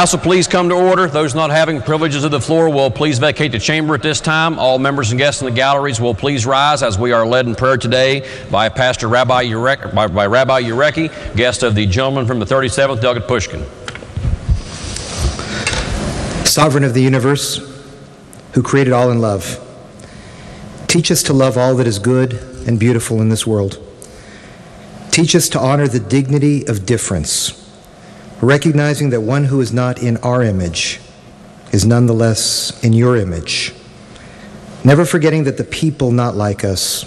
House will please come to order. Those not having privileges of the floor will please vacate the chamber at this time. All members and guests in the galleries will please rise as we are led in prayer today by Pastor Rabbi Urecki, guest of the gentleman from the 37th, Delegate Pushkin. Sovereign of the universe, who created all in love, teach us to love all that is good and beautiful in this world. Teach us to honor the dignity of difference, recognizing that one who is not in our image is nonetheless in your image. Never forgetting that the people not like us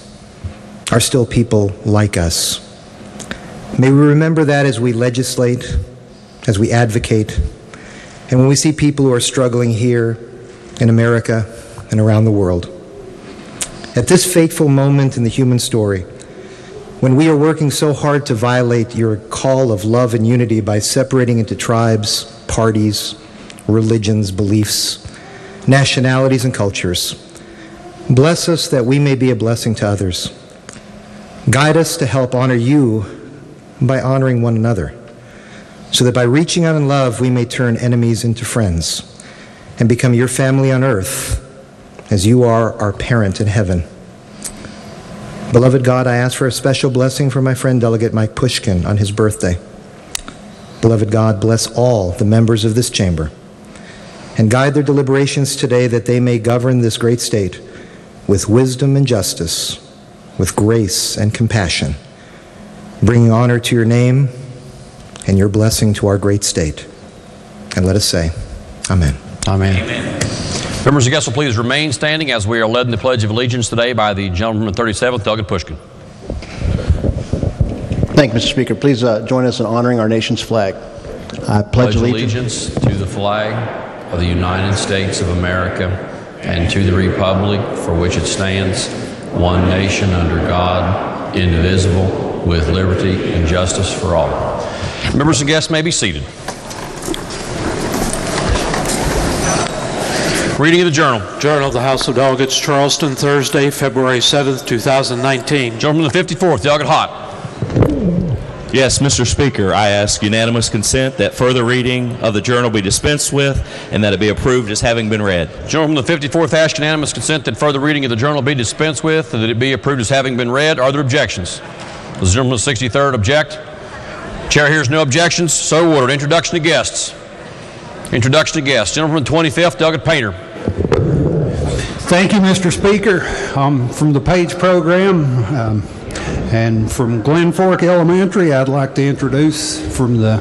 are still people like us. May we remember that as we legislate, as we advocate, and when we see people who are struggling here in America and around the world. At this fateful moment in the human story, when we are working so hard to violate your call of love and unity by separating into tribes, parties, religions, beliefs, nationalities, and cultures, bless us that we may be a blessing to others. Guide us to help honor you by honoring one another, so that by reaching out in love, we may turn enemies into friends and become your family on earth as you are our parent in heaven. Beloved God, I ask for a special blessing for my friend Delegate Mike Pushkin on his birthday. Beloved God, bless all the members of this chamber and guide their deliberations today that they may govern this great state with wisdom and justice, with grace and compassion, bringing honor to your name and your blessing to our great state. And let us say, Amen. Amen. Amen. Members and guests will please remain standing as we are led in the Pledge of Allegiance today by the gentleman from the 37th, Delegate Pushkin. Thank you, Mr. Speaker. Please join us in honoring our nation's flag. I pledge allegiance to the flag of the United States of America and to the republic for which it stands, one nation under God, indivisible, with liberty and justice for all. Members and guests may be seated. Reading of the Journal. Journal of the House of Delegates, Charleston, Thursday, February 7th, 2019. Gentleman from the 54th, Delegate Hott. Yes, Mr. Speaker, I ask unanimous consent that further reading of the Journal be dispensed with and that it be approved as having been read. Gentleman from the 54th asks unanimous consent that further reading of the Journal be dispensed with and that it be approved as having been read. Are there objections? Does the gentleman from the 63rd object? Chair hears no objections. So ordered. Introduction to guests. Introduction to guests. Gentleman from the 25th, Delegate Painter. Thank you, Mr. Speaker. From the Page program and from Glen Fork Elementary, I'd like to introduce from the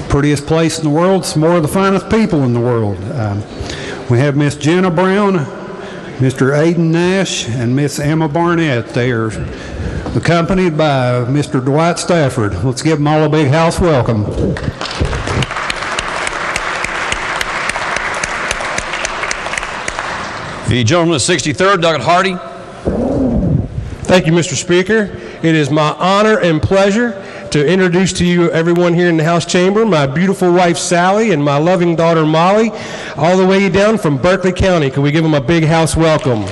prettiest place in the world, some more of the finest people in the world. We have Miss Jenna Brown, Mr. Aiden Nash, and Miss Emma Barnett. They are accompanied by Mr. Dwight Stafford. Let's give them all a big house welcome. The gentleman from the 63rd, Delegate Hardy. Thank you, Mr. Speaker. It is my honor and pleasure to introduce to you everyone here in the House chamber, my beautiful wife Sally and my loving daughter Molly, all the way down from Berkeley County. Can we give them a big house welcome?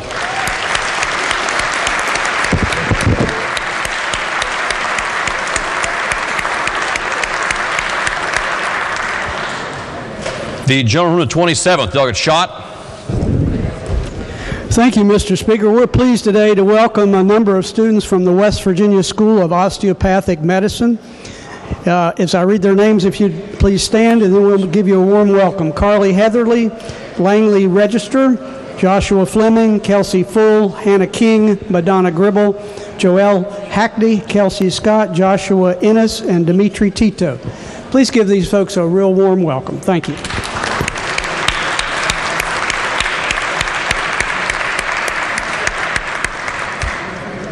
The gentleman from the 27th, Delegate Schott. Thank you, Mr. Speaker. We're pleased today to welcome a number of students from the West Virginia School of Osteopathic Medicine. As I read their names, if you'd please stand, and then we'll give you a warm welcome. Carly Heatherly, Langley Register, Joshua Fleming, Kelsey Full, Hannah King, Madonna Gribble, Joelle Hackney, Kelsey Scott, Joshua Ennis, and Dimitri Tito. Please give these folks a real warm welcome. Thank you.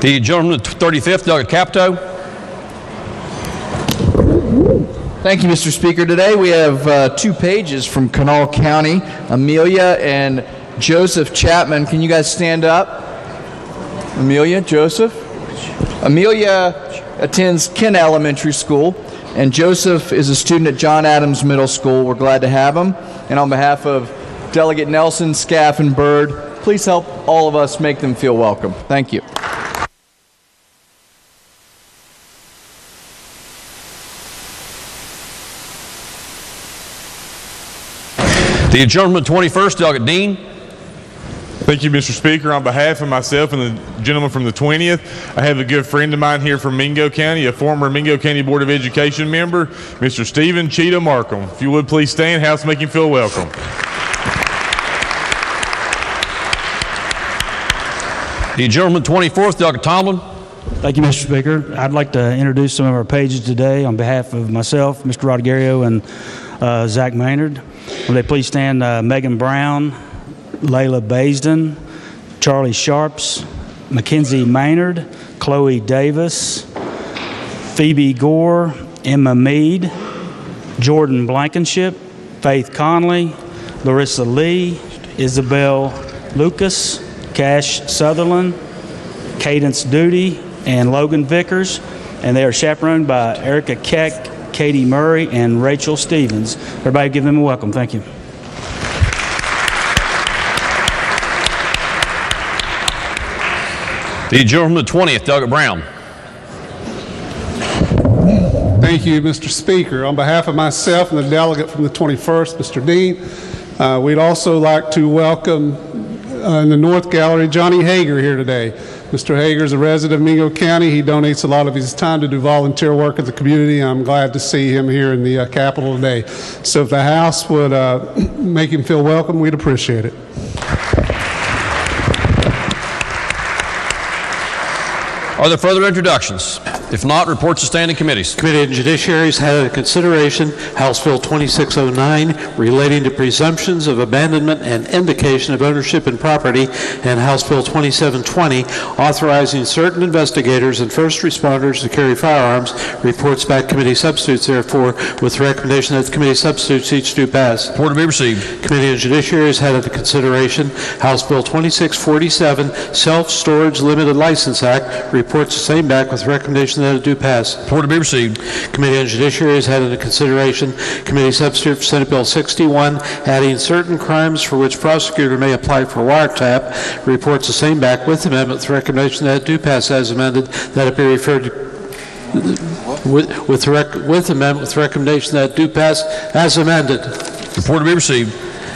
The gentleman from the 35th, Delegate Capito. Thank you, Mr. Speaker. Today we have 2 pages from Kanawha County, Amelia and Joseph Chapman. Can you guys stand up? Amelia, Joseph? Amelia attends Kent Elementary School, and Joseph is a student at John Adams Middle School. We're glad to have him. And on behalf of Delegate Nelson, Scaff, and Byrd, please help all of us make them feel welcome. Thank you. The adjournment 21st, Delegate Dean. Thank you, Mr. Speaker. On behalf of myself and the gentleman from the 20th, I have a good friend of mine here from Mingo County, a former Mingo County Board of Education member, Mr. Stephen Cheetah Markham. If you would please stand, House, make him feel welcome. The adjournment 24th, Delegate Tomlin. Thank you, Mr. Speaker. I'd like to introduce some of our pages today on behalf of myself, Mr. Rodgario, and Zach Maynard. Will they please stand? Megan Brown, Layla Baisden, Charlie Sharps, Mackenzie Maynard, Chloe Davis, Phoebe Gore, Emma Mead, Jordan Blankenship, Faith Conley, Larissa Lee, Isabel Lucas, Cash Sutherland, Cadence Duty, and Logan Vickers, and they are chaperoned by Erica Keck, Katie Murray, and Rachel Stevens. Everybody give them a welcome. Thank you. The adjournment 20th, Delegate Brown. Thank you, Mr. Speaker. On behalf of myself and the delegate from the 21st, Mr. Dean, we'd also like to welcome in the North Gallery Johnny Hager here today. Mr. Hager is a resident of Mingo County. He donates a lot of his time to do volunteer work in the community. I'm glad to see him here in the Capitol today. So if the House would make him feel welcome, we'd appreciate it. Are there further introductions? If not, reports to standing committees. Committee on Judiciary has had a consideration House Bill 2609 relating to presumptions of abandonment and indication of ownership in property, and House Bill 2720 authorizing certain investigators and first responders to carry firearms. Reports back committee substitutes, therefore, with the recommendation that the committee substitutes each do pass. Report to be received. Committee on Judiciary has had a consideration House Bill 2647 Self-Storage Limited License Act. Reports the same back with recommendation that it do pass. Report to be received. Committee on Judiciary has had under consideration committee substitute for Senate Bill 61, adding certain crimes for which prosecutor may apply for wiretap. Reports the same back with amendment with recommendation that it do pass as amended, that it be referred to with amendment with recommendation that it do pass as amended. Report to be received.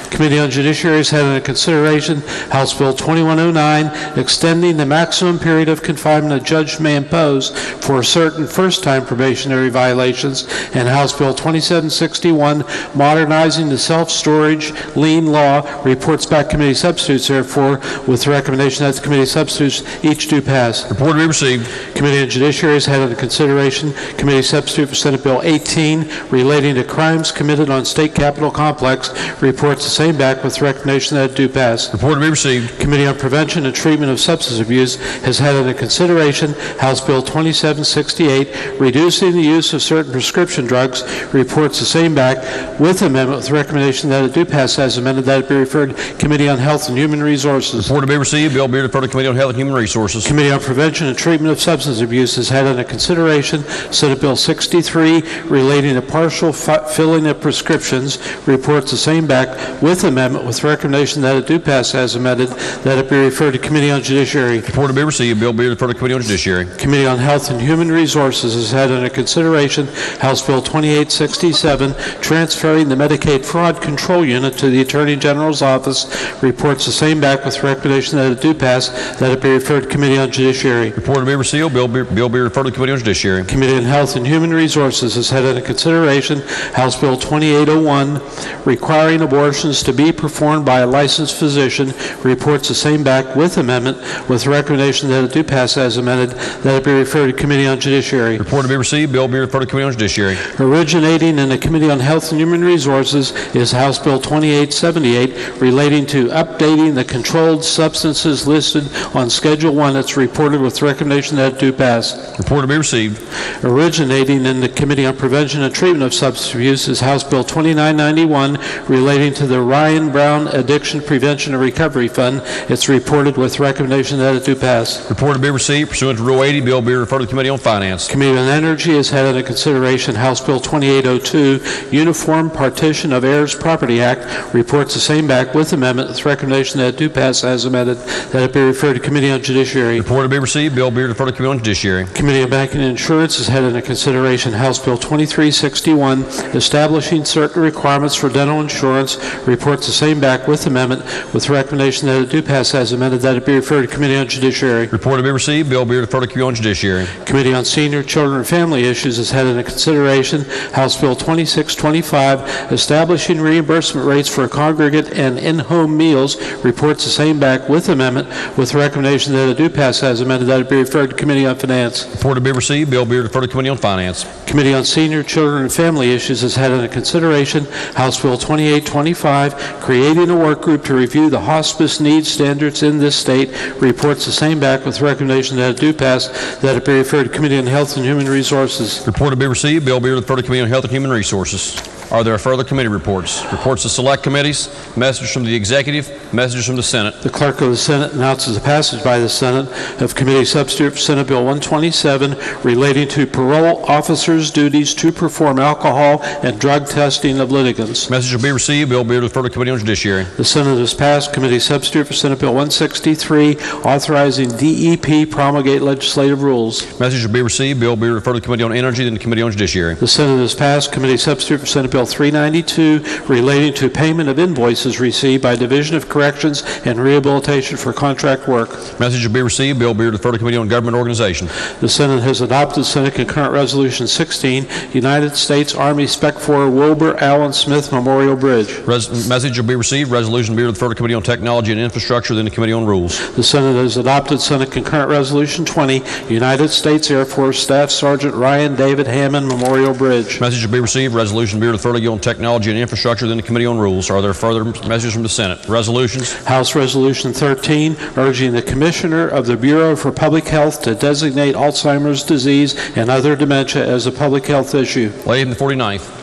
Committee on Judiciary has had under consideration House Bill 2109 extending the maximum period of confinement a judge may impose for certain first-time probationary violations, and House Bill 2761 modernizing the self-storage lien law. Reports back committee substitutes, therefore, with the recommendation that the committee substitutes each do pass. Report to be received. Committee on Judiciary has had under consideration committee substitute for Senate Bill 18 relating to crimes committed on state capitol complex. Reports the same back with recommendation that it do pass. Report to be received. Committee on Prevention and Treatment of Substance Abuse has had under consideration House Bill 2768 reducing the use of certain prescription drugs. Reports the same back with amendment with recommendation that it do pass as amended, that it be referred to Committee on Health and Human Resources. Report to be received. Bill be referred to Committee on Health and Human Resources. Committee on Prevention and Treatment of Substance Abuse has had under consideration Senate Bill 63 relating to partial filling of prescriptions. Reports the same back with amendment with recommendation that it do pass as amended, that it be referred to Committee on Judiciary. Report to be received. Bill be referred to Committee on Judiciary. Committee on Health and Human Resources has had under consideration House Bill 2867 transferring the Medicaid Fraud Control Unit to the Attorney General's office. Reports the same back with recommendation that it do pass, that it be referred to Committee on Judiciary. Report to be received. Bill be referred to Committee on Judiciary. Committee on Health and Human Resources has had under consideration House Bill 2801 requiring abortions to be performed by a licensed physician. Reports the same back with amendment with recommendation that it do pass as amended, that it be referred to Committee on Judiciary. Report to be received. Bill be referred to Committee on Judiciary. Originating in the Committee on Health and Human Resources is House Bill 2878 relating to updating the controlled substances listed on Schedule 1. That's reported with recommendation that it do pass. Report to be received. Originating in the Committee on Prevention and Treatment of Substance Abuse is House Bill 2991 relating to the Ryan Brown Addiction Prevention and Recovery Fund. It's reported with recommendation that it do pass. Report to be received. Pursuant to Rule 80, bill be referred to the Committee on Finance. Committee on Energy has had under consideration House Bill 2802, Uniform Partition of Heirs Property Act. Reports the same back with amendment with recommendation that it do pass as amended, that it be referred to Committee on Judiciary. Report to be received. Bill be referred to Committee on Judiciary. Committee on Banking and Insurance has had under consideration House Bill 2361, establishing certain requirements for dental insurance. reports the same back with amendment, with the recommendation that it do pass as amended, that it be referred to Committee on Judiciary. Report to be received. Bill be referred to Committee on Judiciary. Committee on Senior, Children, and Family Issues has had under consideration House Bill 2625, establishing reimbursement rates for congregate and in-home meals. Reports the same back with amendment, with the recommendation that it do pass as amended, that it be referred to Committee on Finance. Report to be received. Bill be referred to Committee on Finance. Committee on Senior, Children, and Family Issues has had under consideration House Bill 2825, creating a work group to review the hospice needs standards in this state. Reports the same back with the recommendation that it do pass, that it be referred to Committee on Health and Human Resources. Report to be received. Bill be referred to Committee on Health and Human Resources. Are there further committee reports? Reports to select committees, messages from the executive, messages from the Senate. The Clerk of the Senate announces the passage by the Senate of Committee Substitute for Senate Bill 127 relating to parole officers' duties to perform alcohol and drug testing of litigants. Message will be received. Bill be referred to Committee on Judiciary. The Senate has passed Committee Substitute for Senate Bill 163 authorizing DEP promulgate legislative rules. Message will be received. Bill be referred to Committee on Energy, then the Committee on Judiciary. The Senate has passed Committee Substitute for Senate Bill 392 relating to payment of invoices received by Division of Corrections and Rehabilitation for contract work. Message will be received. Bill be referred to Committee on Government Organization. The Senate has adopted Senate Concurrent Resolution 16, United States Army Spec 4 Wilbur Allen Smith Memorial Bridge. Message will be received. Resolution will be referred to Committee on Technology and Infrastructure, then the Committee on Rules. The Senate has adopted Senate Concurrent Resolution 20, United States Air Force Staff Sergeant Ryan David Hammond Memorial Bridge. Message will be received. Resolution will be referred to on Technology and Infrastructure, then the Committee on Rules. Are there further messages from the Senate? Resolutions? House Resolution 13, urging the Commissioner of the Bureau for Public Health to designate Alzheimer's disease and other dementia as a public health issue. Lady in the 49th.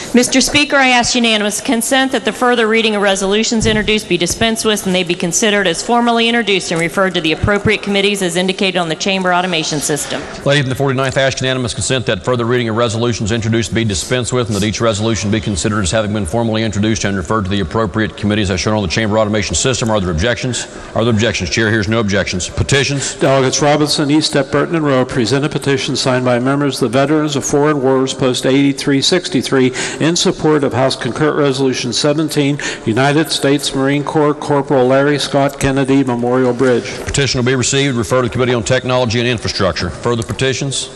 Mr. Speaker, I ask unanimous consent that the further reading of resolutions introduced be dispensed with and they be considered as formally introduced and referred to the appropriate committees as indicated on the Chamber automation system. Lady in the 49th, ask unanimous consent that further reading of resolutions introduced be dispensed with and that each resolution be considered as having been formally introduced and referred to the appropriate committees as shown on the Chamber automation system. Are there objections? Are there objections? Chair hears no objections. Petitions? Delegates Robinson, Eastep, Burton, and Rowe present a petition signed by members of the Veterans of Foreign Wars Post 8363 in support of House Concurrent Resolution 17, United States Marine Corps Corporal Larry Scott Kennedy Memorial Bridge. Petition will be received, referred to the Committee on Technology and Infrastructure. Further petitions?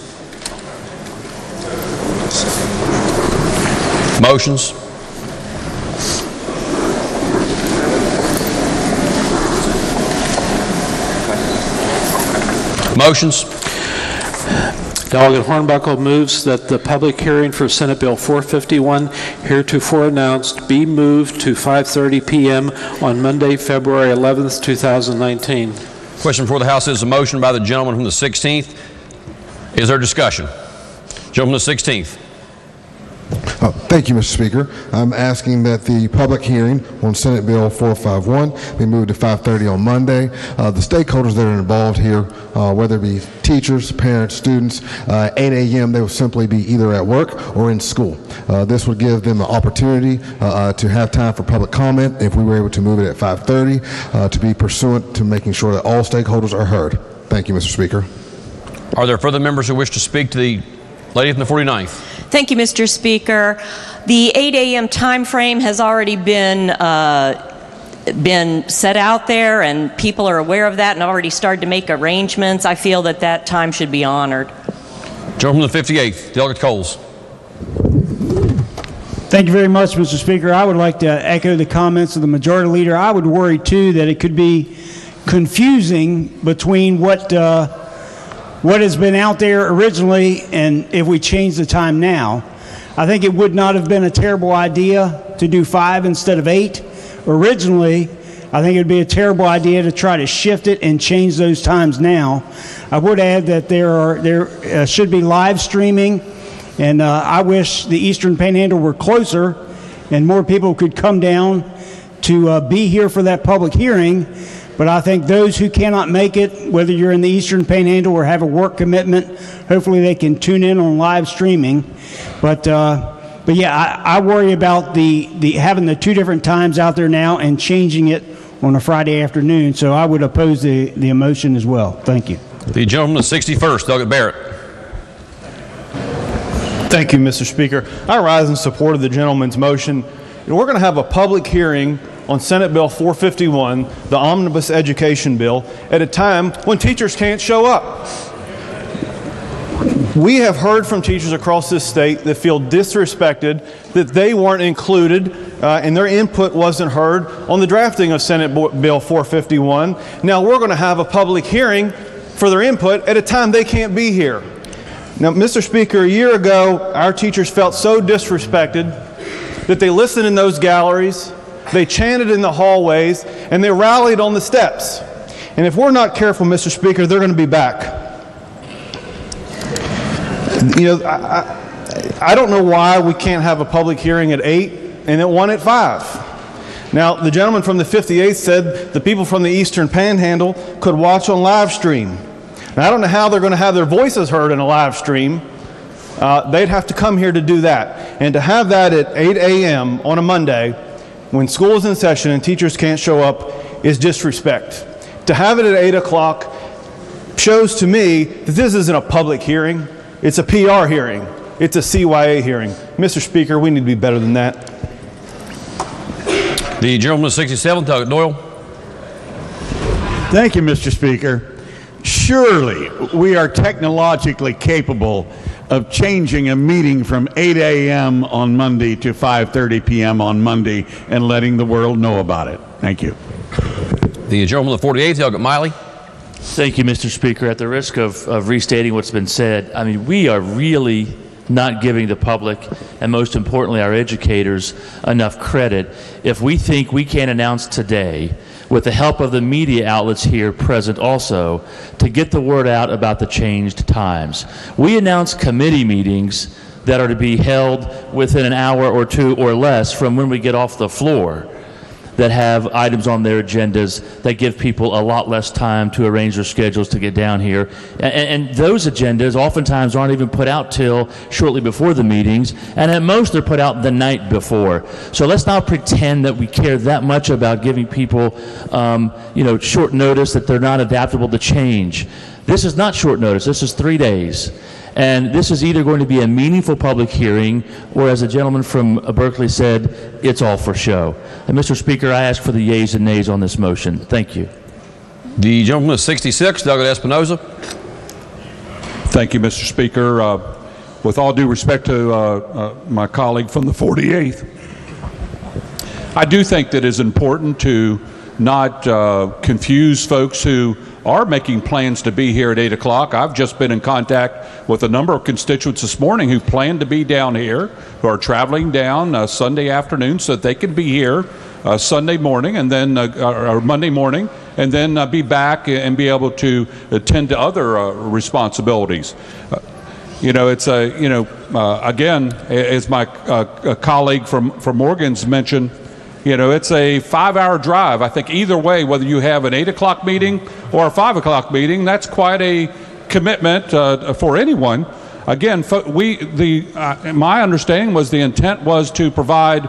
Motions? Motions? Delegate Hornbuckle moves that the public hearing for Senate Bill 451, heretofore announced, be moved to 5:30 p.m. on Monday, February 11th, 2019. Question before the House is a motion by the gentleman from the 16th. Is there discussion? Gentleman from the 16th. Thank you, Mr. Speaker. I'm asking that the public hearing on Senate Bill 451 be moved to 5:30 on Monday. The stakeholders that are involved here, whether it be teachers, parents, students, 8 a.m., they will simply be either at work or in school. This would give them the opportunity to have time for public comment if we were able to move it at 5:30 to be pursuant to making sure that all stakeholders are heard. Thank you, Mr. Speaker. Are there further members who wish to speak to the lady from the 49th? Thank you, Mr. Speaker. The 8 a.m. time frame has already been set out there, and people are aware of that and already started to make arrangements. I feel that that time should be honored. Gentleman from the 58th, Delegate Coles. Thank you very much, Mr. Speaker. I would like to echo the comments of the Majority Leader. I would worry, too, that it could be confusing between what has been out there originally and if we change the time now. I think it would not have been a terrible idea to do 5 instead of 8. Originally, I think it would be a terrible idea to try to shift it and change those times now. I would add that there should be live streaming, and I wish the Eastern Panhandle were closer and more people could come down to be here for that public hearing. But I think those who cannot make it, whether you're in the Eastern Panhandle or have a work commitment, hopefully they can tune in on live streaming. But yeah, I worry about the having the 2 different times out there now and changing it on a Friday afternoon. So I would oppose the motion as well. Thank you. The gentleman from the 61st, Delegate Barrett. Thank you, Mr. Speaker. I rise in support of the gentleman's motion. we're going to have a public hearing on Senate Bill 451, the Omnibus Education Bill, at a time when teachers can't show up. We have heard from teachers across this state that feel disrespected, that they weren't included and their input wasn't heard on the drafting of Senate Bill 451. Now we're going to have a public hearing for their input at a time they can't be here. Now, Mr. Speaker, a year ago, our teachers felt so disrespected that they listened in those galleries, they chanted in the hallways, and they rallied on the steps. And if we're not careful, Mr. Speaker, they're going to be back. You know, I don't know why we can't have a public hearing at 8 and at 1 at 5. Now, the gentleman from the 58th said the people from the Eastern Panhandle could watch on live stream. Now, I don't know how they're going to have their voices heard in a live stream. They'd have to come here to do that. And to have that at 8 a.m. on a Monday when school is in session and teachers can't show up is disrespect. To have it at 8 o'clock shows to me that this isn't a public hearing. It's a PR hearing. It's a CYA hearing. Mr. Speaker, we need to be better than that. The gentleman of 67th, Doug Doyle. Thank you, Mr. Speaker. Surely we are technologically capable of changing a meeting from 8 a.m. on Monday to 5:30 p.m. on Monday and letting the world know about it. Thank you. The gentleman of the 48th, Elgin Miley. Thank you, Mr. Speaker. At the risk of restating what's been said, I mean, we are really not giving the public, and most importantly our educators, enough credit if we think we can announce today, with the help of the media outlets here present also, to get the word out about the changed times. We announce committee meetings that are to be held within an hour or two or less from when we get off the floor, that have items on their agendas that give people a lot less time to arrange their schedules to get down here. And those agendas oftentimes aren't even put out till shortly before the meetings, and at most they're put out the night before. So let's not pretend that we care that much about giving people short notice, that they're not adaptable to change. This is not short notice. This is 3 days. And this is either going to be a meaningful public hearing, or as the gentleman from Berkeley said, it's all for show. And Mr. Speaker, I ask for the yeas and nays on this motion. Thank you. The gentleman of 66, Douglas Espinoza. Thank you, Mr. Speaker. With all due respect to my colleague from the 48th, I do think that it's important to not confuse folks who are making plans to be here at 8 o'clock. I've just been in contact with a number of constituents this morning who plan to be down here, who are traveling down Sunday afternoon so that they can be here Sunday morning and then or Monday morning, and then be back and be able to attend to other responsibilities. It's again, as my colleague from Morgan's mentioned, it's a 5-hour drive. I think either way, whether you have an 8 o'clock meeting or a 5 o'clock meeting, that's quite a commitment for anyone. Again, my understanding was the intent was to provide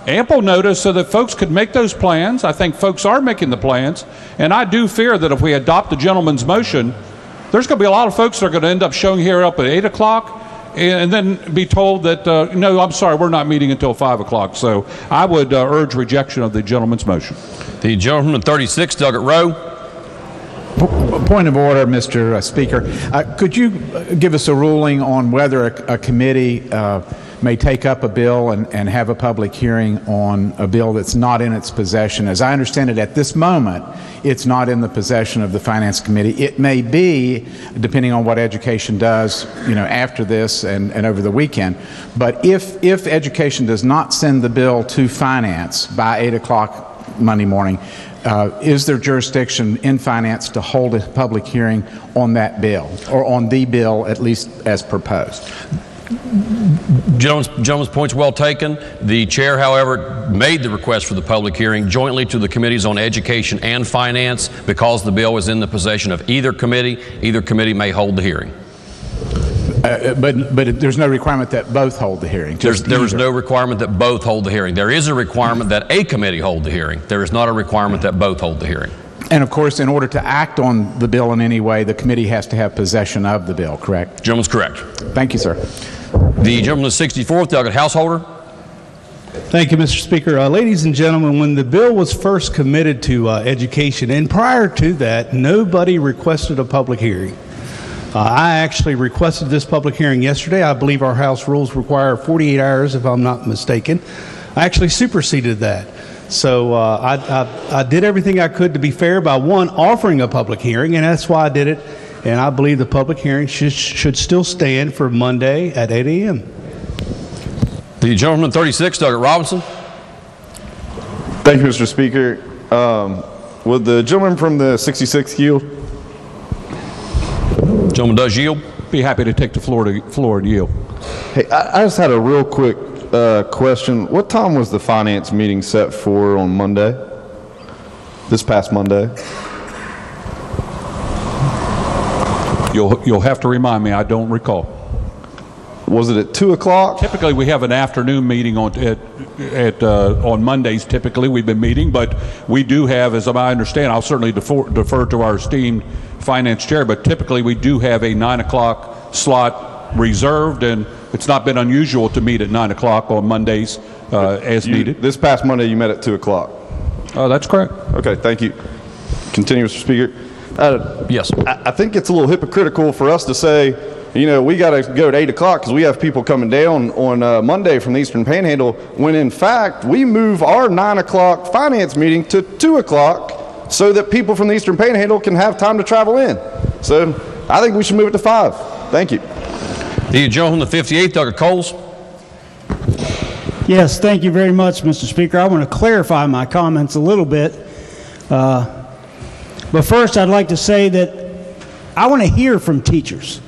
ample notice so that folks could make those plans. I think folks are making the plans, and I do fear that if we adopt the gentleman's motion, there's going to be a lot of folks that are going to end up showing here up at 8 o'clock and then be told that, no, I'm sorry, we're not meeting until 5 o'clock. So I would urge rejection of the gentleman's motion. The gentleman at 36, Douglas Rowe. Point of order, Mr. Speaker. Could you give us a ruling on whether a committee may take up a bill and have a public hearing on a bill that's not in its possession? As I understand it, at this moment, it's not in the possession of the Finance Committee. It may be, depending on what Education does, after this and over the weekend. But if Education does not send the bill to Finance by 8 o'clock Monday morning, is there jurisdiction in Finance to hold a public hearing on that bill, or on the bill at least as proposed? Gentleman's point's well taken. The chair, however, made the request for the public hearing jointly to the committees on Education and Finance. Because the bill is in the possession of either committee may hold the hearing. But there's no requirement that both hold the hearing. There is no requirement that both hold the hearing. There is a requirement that a committee hold the hearing. There is not a requirement that both hold the hearing. And of course, in order to act on the bill in any way, the committee has to have possession of the bill, correct? Gentleman's correct. Thank you, sir. The gentleman of 64th, Douglas Householder. Thank you, Mr. Speaker. Ladies and gentlemen, when the bill was first committed to education, and prior to that, nobody requested a public hearing. I actually requested this public hearing yesterday. I believe our House rules require 48 hours, if I'm not mistaken. I actually superseded that. So I did everything I could to be fair by, one, offering a public hearing, and that's why I did it. And I believe the public hearing should still stand for Monday at 8 a.m. The gentleman 36, Doug Robinson. Thank you, Mr. Speaker. Would the gentleman from the 66 yield? Gentleman does yield. Be happy to take the floor and yield. Hey, I just had a real quick question. What time was the finance meeting set for on Monday? This past Monday? You'll have to remind me. I don't recall. Was it at 2 o'clock? Typically, we have an afternoon meeting on Mondays. Typically, we've been meeting, but we do have, as I understand, I'll certainly defer to our esteemed finance chair, but typically we do have a 9 o'clock slot reserved, and it's not been unusual to meet at 9 o'clock on Mondays as needed. This past Monday, you met at 2 o'clock. That's correct. Okay, thank you. Continue, Mr. Speaker. Yes. I think it's a little hypocritical for us to say, you know, we got to go at 8 o'clock because we have people coming down on Monday from the Eastern Panhandle, when in fact we move our 9 o'clock finance meeting to 2 o'clock so that people from the Eastern Panhandle can have time to travel in. So I think we should move it to 5. Thank you. The gentleman, the 58th, Doug Coles. Yes, thank you very much, Mr. Speaker. I want to clarify my comments a little bit. But first, I'd like to say that I want to hear from teachers.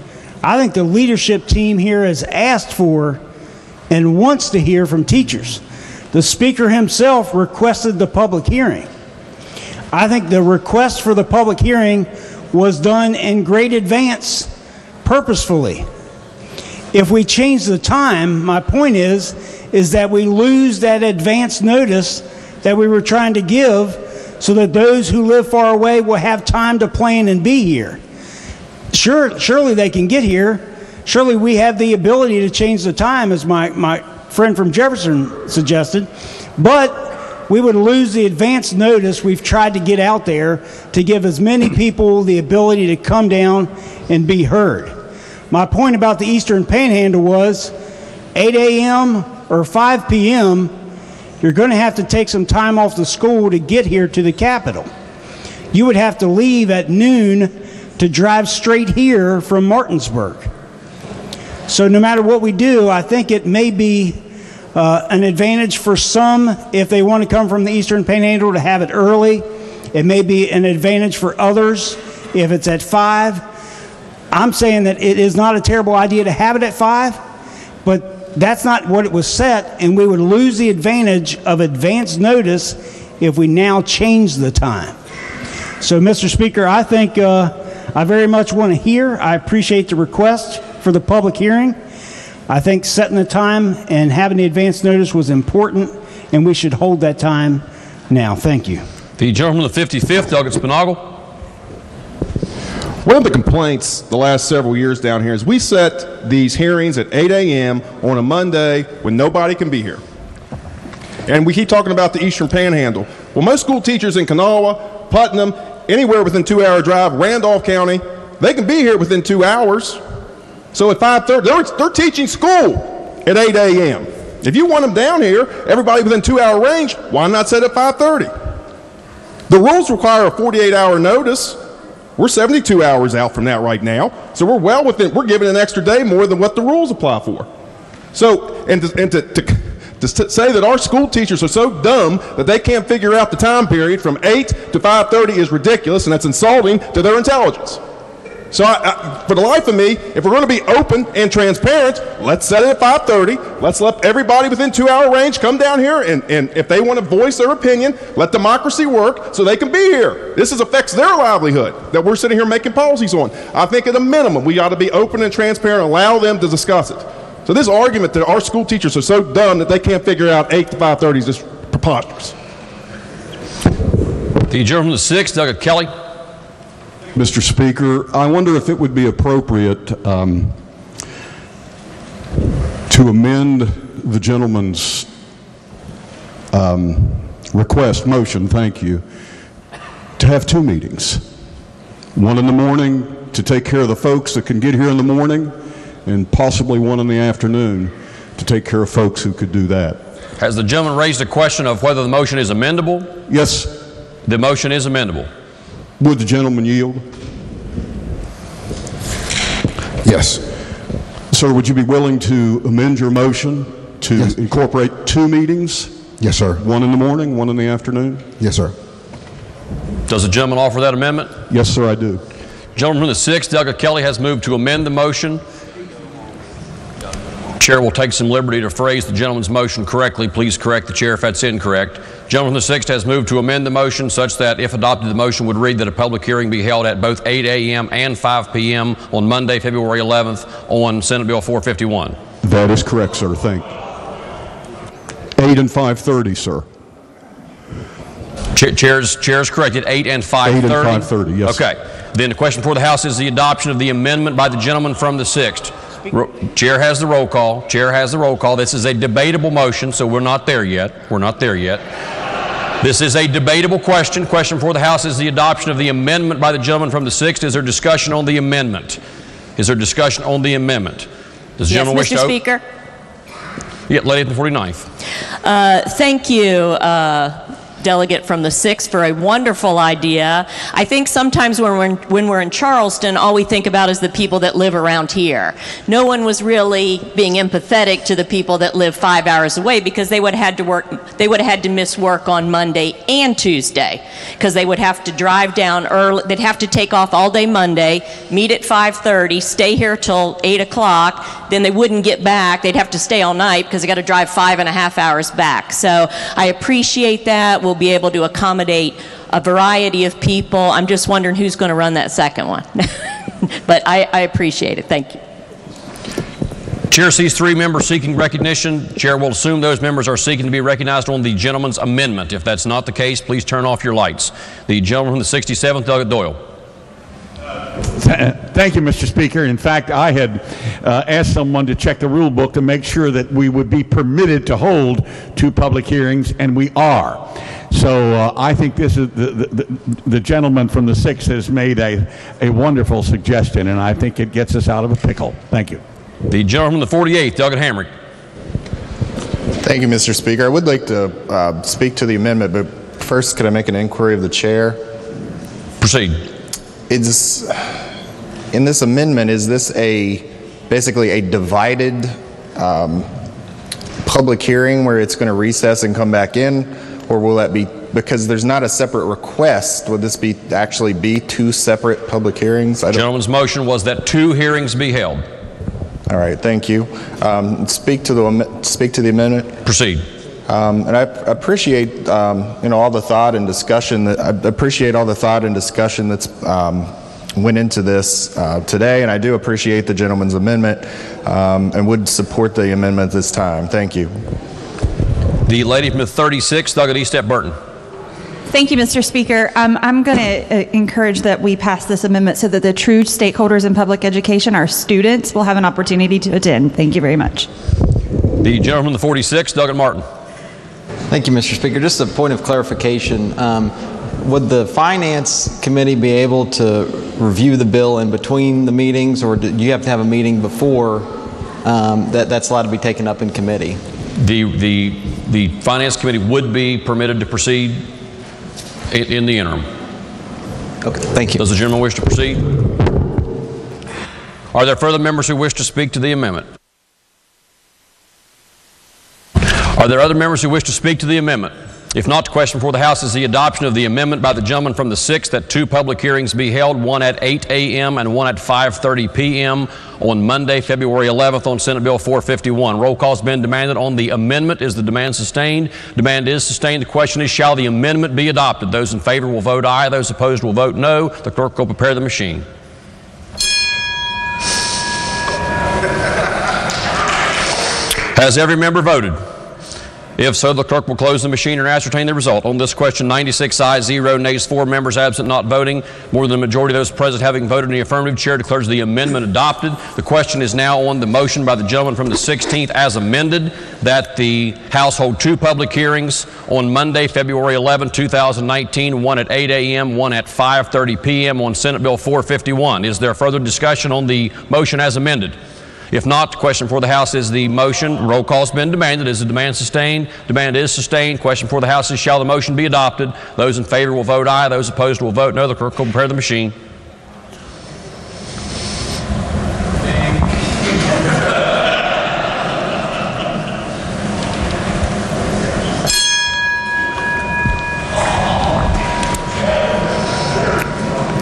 I think the leadership team here has asked for and wants to hear from teachers. The Speaker himself requested the public hearing. I think the request for the public hearing was done in great advance, purposefully. If we change the time, my point is that we lose that advance notice that we were trying to give so that those who live far away will have time to plan and be here. Surely they can get here. Surely we have the ability to change the time, as my friend from Jefferson suggested. But we would lose the advance notice we've tried to get out there to give as many people the ability to come down and be heard. My point about the Eastern Panhandle was 8 a.m. or 5 p.m., you're going to have to take some time off the school to get here to the Capitol. You would have to leave at noon to drive straight here from Martinsburg. So no matter what we do, I think it may be an advantage for some if they want to come from the Eastern Panhandle to have it early. It may be an advantage for others if it's at 5. I'm saying that it is not a terrible idea to have it at 5, but that's not what it was set, and we would lose the advantage of advance notice if we now change the time. So, Mr. Speaker, I think I very much want to hear. I appreciate the request for the public hearing. I think setting the time and having the advance notice was important, and we should hold that time now. Thank you. The gentleman, the 55th, Doug Spinagle. One of the complaints the last several years down here is we set these hearings at 8 a.m. on a Monday when nobody can be here. And we keep talking about the Eastern Panhandle. Well, most school teachers in Kanawha, Putnam, anywhere within 2-hour drive, Randolph County, they can be here within 2 hours. So at 5:30, they're teaching school at 8 a.m. If you want them down here, everybody within 2-hour range, why not set at 5:30? The rules require a 48-hour notice. We're 72 hours out from that right now, so we're well within. We're giving an extra day more than what the rules apply for. So, and to say that our school teachers are so dumb that they can't figure out the time period from 8 to 5:30 is ridiculous, and that's insulting to their intelligence. So, for the life of me, if we're going to be open and transparent, let's set it at 5:30. Let's let everybody within 2-hour range come down here, and if they want to voice their opinion, let democracy work so they can be here. This affects their livelihood that we're sitting here making policies on. I think at a minimum, we ought to be open and transparent and allow them to discuss it. So this argument that our school teachers are so dumb that they can't figure out 8 to 5:30 is just preposterous. The gentleman, the 6th, Doug Kelly. Mr. Speaker, I wonder if it would be appropriate to amend the gentleman's request, motion, thank you, to have two meetings. One in the morning to take care of the folks that can get here in the morning, and possibly one in the afternoon to take care of folks who could do that. Has the gentleman raised a question of whether the motion is amendable? Yes. The motion is amendable. Would the gentleman yield? Yes. Sir, would you be willing to amend your motion to incorporate two meetings? Yes, sir. One in the morning, one in the afternoon? Yes, sir. Does the gentleman offer that amendment? Yes, sir, I do. Gentleman from the 6th, Douglas Kelly, has moved to amend the motion. Chair will take some liberty to phrase the gentleman's motion correctly. Please correct the chair if that's incorrect. Gentleman from the 6th has moved to amend the motion such that, if adopted, the motion would read that a public hearing be held at both 8 a.m. and 5 p.m. on Monday, February 11th on Senate Bill 451. That is correct, sir. Thank you. 8 and 5:30, sir. Chair's corrected. 8 and 5:30. 8 and 5:30, yes. Okay. Then the question before the House is the adoption of the amendment by the gentleman from the 6th. Chair has the roll call. Chair has the roll call. This is a debatable motion, so we're not there yet. We're not there yet. This is a debatable question. Question before the House is the adoption of the amendment by the gentleman from the 6th. Is there discussion on the amendment? Is there discussion on the amendment? Does the gentleman wish to? Mr. Speaker. Yeah, lady at the 49th. Thank you, delegate from the 6th, for a wonderful idea. I think sometimes when we're in Charleston, all we think about is the people that live around here. No one was really being empathetic to the people that live 5 hours away, because they would have had to work. They would have had to miss work on Monday and Tuesday, because they would have to drive down early. They'd have to take off all day Monday, meet at 5:30, stay here till 8 o'clock. Then they wouldn't get back. They'd have to stay all night because they got to drive 5.5 hours back. So I appreciate that. We'll be able to accommodate a variety of people. I'm just wondering who's going to run that second one. But I appreciate it. Thank you. Chair sees 3 members seeking recognition. Chair will assume those members are seeking to be recognized on the gentleman's amendment. If that's not the case, please turn off your lights. The gentleman from the 67th, Doug Doyle. Thank you, Mr. Speaker. In fact, I had asked someone to check the rule book to make sure that we would be permitted to hold 2 public hearings, and we are. So I think this is the gentleman from the 6th has made a wonderful suggestion, and I think it gets us out of a pickle. Thank you. The gentleman from the 48th, Doug Hamrick. Thank you, Mr. Speaker. I would like to speak to the amendment, but first, could I make an inquiry of the chair? Proceed. In this amendment, is this basically a divided public hearing where it's going to recess and come back in, or will that be, because there's not a separate request, would this actually be 2 separate public hearings? The gentleman's motion was that 2 hearings be held. All right, thank you. Speak to the amendment. Proceed. And I appreciate all the thought and discussion that's went into this today, and I do appreciate the gentleman's amendment and would support the amendment this time. Thank you. The lady from the 36th, Doug at East at Burton. Thank you, Mr. Speaker. I'm going to encourage that we pass this amendment so that the true stakeholders in public education, our students, will have an opportunity to attend. Thank you very much. The gentleman from the 46th, Doug at Martin. Thank you, Mr. Speaker. Just a point of clarification. Would the Finance Committee be able to review the bill in between the meetings, or do you have to have a meeting before that's allowed to be taken up in committee? The Finance Committee would be permitted to proceed in the interim. Okay, thank you. Does the gentleman wish to proceed? Are there further members who wish to speak to the amendment? Are there other members who wish to speak to the amendment? If not, the question before the House is the adoption of the amendment by the gentleman from the 6th that 2 public hearings be held, one at 8 a.m. and one at 5:30 p.m. on Monday, February 11th on Senate Bill 451. Roll call has been demanded on the amendment. Is the demand sustained? Demand is sustained. The question is, shall the amendment be adopted? Those in favor will vote aye. Those opposed will vote no. The clerk will prepare the machine. Has every member voted? If so, the clerk will close the machine and ascertain the result. On this question, 96 ayes, 0 nays, 4 members absent not voting. More than the majority of those present having voted in the affirmative, chair declares the amendment adopted. The question is now on the motion by the gentleman from the 16th as amended that the House hold 2 public hearings on Monday, February 11, 2019, one at 8 a.m., one at 5:30 p.m. on Senate Bill 451. Is there further discussion on the motion as amended? If not, the question for the House is the motion. Roll call has been demanded. Is the demand sustained? Demand is sustained. Question for the House is, shall the motion be adopted? Those in favor will vote aye. Those opposed will vote no. The clerk will prepare the machine.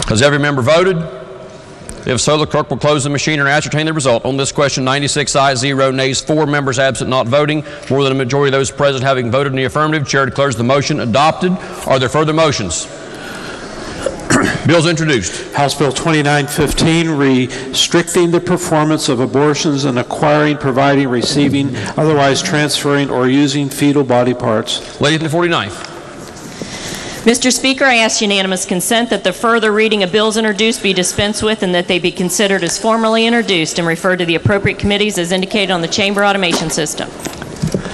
Has every member voted? If so, the clerk will close the machine and ascertain the result. On this question, 96 ayes, 0 nays, 4 members absent not voting. More than a majority of those present having voted in the affirmative, chair declares the motion adopted. Are there further motions? Bills introduced. House Bill 2915, restricting the performance of abortions and acquiring, providing, receiving, otherwise transferring, or using fetal body parts. Lady from the 49th. Mr. Speaker, I ask unanimous consent that the further reading of bills introduced be dispensed with and that they be considered as formally introduced and referred to the appropriate committees as indicated on the chamber automation system.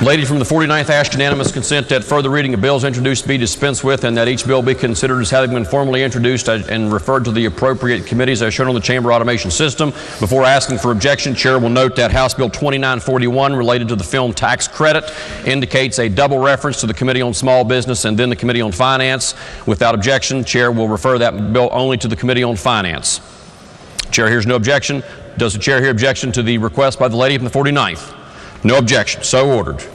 Lady from the 49th asked unanimous consent that further reading of bills introduced be dispensed with and that each bill be considered as having been formally introduced and referred to the appropriate committees as shown on the chamber automation system. Before asking for objection, Chair will note that House Bill 2941 related to the film tax credit indicates a double reference to the Committee on Small Business and then the Committee on Finance. Without objection, Chair will refer that bill only to the Committee on Finance. Chair hears no objection. Does the Chair hear objection to the request by the lady from the 49th? No objection. So ordered.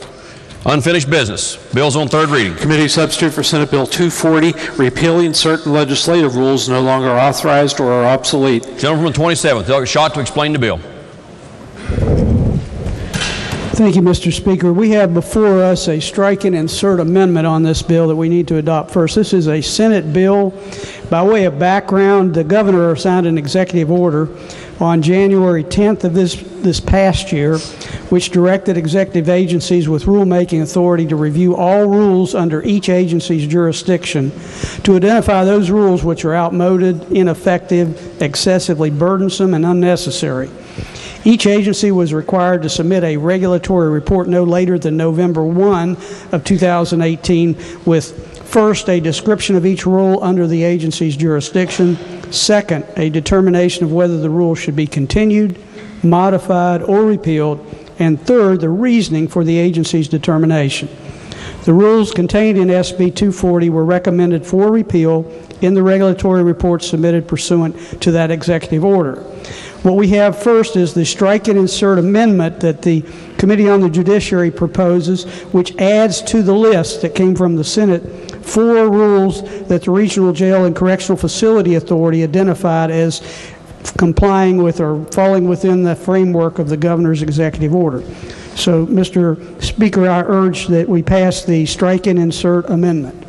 Unfinished business. Bills on third reading. Committee substitute for Senate Bill 240, repealing certain legislative rules no longer authorized or are obsolete. Gentleman from the 27th, Delegate Schott to explain the bill. Thank you, Mr. Speaker. We have before us a strike and insert amendment on this bill that we need to adopt first. This is a Senate bill. By way of background, the governor signed an executive order on January 10th of this past year, which directed executive agencies with rulemaking authority to review all rules under each agency's jurisdiction to identify those rules which are outmoded, ineffective, excessively burdensome, and unnecessary. Each agency was required to submit a regulatory report no later than November 1 of 2018 with first, a description of each rule under the agency's jurisdiction. Second, a determination of whether the rule should be continued, modified, or repealed. And third, the reasoning for the agency's determination. The rules contained in SB 240 were recommended for repeal in the regulatory report submitted pursuant to that executive order. What we have first is the strike and insert amendment that the Committee on the Judiciary proposes, which adds to the list that came from the Senate 4 rules that the Regional Jail and Correctional Facility Authority identified as complying with or falling within the framework of the governor's executive order. So, Mr. Speaker, I urge that we pass the strike and insert amendment.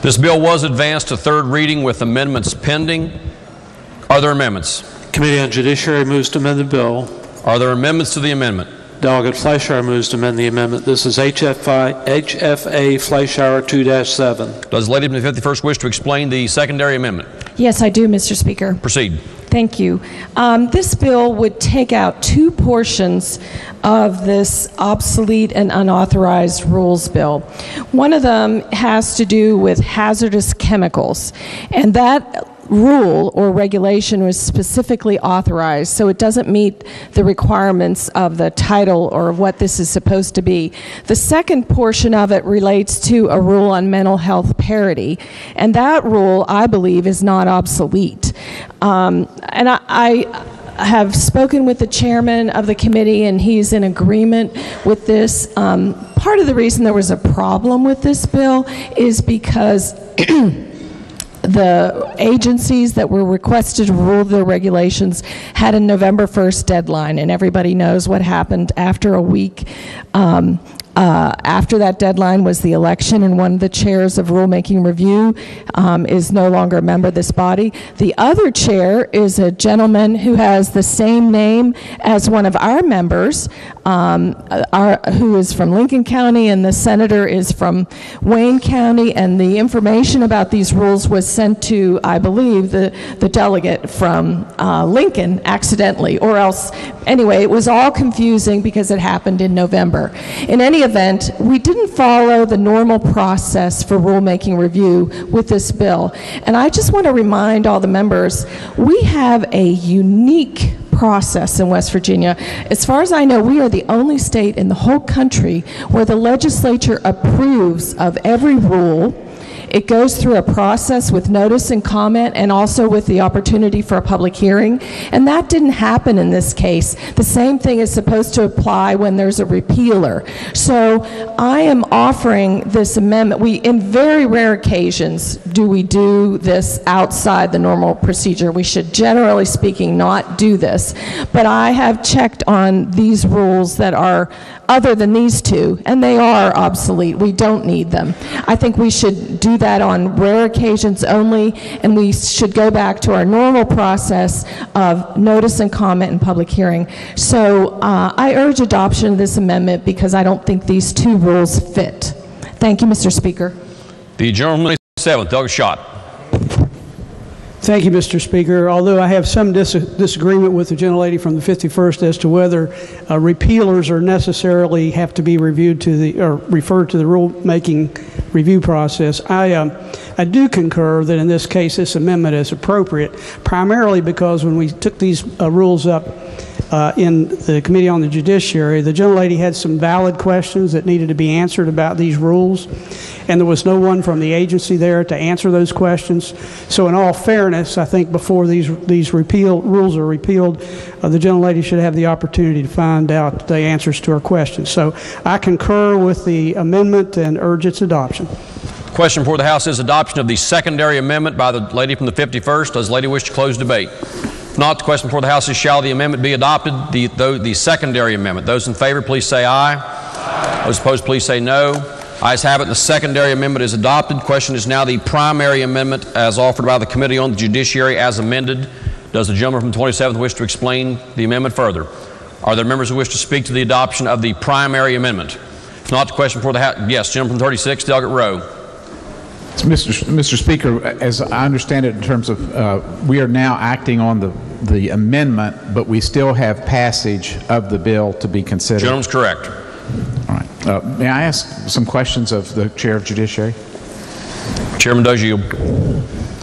This bill was advanced to third reading with amendments pending. Are there amendments? Committee on Judiciary moves to amend the bill. Are there amendments to the amendment? Delegate Fleischauer moves to amend the amendment. This is HFA Fleischauer 2-7. Does the lady from the 51st wish to explain the secondary amendment? Yes, I do, Mr. Speaker. Proceed. Thank you. This bill would take out 2 portions of this obsolete and unauthorized rules bill. One of them has to do with hazardous chemicals, and that rule or regulation was specifically authorized, so it doesn't meet the requirements of the title or what this is supposed to be. The second portion of it relates to a rule on mental health parity, and that rule, I believe, is not obsolete. And I have spoken with the chairman of the committee, and he's in agreement with this. Part of the reason there was a problem with this bill is because the agencies that were requested to rule their regulations had a November 1st deadline, and everybody knows what happened after a week. After that deadline was the election, and one of the chairs of Rulemaking Review is no longer a member of this body. The other chair is a gentleman who has the same name as one of our members, who is from Lincoln County, and the senator is from Wayne County, and the information about these rules was sent to, I believe, the delegate from Lincoln accidentally, or else, anyway, it was all confusing because it happened in November. In any event, we didn't follow the normal process for rulemaking review with this bill. And I just want to remind all the members, we have a unique process in West Virginia. As far as I know, we are the only state in the whole country where the legislature approves of every rule. It goes through a process with notice and comment, and also with the opportunity for a public hearing, and that didn't happen in this case. The same thing is supposed to apply when there's a repealer. So I am offering this amendment. In very rare occasions do we do this outside the normal procedure. We should, generally speaking, not do this. But I have checked on these rules that are other than these two, and they are obsolete. We don't need them. I think we should do that on rare occasions only, and we should go back to our normal process of notice and comment and public hearing. So I urge adoption of this amendment because I don't think these two rules fit. Thank you, Mr. Speaker. The gentleman 7th, Doug Schott. Thank you, Mr. Speaker. Although I have some disagreement with the gentlelady from the 51st as to whether repealers are necessarily have to be reviewed to the or referred to the rulemaking review process, I do concur that in this case this amendment is appropriate, primarily because when we took these rules up in the Committee on the Judiciary, the gentlelady had some valid questions that needed to be answered about these rules, and there was no one from the agency there to answer those questions. So in all fairness, I think before these rules are repealed, the gentlelady should have the opportunity to find out the answers to her questions. So I concur with the amendment and urge its adoption. Question before the House is adoption of the secondary amendment by the lady from the 51st. Does the lady wish to close debate? If not, the question before the House is, shall the amendment be adopted? The secondary amendment. Those in favor, please say aye. Aye. Those opposed, please say no. Ayes have it. The secondary amendment is adopted. Question is now the primary amendment as offered by the Committee on the Judiciary as amended. Does the gentleman from the 27th wish to explain the amendment further? Are there members who wish to speak to the adoption of the primary amendment? If not, the question before the House. Yes, gentleman from 36, Delegate Rowe. Mr. Speaker, as I understand it in terms of, we are now acting on the amendment, but we still have passage of the bill to be considered. Gentleman's correct. All right. May I ask some questions of the Chair of Judiciary? Chairman does yield.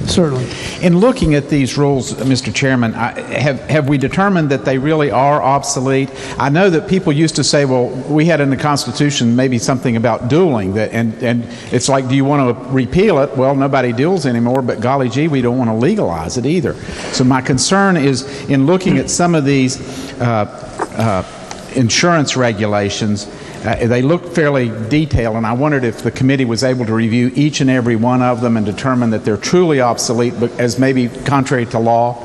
Certainly. In looking at these rules, Mr. Chairman, have we determined that they really are obsolete? I know that people used to say, well, we had in the Constitution maybe something about dueling, and it's like, do you want to repeal it? Well, nobody duels anymore, but golly gee, we don't want to legalize it either. So my concern is in looking at some of these insurance regulations, they look fairly detailed, and I wondered if the committee was able to review each and every one of them and determine that they're truly obsolete, but as maybe contrary to law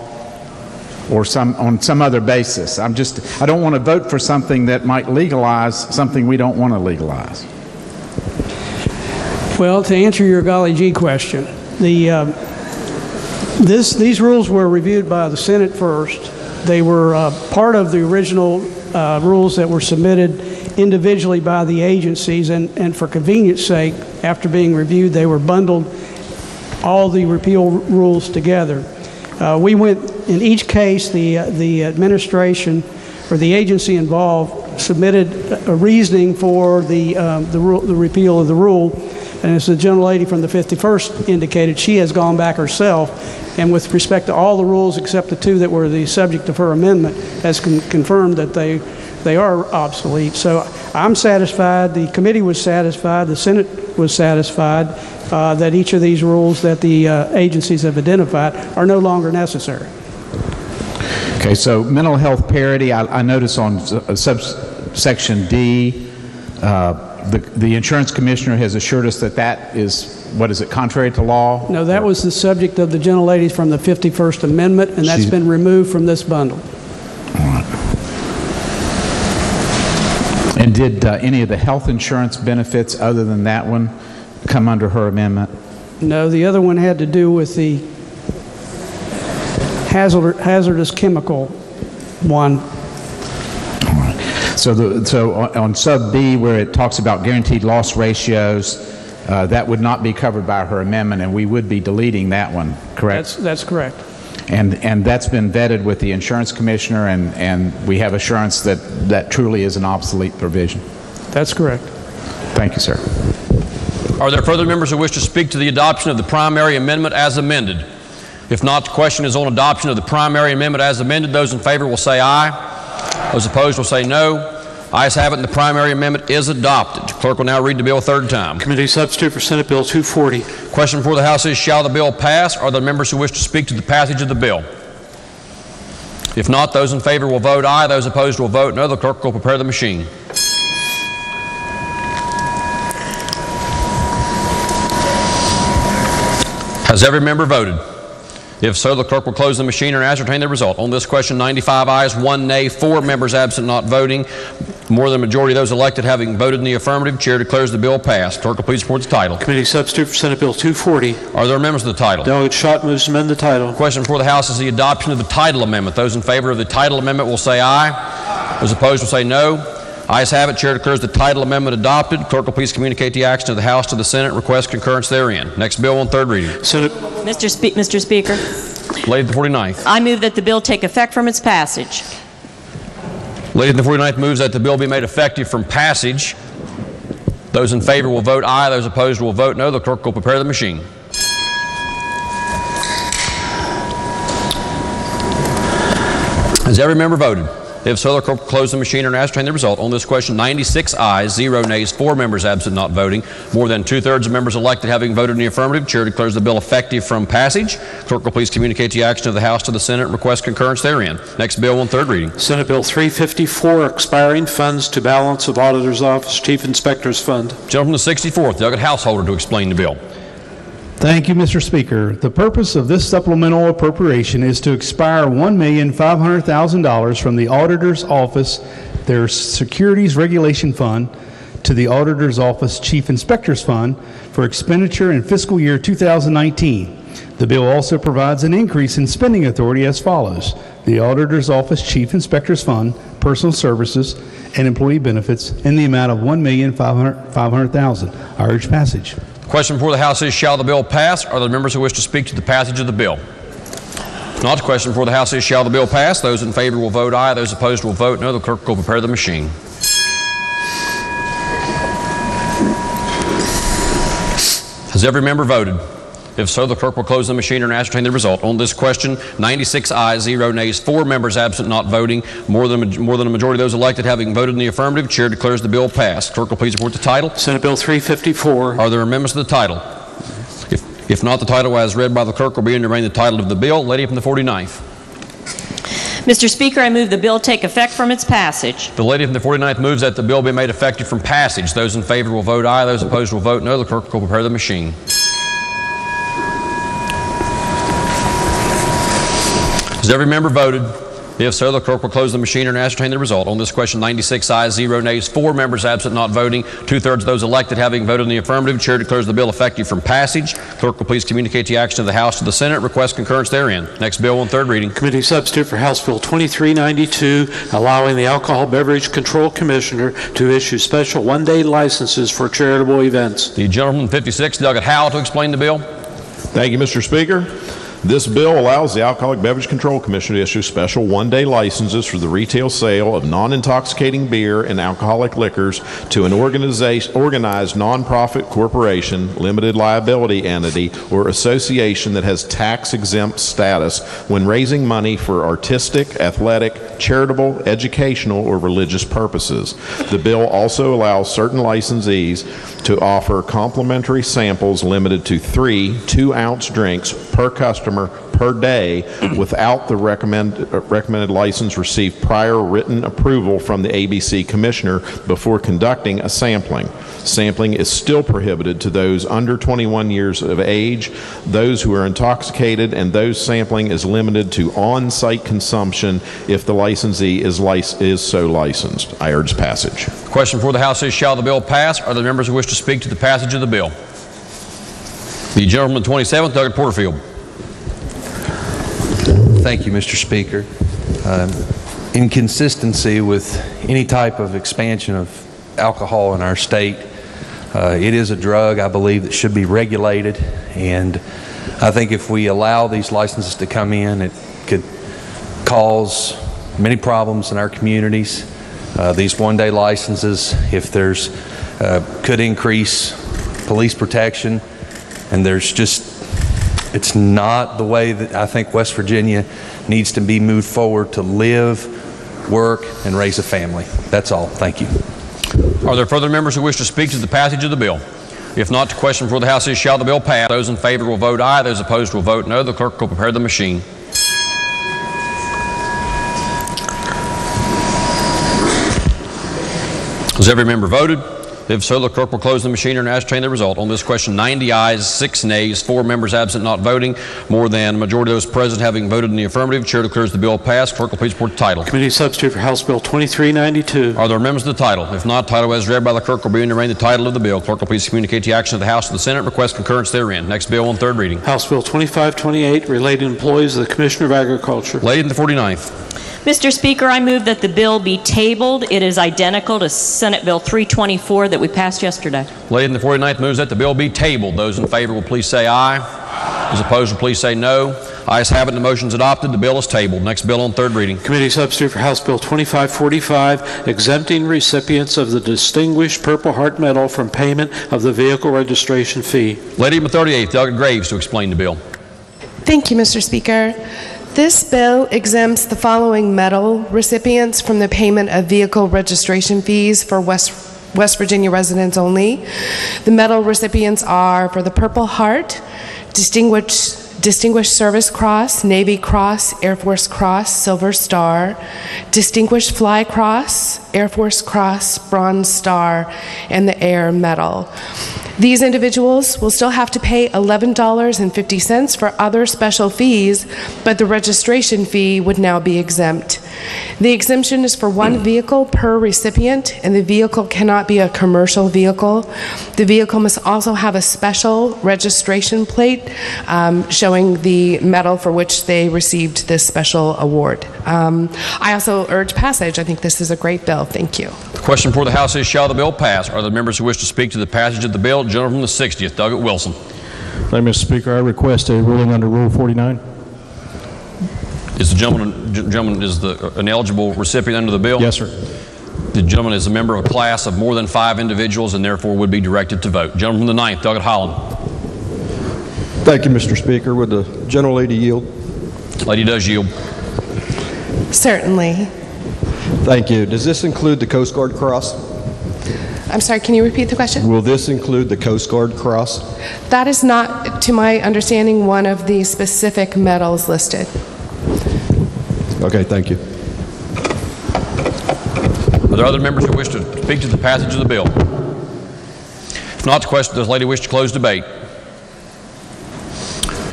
or on some other basis. I don't want to vote for something that might legalize something we don't want to legalize. Well, to answer your golly gee question, these rules were reviewed by the Senate first. They were part of the original rules that were submitted individually by the agencies, and for convenience sake, after being reviewed, they were bundled, all the repeal rules together. We went, in each case, the administration or the agency involved submitted a reasoning for the repeal of the rule, and as the gentlelady from the 51st indicated, she has gone back herself, and with respect to all the rules except the two that were the subject of her amendment, has confirmed that they are obsolete. So I'm satisfied, the committee was satisfied, the Senate was satisfied that each of these rules that the agencies have identified are no longer necessary. Okay, so mental health parity, I notice on subsection D, the insurance commissioner has assured us that that is, what is it, contrary to law? No, that was the subject of the gentlelady from the 51st Amendment, and that's been removed from this bundle. And And did any of the health insurance benefits other than that one come under her amendment? No, the other one had to do with the hazardous chemical one. So on sub B, where it talks about guaranteed loss ratios, that would not be covered by her amendment, and we would be deleting that one, correct? That's correct. And that's been vetted with the insurance commissioner, and we have assurance that that truly is an obsolete provision. That's correct. Thank you, sir. Are there further members who wish to speak to the adoption of the primary amendment as amended? If not, the question is on adoption of the primary amendment as amended. Those in favor will say aye. Those opposed will say no. Ayes have it, and the primary amendment is adopted. Clerk will now read the bill a third time. Committee substitute for Senate Bill 240. Question before the House is, shall the bill pass? Are there members who wish to speak to the passage of the bill? If not, those in favor will vote aye. Those opposed will vote no. The clerk will prepare the machine. Has every member voted? If so, the clerk will close the machine and ascertain the result. On this question, 95 ayes, 1 nay, 4 members absent not voting. More than a majority of those elected having voted in the affirmative, Chair declares the bill passed. Clerk will please report the title. Committee substitute for Senate Bill 240. Are there amendments to the title? Delegate Schott moves to amend the title. Question before the House is the adoption of the title amendment. Those in favor of the title amendment will say aye. Those opposed will say no. Ayes have it. Chair declares the title amendment adopted. Clerk will please communicate the action of the House to the Senate. Request concurrence therein. Next bill on third reading. Mr. Speaker. Lady of the 49th. I move that the bill take effect from its passage. Lady of the 49th moves that the bill be made effective from passage. Those in favor will vote aye. Those opposed will vote no. The clerk will prepare the machine. Has every member voted? If so, the clerk will close the machine and ascertain the result. On this question, 96 ayes, 0 nays, 4 members absent not voting. More than 2/3 of members elected having voted in the affirmative. Chair declares the bill effective from passage. Clerk will please communicate the action of the House to the Senate and request concurrence therein. Next bill on third reading. Senate Bill 354, expiring funds to balance of Auditor's Office Chief Inspector's Fund. Gentleman from the 64th, Delegate Householder, to explain the bill. Thank you, Mr. Speaker. The purpose of this supplemental appropriation is to expire $1,500,000 from the Auditor's Office, their Securities Regulation Fund, to the Auditor's Office Chief Inspector's Fund for expenditure in fiscal year 2019. The bill also provides an increase in spending authority as follows. The Auditor's Office Chief Inspector's Fund, Personal Services, and Employee Benefits in the amount of $1,500,000. I urge passage. Question before the House is, shall the bill pass? Are there members who wish to speak to the passage of the bill? If not, the question before the House is, shall the bill pass? Those in favor will vote aye. Those opposed will vote no. The clerk will prepare the machine. Has every member voted? If so, the clerk will close the machine and ascertain the result. On this question, 96 ayes, 0 nays, 4 members absent not voting. More than a majority of those elected having voted in the affirmative. Chair declares the bill passed. Clerk will please report the title. Senate Bill 354. Are there amendments to the title? If not, the title as read by the clerk will be and remain the title of the bill. Lady from the 49th. Mr. Speaker, I move the bill take effect from its passage. The lady from the 49th moves that the bill be made effective from passage. Those in favor will vote aye. Those opposed will vote no. The clerk will prepare the machine. Has every member voted? If so, the clerk will close the machine and ascertain the result. On this question, 96 ayes, 0 nays, 4 members absent not voting. 2/3 of those elected having voted in the affirmative. Chair declares the bill effective from passage. Clerk will please communicate the action of the House to the Senate. Request concurrence therein. Next bill on third reading. Committee substitute for House Bill 2392, allowing the Alcohol Beverage Control Commissioner to issue special one-day licenses for charitable events. The gentleman from 56, Delegate Howell, to explain the bill. Thank you, Mr. Speaker. This bill allows the Alcoholic Beverage Control Commission to issue special one-day licenses for the retail sale of non-intoxicating beer and alcoholic liquors to an organized nonprofit corporation, limited liability entity, or association that has tax-exempt status when raising money for artistic, athletic, charitable, educational, or religious purposes. The bill also allows certain licensees to offer complimentary samples limited to 3 2-ounce drinks per customer customer per day without the recommended license receive prior written approval from the ABC Commissioner before conducting a sampling. Sampling is still prohibited to those under 21 years of age, those who are intoxicated, and those sampling is limited to on-site consumption if the licensee is so licensed. I urge passage. The question before the House is, shall the bill pass? Are there members who wish to speak to the passage of the bill? The gentleman 27th, Doug Porterfield. Thank you, Mr. Speaker. In consistency with any type of expansion of alcohol in our state, it is a drug, I believe, that should be regulated, and I think if we allow these licenses to come in, it could cause many problems in our communities. These one-day licenses, if there's, could increase police protection, and there's just, it's not the way that I think West Virginia needs to be moved forward to live, work, and raise a family. That's all. Thank you. Are there further members who wish to speak to the passage of the bill? If not, the question before the House is, shall the bill pass? Those in favor will vote aye. Those opposed will vote no. The clerk will prepare the machine. Has every member voted? If so, the clerk will close the machine and ascertain the result. On this question, 90 ayes, 6 nays, 4 members absent not voting. More than a majority of those present having voted in the affirmative, Chair declares the bill passed. Clerk will please report the title. Committee substitute for House Bill 2392. Are there amendments to the title? If not, title as read by the clerk will be and remain the title of the bill. Clerk will please communicate the action of the House and the Senate. Request concurrence therein. Next bill on third reading. House Bill 2528, related employees of the Commissioner of Agriculture. Lady in the 49th. Mr. Speaker, I move that the bill be tabled. It is identical to Senate Bill 324 that we passed yesterday. Lady in the 49th moves that the bill be tabled. Those in favor will please say aye. Those opposed will please say no. Ayes have it and the motion is adopted. The bill is tabled. Next bill on third reading. Committee substitute for House Bill 2545, exempting recipients of the Distinguished Purple Heart Medal from payment of the vehicle registration fee. Lady in the 38th, Doug Graves, to explain the bill. Thank you, Mr. Speaker. This bill exempts the following medal recipients from the payment of vehicle registration fees for West Virginia residents only. The medal recipients are for the Purple Heart, Distinguished Service Cross, Navy Cross, Air Force Cross, Silver Star, Distinguished Fly Cross, Air Force Cross, Bronze Star, and the Air Medal. These individuals will still have to pay $11.50 for other special fees, but the registration fee would now be exempt. The exemption is for one vehicle per recipient, and the vehicle cannot be a commercial vehicle. The vehicle must also have a special registration plate showing the medal for which they received this special award. I also urge passage. I think this is a great bill. Thank you. The question before the House is, shall the bill pass? Are there members who wish to speak to the passage of the bill? Gentleman from the 60th, Doug Wilson. Thank you, Mr. Speaker. I request a ruling under Rule 49. Is the gentleman is an eligible recipient under the bill? Yes, sir. The gentleman is a member of a class of more than 5 individuals and therefore would be directed to vote. Gentleman from the 9th, Doug Holland. Thank you, Mr. Speaker. Would the gentlelady yield? Lady does yield. Certainly. Thank you. Does this include the Coast Guard Cross? I'm sorry, can you repeat the question? Will this include the Coast Guard Cross? That is not, to my understanding, one of the specific medals listed. Okay, thank you. Are there other members who wish to speak to the passage of the bill? If not, the question, does the lady wish to close debate?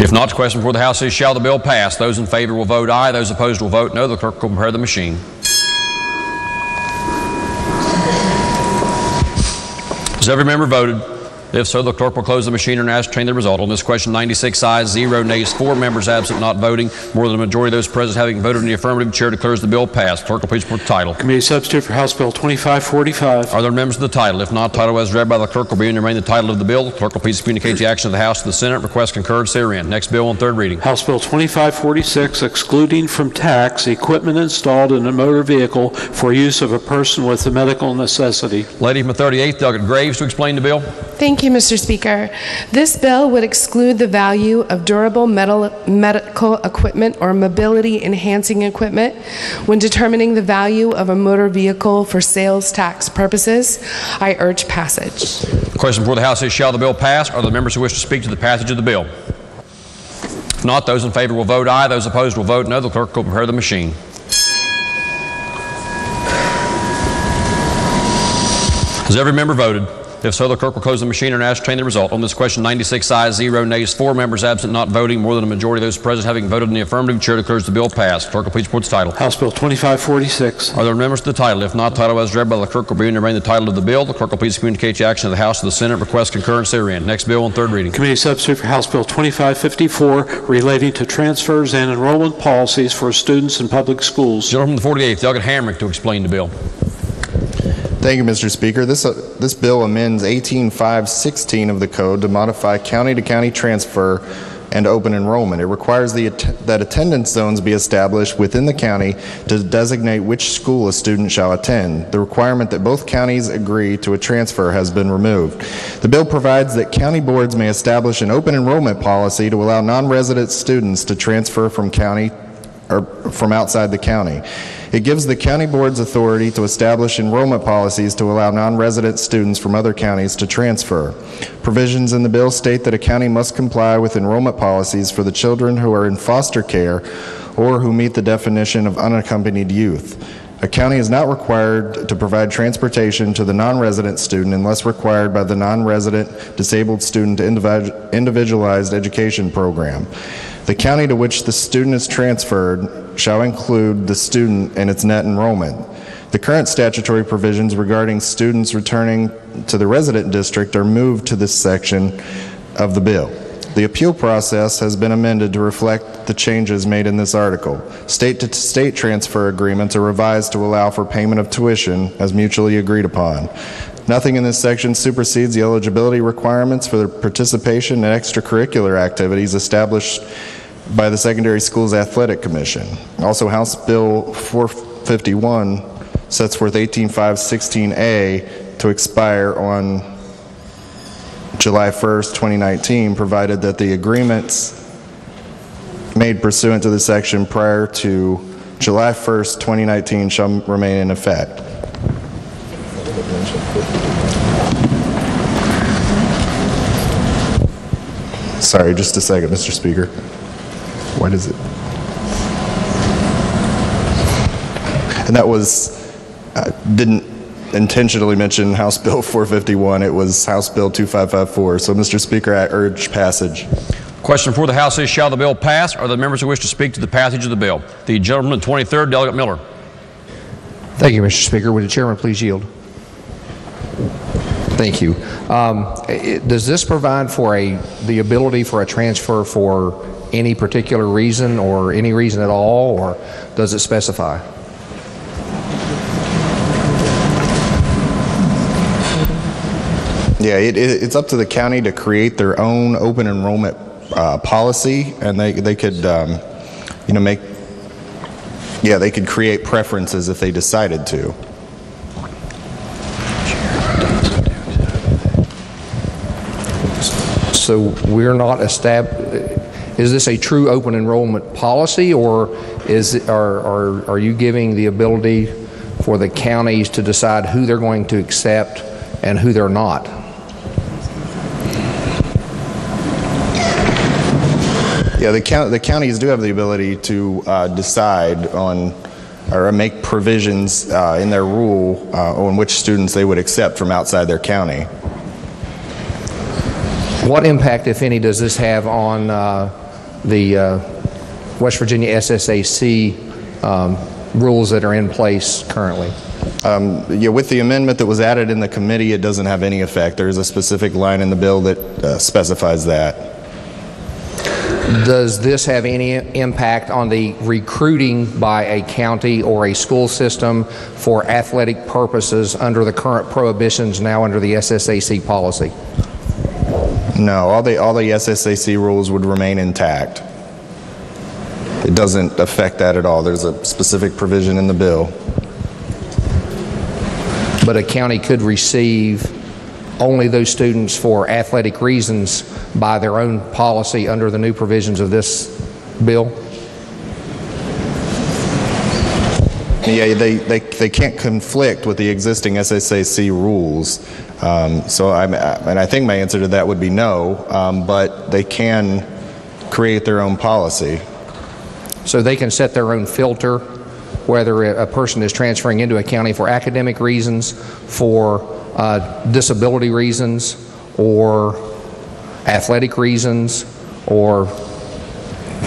If not, the question before the House is, shall the bill pass? Those in favor will vote aye. Those opposed will vote no. The clerk will prepare the machine. Has every member voted? If so, the clerk will close the machine and ascertain the result. On this question, 96 ayes, 0 nays, 4 members absent not voting. More than a majority of those present having voted in the affirmative, Chair declares the bill passed. Clerk will please report the title. Committee substitute for House Bill 2545. Are there members of the title? If not, title as read by the clerk will be and remain the title of the bill. Clerk will please communicate the action of the House to the Senate. Request concurrence therein. Next bill on third reading. House Bill 2546, excluding from tax equipment installed in a motor vehicle for use of a person with a medical necessity. Lady from the 38th, Doug Graves, to explain the bill. Thank you, Mr. Speaker. This bill would exclude the value of durable medical equipment or mobility-enhancing equipment when determining the value of a motor vehicle for sales tax purposes. I urge passage. The question before the House is, shall the bill pass? Are there members who wish to speak to the passage of the bill? If not, those in favor will vote aye. Those opposed will vote no. The clerk will prepare the machine. Has every member voted? If so, the clerk will close the machine and ascertain the result. On this question, 96 ayes, 0 nays, 4 members absent, not voting. More than a majority of those present having voted in the affirmative, chair declares the bill passed. Clerk will please report the title. House Bill 2546. Are there amendments to the title? If not, title as read by the clerk will be and remain the title of the bill. The clerk will please communicate the action of the House to the Senate. Request concurrence therein. Next bill on third reading. Committee substitute for House Bill 2554 relating to transfers and enrollment policies for students in public schools. Gentleman from the 48th, Delegate Hamrick, to explain the bill. Thank you, Mr. Speaker. This bill amends 18.5.16 of the code to modify county-to-county transfer and open enrollment. It requires that attendance zones be established within the county to designate which school a student shall attend. The requirement that both counties agree to a transfer has been removed. The bill provides that county boards may establish an open enrollment policy to allow non-resident students to transfer from outside the county. It gives the county boards authority to establish enrollment policies to allow non-resident students from other counties to transfer. Provisions in the bill state that a county must comply with enrollment policies for the children who are in foster care or who meet the definition of unaccompanied youth. A county is not required to provide transportation to the non-resident student unless required by the non-resident disabled student individualized education program. The county to which the student is transferred shall include the student in its net enrollment. The current statutory provisions regarding students returning to the resident district are moved to this section of the bill. The appeal process has been amended to reflect the changes made in this article. State-to-state transfer agreements are revised to allow for payment of tuition as mutually agreed upon. Nothing in this section supersedes the eligibility requirements for the participation in extracurricular activities established by the Secondary Schools Athletic Commission. Also, House Bill 451 sets forth 18.5.16a to expire on July 1st, 2019, provided that the agreements made pursuant to the section prior to July 1st, 2019 shall remain in effect. Sorry, just a second, Mr. Speaker. What is it? And that was, didn't intentionally mention House Bill 451. It was House Bill 2554. So, Mr. Speaker, I urge passage. Question before the House is, shall the bill pass? Are there members who wish to speak to the passage of the bill? The gentleman 23rd, Delegate Miller. Thank you, Mr. Speaker. Would the chairman please yield? Thank you. Does this provide for the ability for a transfer for any particular reason or any reason at all, or does it specify? Yeah, it's up to the county to create their own open enrollment policy, and they could, they could create preferences if they decided to. So we're not established. Is this a true open enrollment policy, or are you giving the ability for the counties to decide who they're going to accept and who they're not? Yeah, the counties do have the ability to decide on or make provisions in their rule on which students they would accept from outside their county. What impact, if any, does this have on the West Virginia SSAC rules that are in place currently? Yeah, with the amendment that was added in the committee, it doesn't have any effect. There is a specific line in the bill that specifies that. Does this have any impact on the recruiting by a county or a school system for athletic purposes under the current prohibitions now under the SSAC policy? No, all the SSAC rules would remain intact. It doesn't affect that at all. There's a specific provision in the bill. But a county could receive only those students for athletic reasons by their own policy under the new provisions of this bill? Yeah, they can't conflict with the existing SSAC rules. And I think my answer to that would be no, but they can create their own policy. So they can set their own filter, whether a person is transferring into a county for academic reasons, for disability reasons, or athletic reasons, or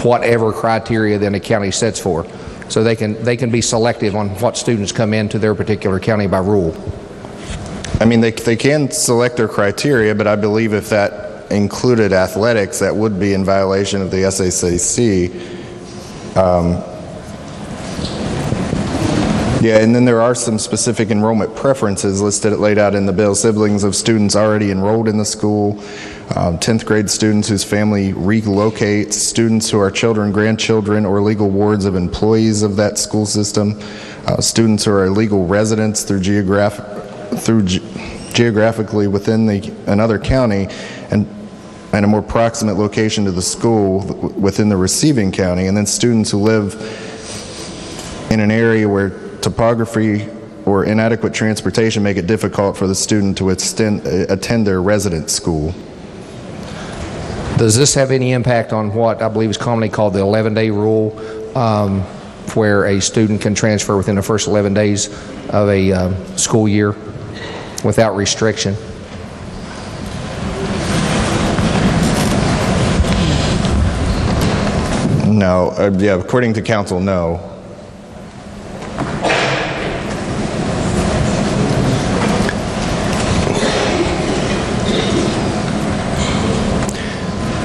whatever criteria then a county sets for. So they can be selective on what students come into their particular county by rule. I mean, they can select their criteria, but I believe if that included athletics, that would be in violation of the SACC. Yeah, and then there are some specific enrollment preferences laid out in the bill. Siblings of students already enrolled in the school, 10th grade students whose family relocates, students who are children, grandchildren, or legal wards of employees of that school system, students who are legal residents through geographically within another county, and a more proximate location to the school within the receiving county, and then students who live in an area where topography or inadequate transportation make it difficult for the student to attend their resident school. Does this have any impact on what I believe is commonly called the 11-day rule, where a student can transfer within the first 11 days of a school year without restriction? No. Yeah, according to council, no.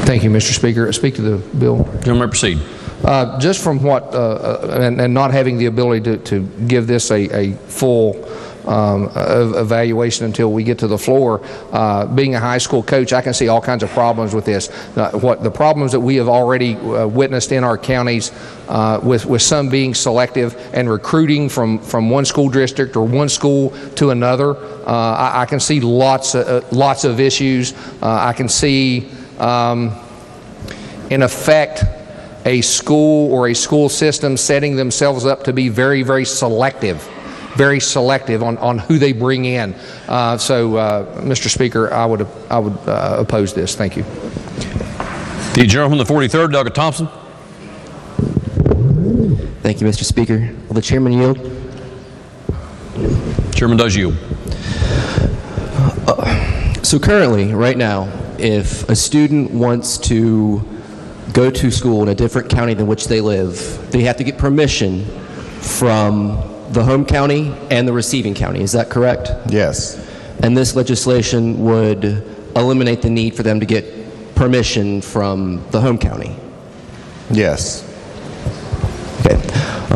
Thank you, Mr. Speaker. Speak to the bill. Gentleman, proceed. Just from what, and not having the ability to give this a full evaluation until we get to the floor, being a high school coach, I can see all kinds of problems with this. What the problems that we have already witnessed in our counties, with some being selective and recruiting from one school district or one school to another, I can see lots of issues. I can see, in effect, a school or a school system setting themselves up to be very, very selective on who they bring in. Mr. Speaker, I would oppose this. Thank you. The gentleman from the 43rd, Doug Thompson. Thank you, Mr. Speaker. Will the chairman yield? Chairman does yield. So currently, right now, if a student wants to go to school in a different county than which they live, they have to get permission from the home county and the receiving county. Is that correct? Yes. And this legislation would eliminate the need for them to get permission from the home county? Yes. Okay.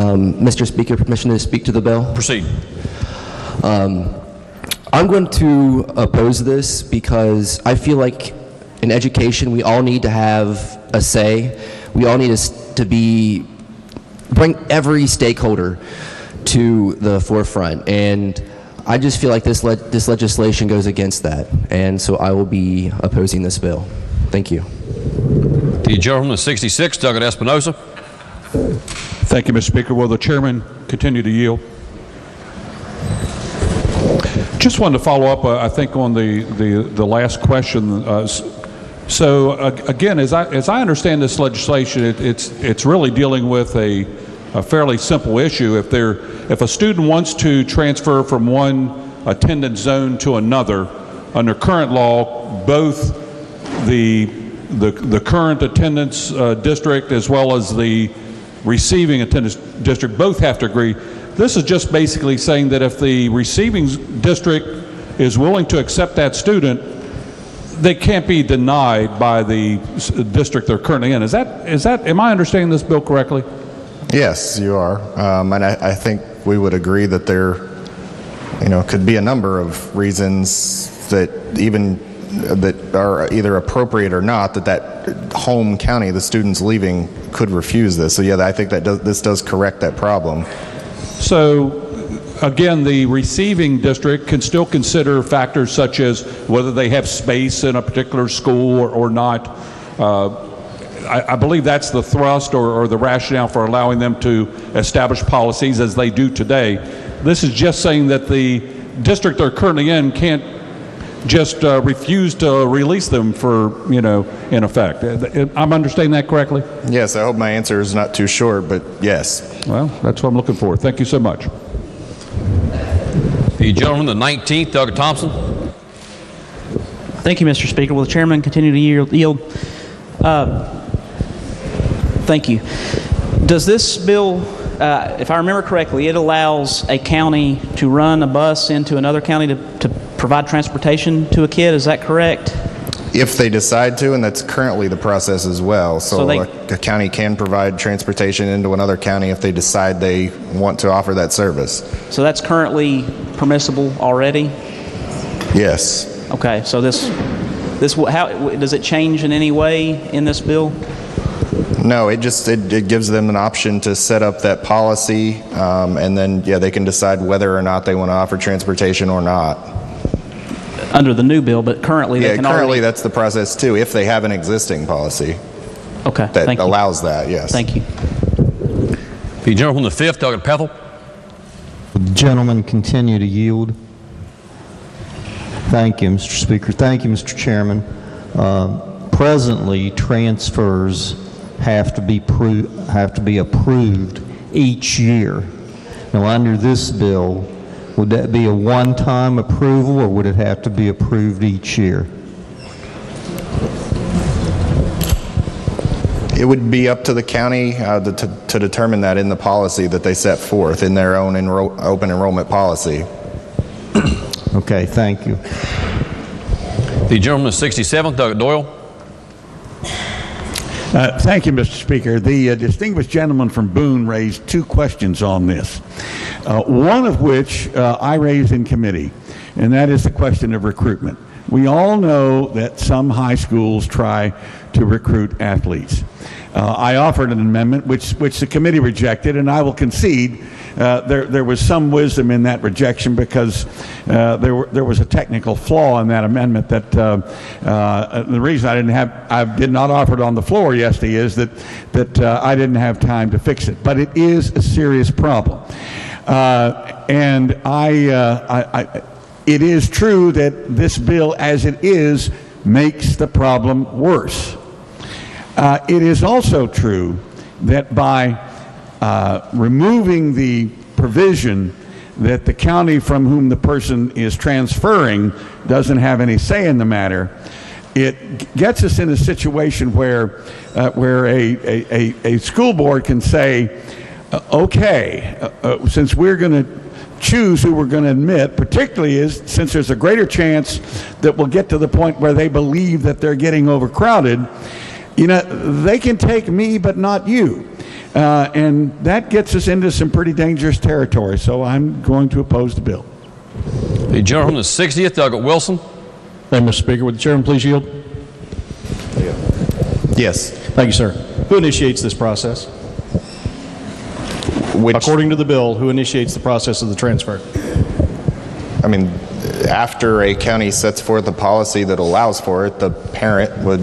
Mr. Speaker, permission to speak to the bill? Proceed. I'm going to oppose this because I feel like in education we all need to have a say. We all need to bring every stakeholder to the forefront, and I just feel like this legislation goes against that, and so I will be opposing this bill. Thank you. The gentleman from the 66, Doug Espinosa. Thank you, Mr. Speaker. Will the chairman continue to yield? Just wanted to follow up, I think, on the last question. Again, as I understand this legislation, it's really dealing with a fairly simple issue. If a student wants to transfer from one attendance zone to another, under current law, both the current attendance district as well as the receiving attendance district both have to agree. This is just basically saying that if the receiving district is willing to accept that student, they can't be denied by the district they're currently in. Am I understanding this bill correctly? Yes, you are. And I think we would agree that there, could be a number of reasons that are either appropriate or not, that home county, the students leaving, could refuse this. So yeah, I think that this does correct that problem. So again, the receiving district can still consider factors such as whether they have space in a particular school or not. I believe that's the thrust or the rationale for allowing them to establish policies as they do today. This is just saying that the district they're currently in can't just refuse to release them for, in effect. I'm understanding that correctly? Yes, I hope my answer is not too short, but yes. Well, that's what I'm looking for. Thank you so much. The gentleman, the 19th, Doug Thompson. Thank you, Mr. Speaker. Will the chairman continue to yield? Thank you. Does this bill, if I remember correctly, it allows a county to run a bus into another county to provide transportation to a kid? Is that correct? If they decide to, and that's currently the process as well. So a county can provide transportation into another county if they decide they want to offer that service. So that's currently permissible already? Yes. Okay, so how does it change in any way in this bill? No, it gives them an option to set up that policy, and then they can decide whether or not they want to offer transportation or not. Under the new bill, but currently they can currently that's the process too, if they have an existing policy. Okay, that allows that, yes. Thank you. The gentleman, the 5th, Doug Pethel. Would the gentleman continue to yield? Thank you, Mr. Speaker. Thank you, Mr. Chairman. Presently, transfers have to be approved each year. Now, under this bill, would that be a one-time approval, or would it have to be approved each year? It would be up to the county to determine that in the policy that they set forth in their own open enrollment policy. Okay, thank you. The gentleman, the 67th, Doug Doyle. Thank you, Mr. Speaker. The distinguished gentleman from Boone raised two questions on this, one of which I raised in committee, and that is the question of recruitment. We all know that some high schools try to recruit athletes. I offered an amendment which the committee rejected, and I will concede there was some wisdom in that rejection because there was a technical flaw in that amendment that the reason I did not offer it on the floor yesterday is that I didn't have time to fix it. But it is a serious problem, and it is true that this bill, as it is, makes the problem worse. It is also true that by removing the provision that the county from whom the person is transferring doesn't have any say in the matter, it gets us in a situation where a school board can say, okay, since we're going to choose who we're going to admit, particularly since there's a greater chance that we'll get to the point where they believe that they're getting overcrowded, they can take me but not you. And that gets us into some pretty dangerous territory, so I'm going to oppose the bill. The gentleman, the 60th, Doug Wilson. Thank you, Mr. Speaker. Would the chairman please yield? Yes. Thank you, sir. Who initiates this process? According to the bill, who initiates the process of the transfer? I mean, after a county sets forth a policy that allows for it, the parent would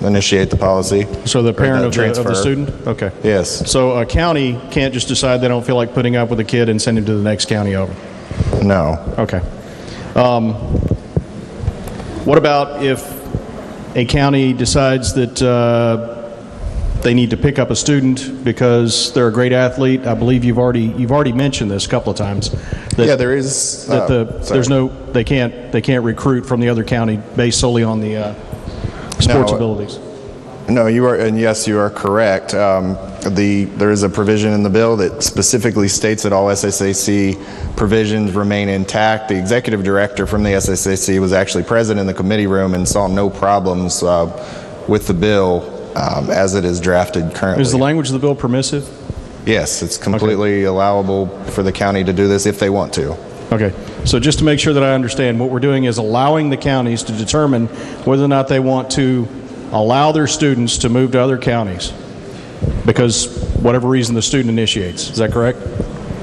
initiate the policy. So the parent of the student? Okay. Yes. So a county can't just decide they don't feel like putting up with a kid and send him to the next county over? No. Okay. What about if a county decides that they need to pick up a student because they're a great athlete? I believe you've already mentioned this a couple of times. Yeah, there is. They can't recruit from the other county based solely on the sports abilities. No, you are, and yes, you are correct. There is a provision in the bill that specifically states that all SSAC provisions remain intact. The executive director from the SSAC was actually present in the committee room and saw no problems with the bill as it is drafted currently. Is the language of the bill permissive? Yes, it's completely allowable for the county to do this if they want to. Okay, so just to make sure that I understand, what we're doing is allowing the counties to determine whether or not they want to allow their students to move to other counties because whatever reason the student initiates. Is that correct?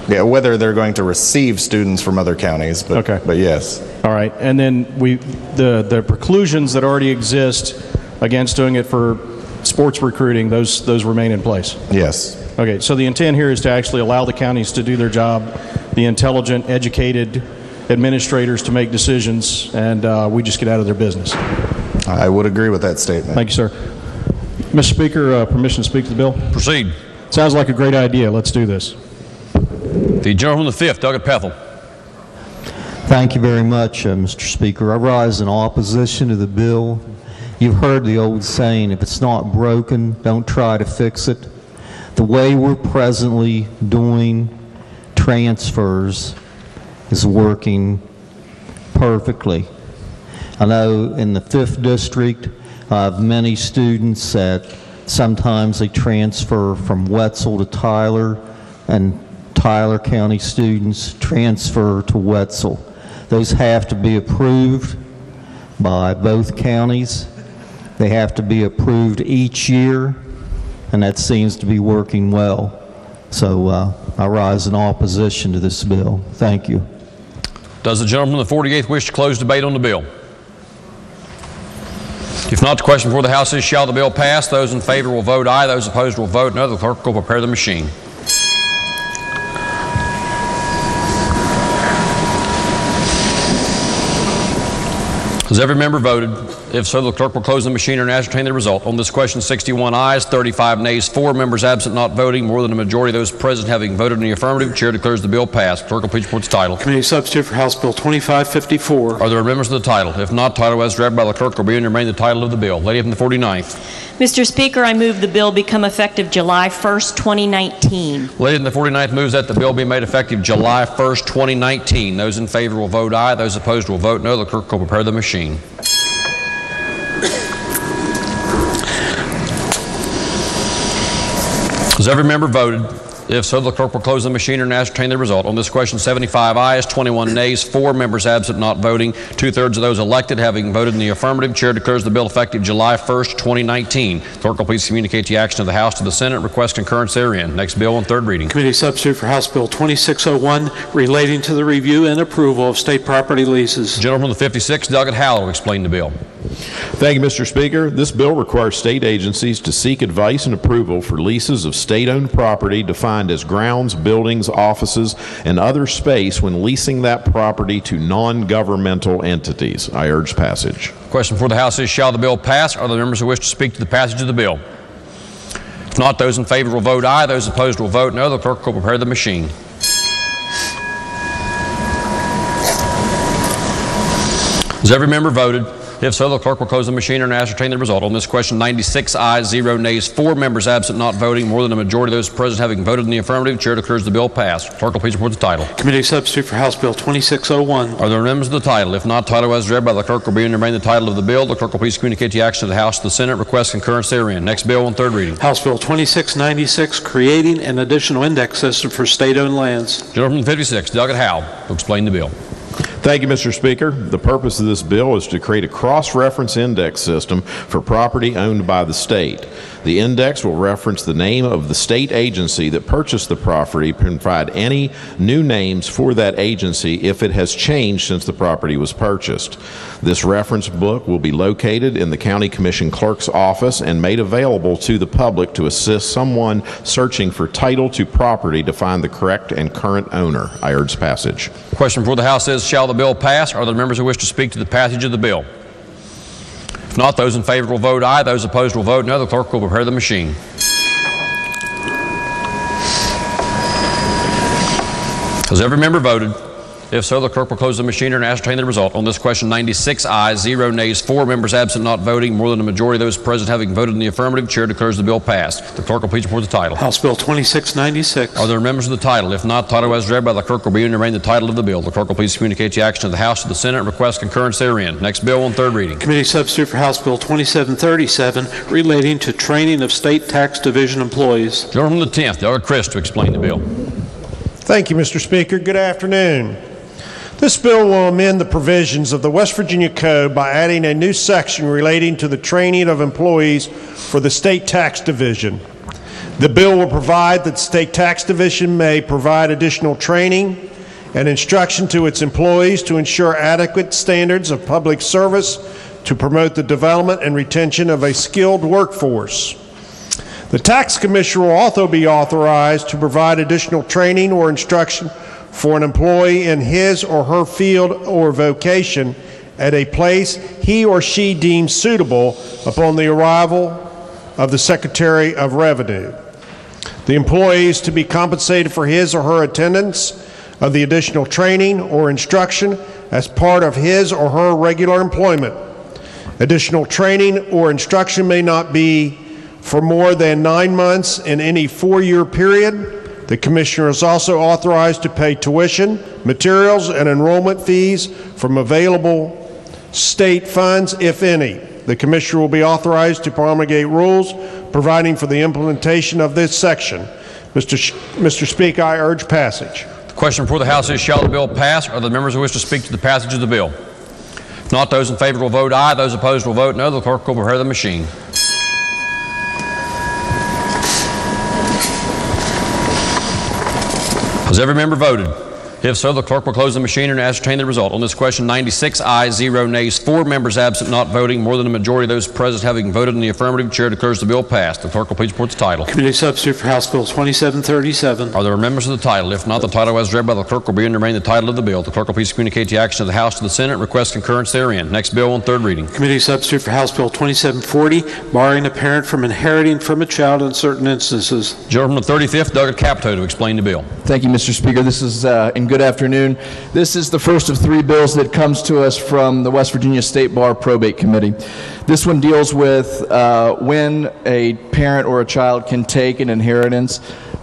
Yeah, whether they're going to receive students from other counties, but, okay. But yes. All right, and then the preclusions that already exist against doing it for sports recruiting, those remain in place? Yes. Okay, so the intent here is to actually allow the counties to do their job, the intelligent, educated administrators to make decisions, and we just get out of their business. I would agree with that statement. Thank you, sir. Mr. Speaker, permission to speak to the bill? Proceed. Sounds like a great idea. Let's do this. The gentleman from the 5th, Doug Pethel. Thank you very much, Mr. Speaker. I rise in opposition to the bill. You've heard the old saying, if it's not broken, don't try to fix it. The way we're presently doing transfers is working perfectly. I know in the 5th district, I have many students that sometimes they transfer from Wetzel to Tyler, and Tyler County students transfer to Wetzel. Those have to be approved by both counties. They have to be approved each year, and that seems to be working well. So I rise in opposition to this bill. Thank you. Does the gentleman from the 48th wish to close debate on the bill? If not, the question before the House is, shall the bill pass? Those in favor will vote aye. Those opposed will vote no. The clerk will prepare the machine. Has every member voted? If so, the clerk will close the machine and ascertain the result. On this question, 61 ayes, 35 nays, 4 members absent not voting. More than a majority of those present having voted in the affirmative, the chair declares the bill passed. Clerk will please report the title. Committee substitute for House Bill 2554. Are there amendments to the title? If not, title as read by the clerk will be and remain the title of the bill. Lady from the 49th. Mr. Speaker, I move the bill become effective July 1st, 2019. Lady in the 49th moves that the bill be made effective July 1st, 2019. Those in favor will vote aye. Those opposed will vote no. The clerk will prepare the machine. Has every member voted? If so, the clerk will close the machine and ascertain the result. On this question, 75 ayes, 21 nays, 4 members absent not voting. 2/3 of those elected having voted in the affirmative. Chair declares the bill effective July 1st, 2019. Clerk will please communicate the action of the House to the Senate. Request concurrence therein. Next bill on 3rd reading. Committee substitute for House Bill 2601 relating to the review and approval of state property leases. Gentleman from the 56th, Doug Howell, will explain the bill. Thank you, Mr. Speaker. This bill requires state agencies to seek advice and approval for leases of state-owned property defined as grounds, buildings, offices, and other space when leasing that property to non-governmental entities. I urge passage. Question before the House is, shall the bill pass? Are there members who wish to speak to the passage of the bill? If not, those in favor will vote aye. Those opposed will vote no. The clerk will prepare the machine. Has every member voted? If so, the clerk will close the machine and ascertain the result. On this question, 96 ayes, 0 nays, 4 members absent not voting. More than a majority of those present having voted in the affirmative, the chair declares the bill passed. Clerk will please report the title. Committee substitute for House Bill 2601. Are there amendments to the title? If not, title as read by the clerk will be and remain the title of the bill. The clerk will please communicate the action of the House to the Senate. Request concurrence therein. Next bill on 3rd reading. House Bill 2696, creating an additional index system for state-owned lands. Gentleman from 56, Doug Howell, will explain the bill. Thank you, Mr. Speaker. The purpose of this bill is to create a cross-reference index system for property owned by the state. The index will reference the name of the state agency that purchased the property and provide any new names for that agency if it has changed since the property was purchased. This reference book will be located in the County Commission Clerk's office and made available to the public to assist someone searching for title to property to find the correct and current owner. I urge passage. Question before the House is, shall the bill pass? Are there members who wish to speak to the passage of the bill? If not, those in favor will vote aye. Those opposed will vote no. The clerk will prepare the machine. Has every member voted? If so, the clerk will close the machine and ascertain the result. On this question, 96 ayes, 0 nays, 4 members absent not voting. More than a majority of those present having voted in the affirmative, the chair declares the bill passed. The clerk will please report the title. House Bill 2696. Are there amendments to the title? If not, title as read by the clerk will be and remain the title of the bill. The clerk will please communicate the action of the House to the Senate. Request concurrence therein. Next bill on 3rd reading. Committee substitute for House Bill 2737 relating to training of state tax division employees. Gentleman from the 10th, Doug Chris, to explain the bill. Thank you, Mr. Speaker. Good afternoon. This bill will amend the provisions of the West Virginia Code by adding a new section relating to the training of employees for the State Tax Division. The bill will provide that the State Tax Division may provide additional training and instruction to its employees to ensure adequate standards of public service to promote the development and retention of a skilled workforce. The Tax Commissioner will also be authorized to provide additional training or instruction for an employee in his or her field or vocation at a place he or she deems suitable upon the arrival of the Secretary of Revenue. The employee is to be compensated for his or her attendance of the additional training or instruction as part of his or her regular employment. Additional training or instruction may not be for more than 9 months in any 4-year period. The Commissioner is also authorized to pay tuition, materials, and enrollment fees from available state funds, if any. The Commissioner will be authorized to promulgate rules providing for the implementation of this section. Mr. Speaker, I urge passage. The question before the House is, shall the bill pass? Are there members who wish to speak to the passage of the bill? If not, those in favor will vote aye. Those opposed will vote no. The clerk will prepare the machine. Has every member voted? If so, the clerk will close the machine and ascertain the result. On this question, 96 ayes, 0 nays, 4 members absent, not voting. More than a majority of those present having voted in the affirmative, chair declares the bill passed. The clerk will please report the title. Committee substitute for House Bill 2737. Are there members of the title? If not, the title as read by the clerk will be and remain the title of the bill. The clerk will please communicate the action of the House to the Senate and request concurrence therein. Next bill on third reading. Committee substitute for House Bill 2740, barring a parent from inheriting from a child in certain instances. Gentleman from the 35th, Doug Capito, to explain the bill. Thank you, Mr. Speaker. This is, and good afternoon. This is the first of 3 bills that comes to us from the West Virginia State Bar Probate Committee. This one deals with when a parent or a child can take an inheritance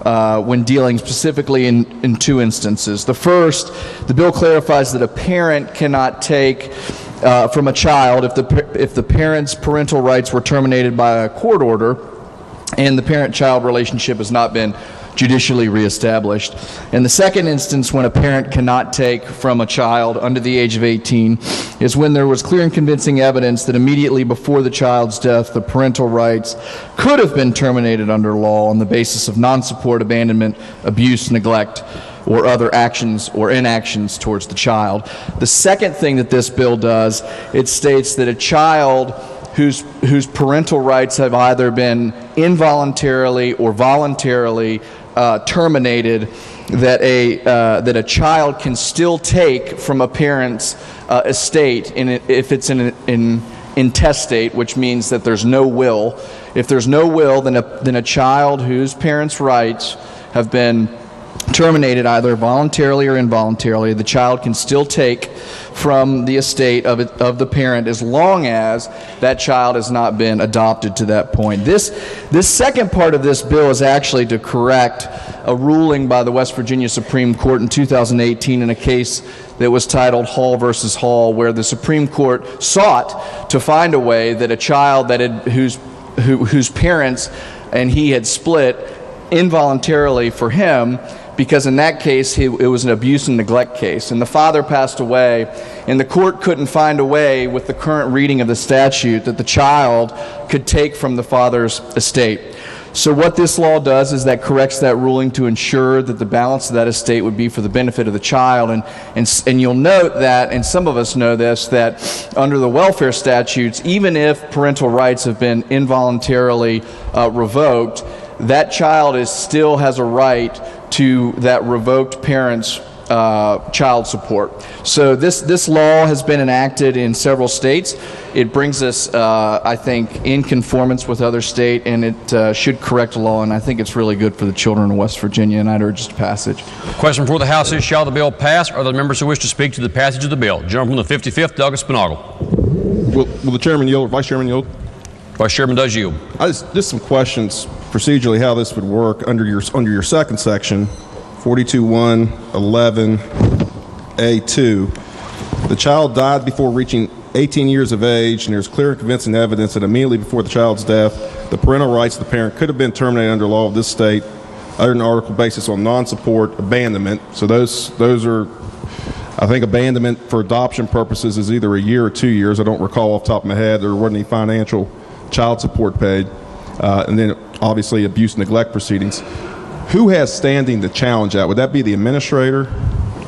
when dealing specifically in 2 instances. The first, the bill clarifies that a parent cannot take from a child if the parent's parental rights were terminated by a court order and the parent-child relationship has not been judicially reestablished. In the second instance, when a parent cannot take from a child under the age of 18 is when there was clear and convincing evidence that immediately before the child's death, the parental rights could have been terminated under law on the basis of non-support, abandonment, abuse, neglect, or other actions or inactions towards the child. The second thing that this bill does, it states that a child whose parental rights have either been involuntarily or voluntarily terminated, that a child can still take from a parent's estate if it's in intestate, which means that there's no will. If there's no will, then a child whose parents' rights have been terminated either voluntarily or involuntarily, the child can still take from the estate of the parent as long as that child has not been adopted to that point. This second part of this bill is actually to correct a ruling by the West Virginia Supreme Court in 2018 in a case that was titled Hall versus Hall, where the Supreme Court sought to find a way that a child whose parents and he had split involuntarily for him, because in that case it was an abuse and neglect case, and the father passed away, and the court couldn't find a way with the current reading of the statute that the child could take from the father's estate. So what this law does is that corrects that ruling to ensure that the balance of that estate would be for the benefit of the child. And you'll note that, and some of us know this, that under the welfare statutes, even if parental rights have been involuntarily revoked, that child still has a right to that revoked parent's child support. So this law has been enacted in several states. It brings us, I think, in conformance with other states, and it should correct the law, and I think it's really good for the children of West Virginia, and I'd urge its passage. Question before the House is, shall the bill pass? Are there members who wish to speak to the passage of the bill? Gentleman from the 55th, Douglas Spinagle. Will the chairman yield, vice chairman yield? Vice chairman does yield. Just some questions procedurally how this would work under your second section, 42.1.11A2. The child died before reaching 18 years of age, and there's clear and convincing evidence that immediately before the child's death, the parental rights of the parent could have been terminated under law of this state under an article basis on non-support, abandonment. So those are, I think abandonment for adoption purposes is either a year or 2 years. I don't recall off the top of my head. There wasn't any financial child support paid. And then obviously abuse and neglect proceedings. Who has standing to challenge that? Would that be the administrator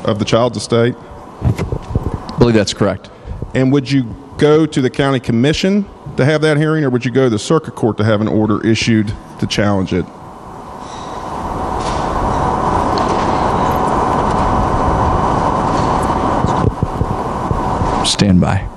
of the child's estate? I believe that's correct. And would you go to the county commission to have that hearing, or would you go to the circuit court to have an order issued to challenge it? by.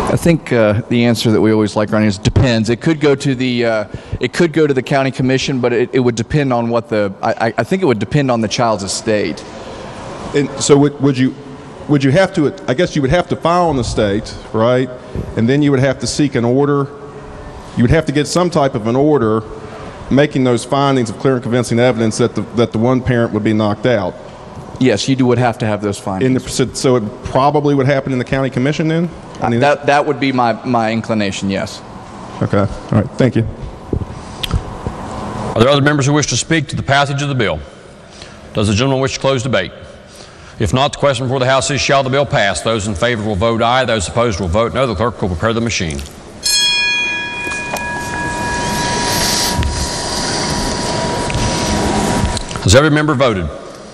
I think the answer that we always like running is depends. It could go to the county commission, but it would depend on what I think it would depend on the child's estate. And so would you have to, I guess you would have to file an estate, right? And then you would have to seek an order. You would have to get some type of an order making those findings of clear and convincing evidence that the one parent would be knocked out. Yes, you would have to have those findings. So it probably would happen in the county commission then? That would be my inclination, yes. Okay. All right. Thank you. Are there other members who wish to speak to the passage of the bill? Does the gentleman wish to close debate? If not, the question before the House is, shall the bill pass? Those in favor will vote aye. Those opposed will vote no. The clerk will prepare the machine. Has every member voted?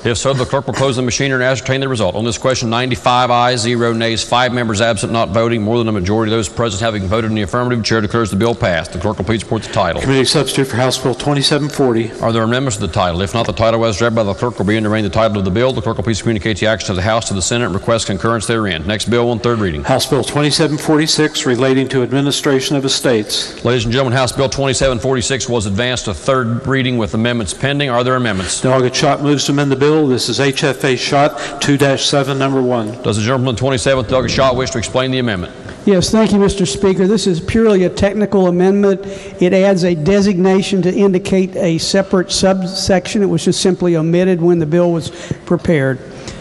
If so, the clerk will close the machine and ascertain the result. On this question, 95 ayes, 0 nays, 5 members absent, not voting. More than a majority of those present having voted in the affirmative, the chair declares the bill passed. The clerk will please report the title. Committee substitute for House Bill 2740. Are there amendments to the title? If not, the title as read by the clerk will be in to read the title of the bill. The clerk will please communicate the action of the House to the Senate and request concurrence therein. Next bill on third reading. House Bill 2746 relating to administration of estates. Ladies and gentlemen, House Bill 2746 was advanced to third reading with amendments pending. Are there amendments? Delegate Schott moves to amend the bill. This is HFA Schott 2-7 number 1. Does the gentleman 27th, Delegate Schott, wish to explain the amendment? Yes, thank you, Mr. Speaker. This is purely a technical amendment. It adds a designation to indicate a separate subsection. It was just simply omitted when the bill was prepared.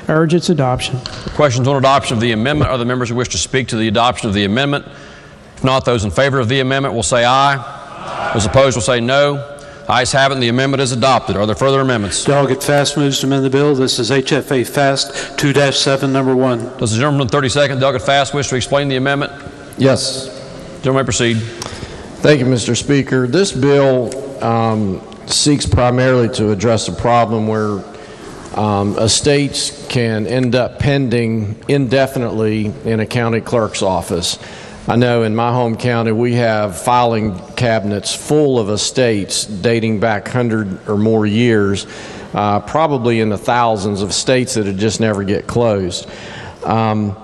I urge its adoption. Questions on adoption of the amendment? Are there members who wish to speak to the adoption of the amendment? If not, those in favor of the amendment will say aye. Aye. Those opposed will say no. Ayes have it, and the amendment is adopted. Are there further amendments? Delegate Fast moves to amend the bill. This is HFA Fast 2-7 number 1. Does the gentleman 32nd, Delegate Fast, wish to explain the amendment? Yes. Gentleman may proceed. Thank you, Mr. Speaker. This bill seeks primarily to address a problem where estates can end up pending indefinitely in a county clerk's office. I know in my home county we have filing cabinets full of estates dating back 100 or more years, probably in the thousands of estates that just never get closed. The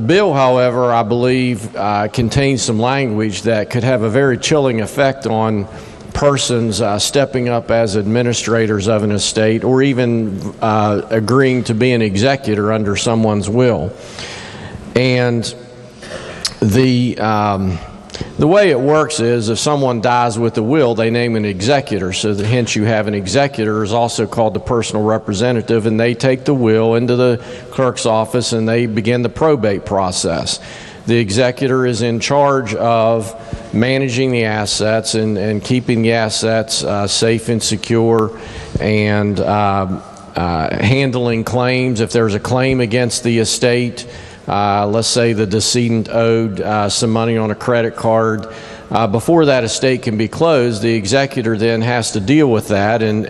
bill, however, I believe contains some language that could have a very chilling effect on persons stepping up as administrators of an estate or even agreeing to be an executor under someone's will. And the way it works is if someone dies with a will, they name an executor. So that hence you have an executor is also called the personal representative, and they take the will into the clerk's office and they begin the probate process. The executor is in charge of managing the assets and keeping the assets safe and secure and handling claims. If there's a claim against the estate, let's say the decedent owed some money on a credit card. Before that estate can be closed, the executor then has to deal with that and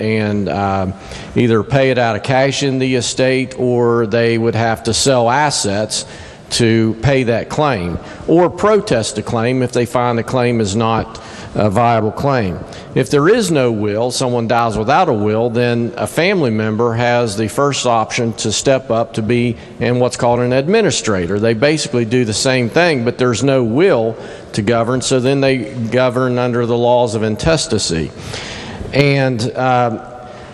either pay it out of cash in the estate, or they would have to sell assets to pay that claim, or protest a claim if they find the claim is not a viable claim. If there is no will, someone dies without a will, then a family member has the first option to step up to be in what's called an administrator. They basically do the same thing, but there's no will to govern, so then they govern under the laws of intestacy. And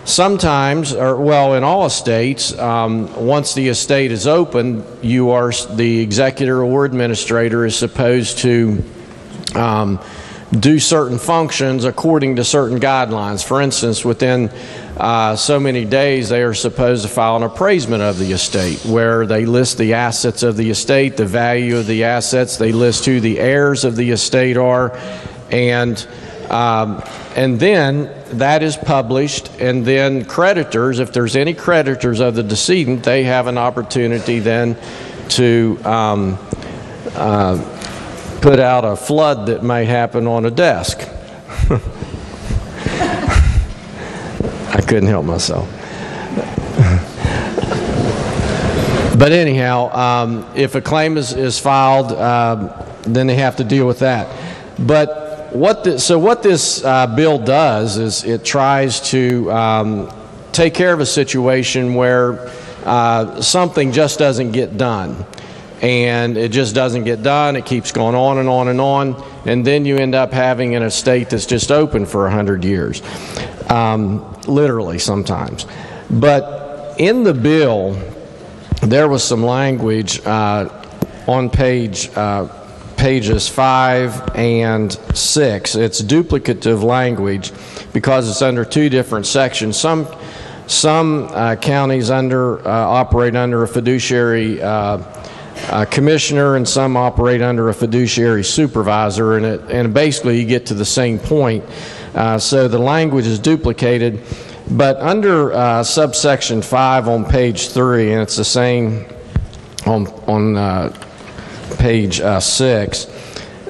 sometimes, or well, in all estates, once the estate is open, you are the executor or administrator is supposed to do certain functions according to certain guidelines. For instance, within so many days, they are supposed to file an appraisement of the estate, where they list the assets of the estate, the value of the assets, they list who the heirs of the estate are, and then that is published, and then creditors, if there's any creditors of the decedent, they have an opportunity then to put out a flood that may happen on a desk. I couldn't help myself. But anyhow, if a claim is filed, then they have to deal with that. But what this bill does is it tries to take care of a situation where something just doesn't get done. And it just doesn't get done. It keeps going on and on and on. And then you end up having an estate that's just open for 100 years, literally sometimes. But in the bill, there was some language on pages 5 and 6. It's duplicative language because it's under two different sections. Some counties operate under a fiduciary commissioner, and some operate under a fiduciary supervisor, and basically you get to the same point. So the language is duplicated. But under subsection 5 on page 3, and it's the same on page 6,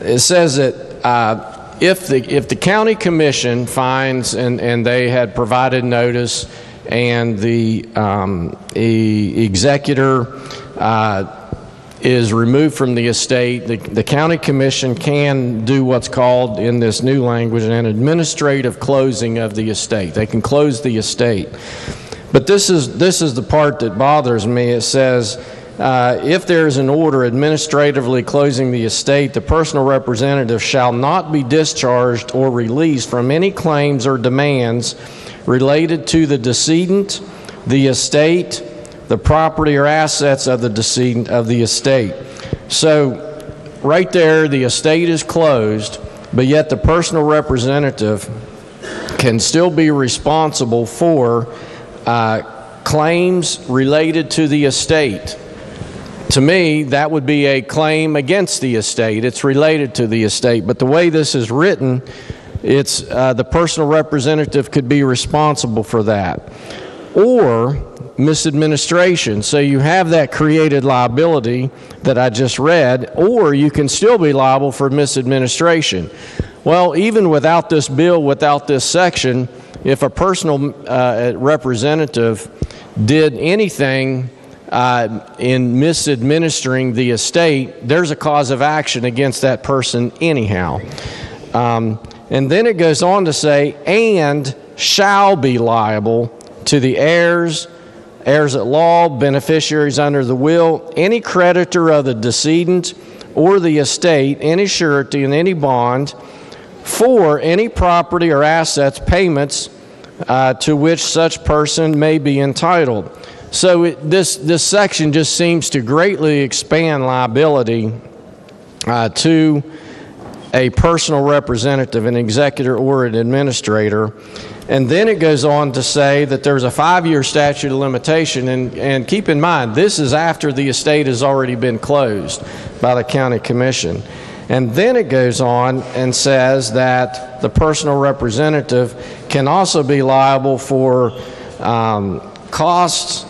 it says that if the county commission finds, and they had provided notice, and the executor is removed from the estate, the county commission can do what's called, in this new language, an administrative closing of the estate. They can close the estate. But this is the part that bothers me. It says, if there is an order administratively closing the estate, the personal representative shall not be discharged or released from any claims or demands related to the decedent, the estate, the property or assets of the decedent of the estate. So right there, the estate is closed, but yet the personal representative can still be responsible for claims related to the estate. To me, that would be a claim against the estate. It's related to the estate. But the way this is written, it's the personal representative could be responsible for that. Or misadministration. So you have that created liability that I just read, or you can still be liable for misadministration. Well, even without this bill, without this section, if a personal representative did anything in misadministering the estate, there's a cause of action against that person anyhow. And then it goes on to say, and shall be liable to the heirs, heirs at law, beneficiaries under the will, any creditor of the decedent or the estate, any surety and any bond, for any property or assets payments to which such person may be entitled. So this section just seems to greatly expand liability to a personal representative, an executor or an administrator. And then it goes on to say that there's a 5-year statute of limitation, and keep in mind, this is after the estate has already been closed by the county commission. And then it goes on and says that the personal representative can also be liable for costs,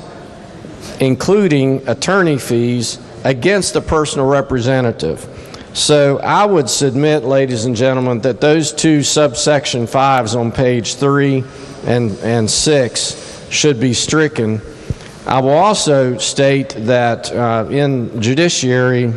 including attorney fees, against the personal representative. So I would submit, ladies and gentlemen, that those two subsection 5s on page 3 and 6 should be stricken. I will also state that in judiciary,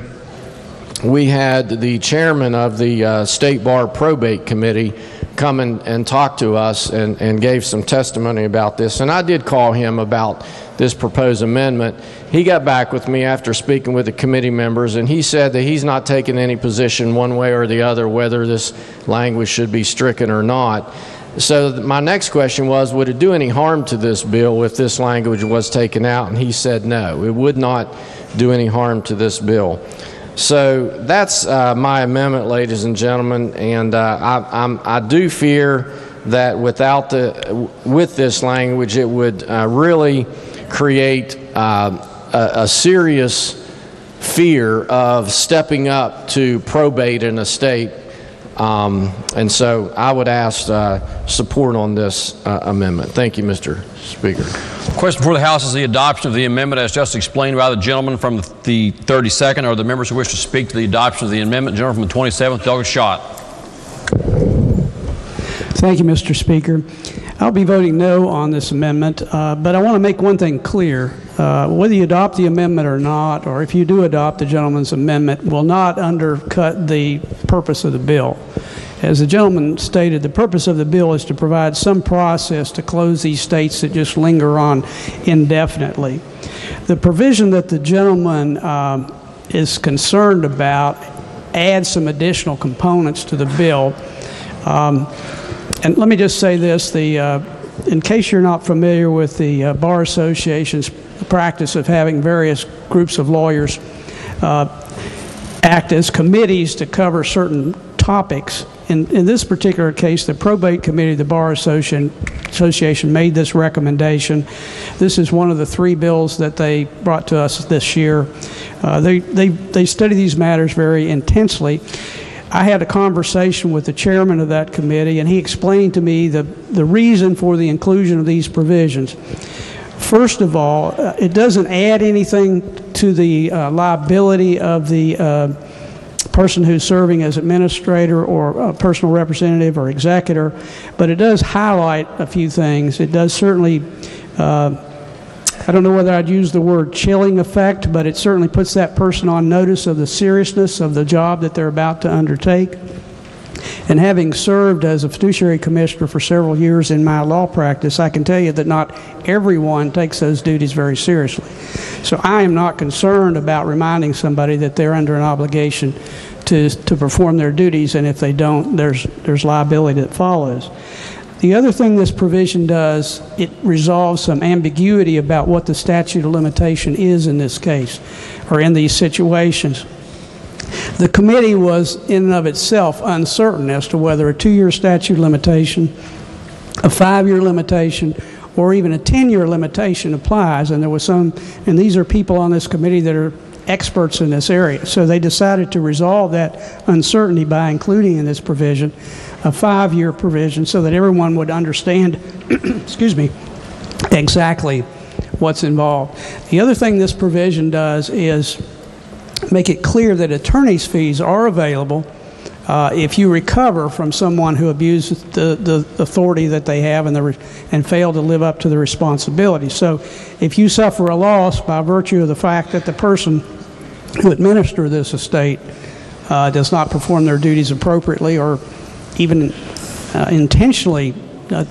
we had the chairman of the State Bar Probate Committee come and talk to us and gave some testimony about this. And I did call him about this proposed amendment. He got back with me after speaking with the committee members, and he said that he's not taking any position one way or the other whether this language should be stricken or not. So my next question was, would it do any harm to this bill if this language was taken out? And he said no, it would not do any harm to this bill. So that's my amendment, ladies and gentlemen, and I do fear that with this language, it would really create a serious fear of stepping up to probate an estate. And so I would ask support on this amendment. Thank you, Mr. Speaker. Question before the House is the adoption of the amendment as just explained by the gentleman from the 32nd. Are the members who wish to speak to the adoption of the amendment? Gentleman from the 27th, Douglas Schott. Thank you, Mr. Speaker. I'll be voting no on this amendment, but I want to make one thing clear. whether you adopt the amendment or not, or if you do adopt the gentleman's amendment, will not undercut the purpose of the bill. As the gentleman stated, the purpose of the bill is to provide some process to close these states that just linger on indefinitely. The provision that the gentleman is concerned about adds some additional components to the bill. And let me just say this, in case you're not familiar with the Bar Association's practice of having various groups of lawyers act as committees to cover certain topics, in this particular case, the Probate Committee of the Bar Association made this recommendation. This is one of the 3 bills that they brought to us this year. They study these matters very intensely. I had a conversation with the chairman of that committee, and he explained to me the reason for the inclusion of these provisions. First of all, it doesn't add anything to the liability of the person who's serving as administrator or a personal representative or executor, but it does highlight a few things. It does certainly, I don't know whether I'd use the word chilling effect, but it certainly puts that person on notice of the seriousness of the job that they're about to undertake. And having served as a fiduciary commissioner for several years in my law practice, I can tell you that not everyone takes those duties very seriously. So I am not concerned about reminding somebody that they're under an obligation to perform their duties, and if they don't, there's liability that follows. The other thing this provision does, it resolves some ambiguity about what the statute of limitation is in this case, or in these situations. The committee was, in and of itself, uncertain as to whether a 2-year statute of limitation, a 5-year limitation, or even a 10-year limitation applies. And there was some, and these are people on this committee that are experts in this area. So they decided to resolve that uncertainty by including in this provision a 5-year provision so that everyone would understand, excuse me, exactly what's involved. The other thing this provision does is make it clear that attorney's fees are available if you recover from someone who abuses the authority that they have and fail to live up to the responsibility. So if you suffer a loss by virtue of the fact that the person who administers this estate does not perform their duties appropriately, or even intentionally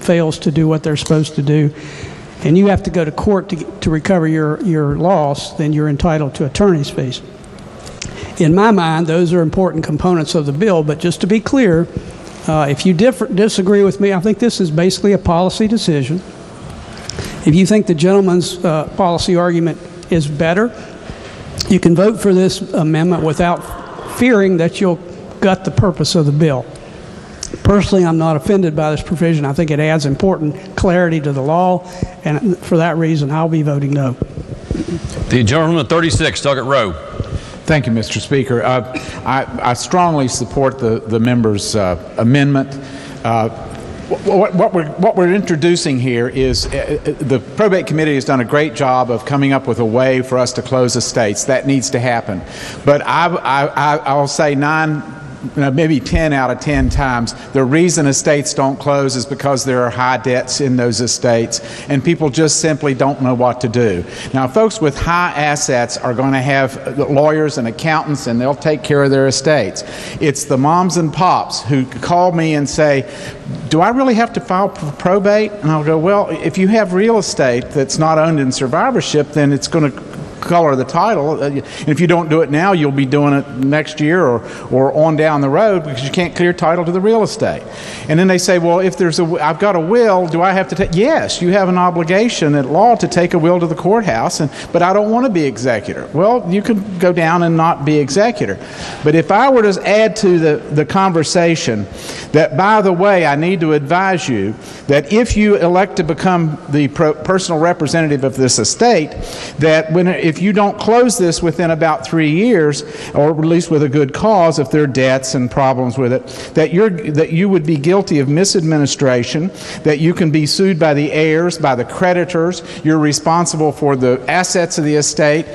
fails to do what they're supposed to do, and you have to go to court to recover your loss, then you're entitled to attorney's fees. In my mind, those are important components of the bill, but just to be clear, if you disagree with me, I think this is basically a policy decision. If you think the gentleman's policy argument is better, you can vote for this amendment without fearing that you'll gut the purpose of the bill. Personally, I'm not offended by this provision. I think it adds important clarity to the law, and for that reason, I'll be voting no. The gentleman at 36, Doggett Rowe. Thank you, Mr. Speaker. I strongly support the member's amendment. What we're introducing here is the Probate Committee has done a great job of coming up with a way for us to close estates. That needs to happen. But I'll say maybe 10 out of 10 times, the reason estates don't close is because there are high debts in those estates, and people just simply don't know what to do. Now, folks with high assets are going to have lawyers and accountants, and they'll take care of their estates. It's the moms and pops who call me and say, do I really have to file for probate? And I'll go, well, if you have real estate that's not owned in survivorship, then it's going to color the title, and if you don't do it now, you'll be doing it next year or on down the road because you can't clear title to the real estate. And then they say, well, if I've got a will, do I have to take? Yes, you have an obligation at law to take a will to the courthouse, but I don't want to be executor. Well, you can go down and not be executor. But if I were to add to the conversation that, by the way, I need to advise you that if you elect to become the personal representative of this estate, that if you don't close this within about 3 years, or at least with a good cause, if there are debts and problems with it, that you would be guilty of misadministration, that you can be sued by the heirs, by the creditors, you're responsible for the assets of the estate.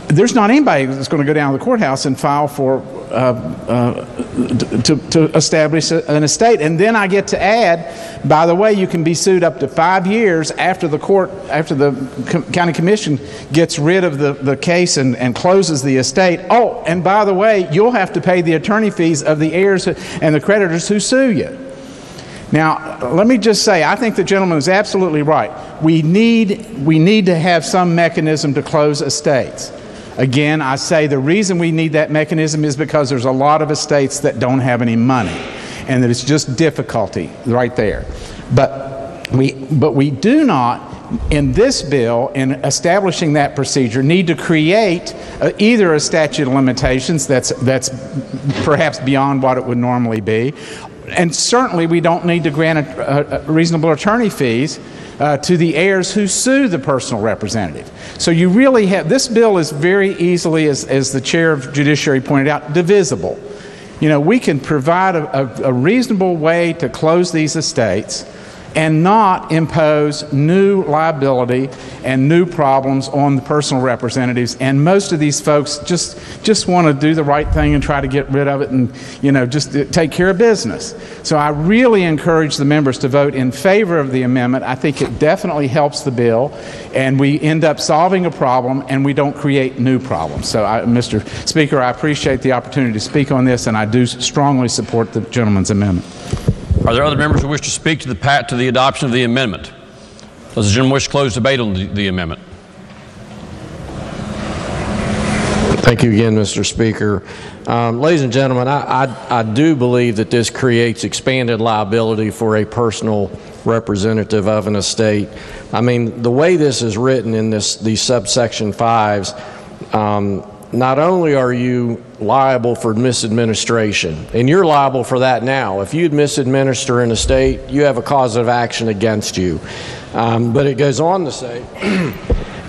There's not anybody that's going to go down to the courthouse and file for to establish an estate. And then I get to add, by the way, you can be sued up to 5 years after the county commission gets rid of the case and closes the estate. Oh, and by the way, you'll have to pay the attorney fees of the heirs and the creditors who sue you. Now, let me just say, I think the gentleman is absolutely right. We need to have some mechanism to close estates. Again, I say the reason we need that mechanism is because there's a lot of estates that don't have any money, and that it's just difficulty right there. But we do not, in this bill, in establishing that procedure, need to create either a statute of limitations that's perhaps beyond what it would normally be, and certainly we don't need to grant a reasonable attorney fees to the heirs who sue the personal representative. So you really have, this bill is very easily, as the chair of judiciary pointed out, divisible. You know, we can provide a reasonable way to close these estates and not impose new liability and new problems on the personal representatives. And most of these folks just want to do the right thing and try to get rid of it and, you know, just take care of business. So I really encourage the members to vote in favor of the amendment. I think it definitely helps the bill, and we end up solving a problem and we don't create new problems. So, Mr. Speaker, I appreciate the opportunity to speak on this, and I do strongly support the gentleman's amendment. Are there other members who wish to speak to the adoption of the amendment? Does the gentleman wish to close debate on the amendment? Thank you again, Mr. Speaker. Ladies and gentlemen, I do believe that this creates expanded liability for a personal representative of an estate. I mean, the way this is written in these subsection 5s, not only are you liable for misadministration, and you're liable for that now. If you'd misadminister an estate, you have a cause of action against you. But it goes on to say,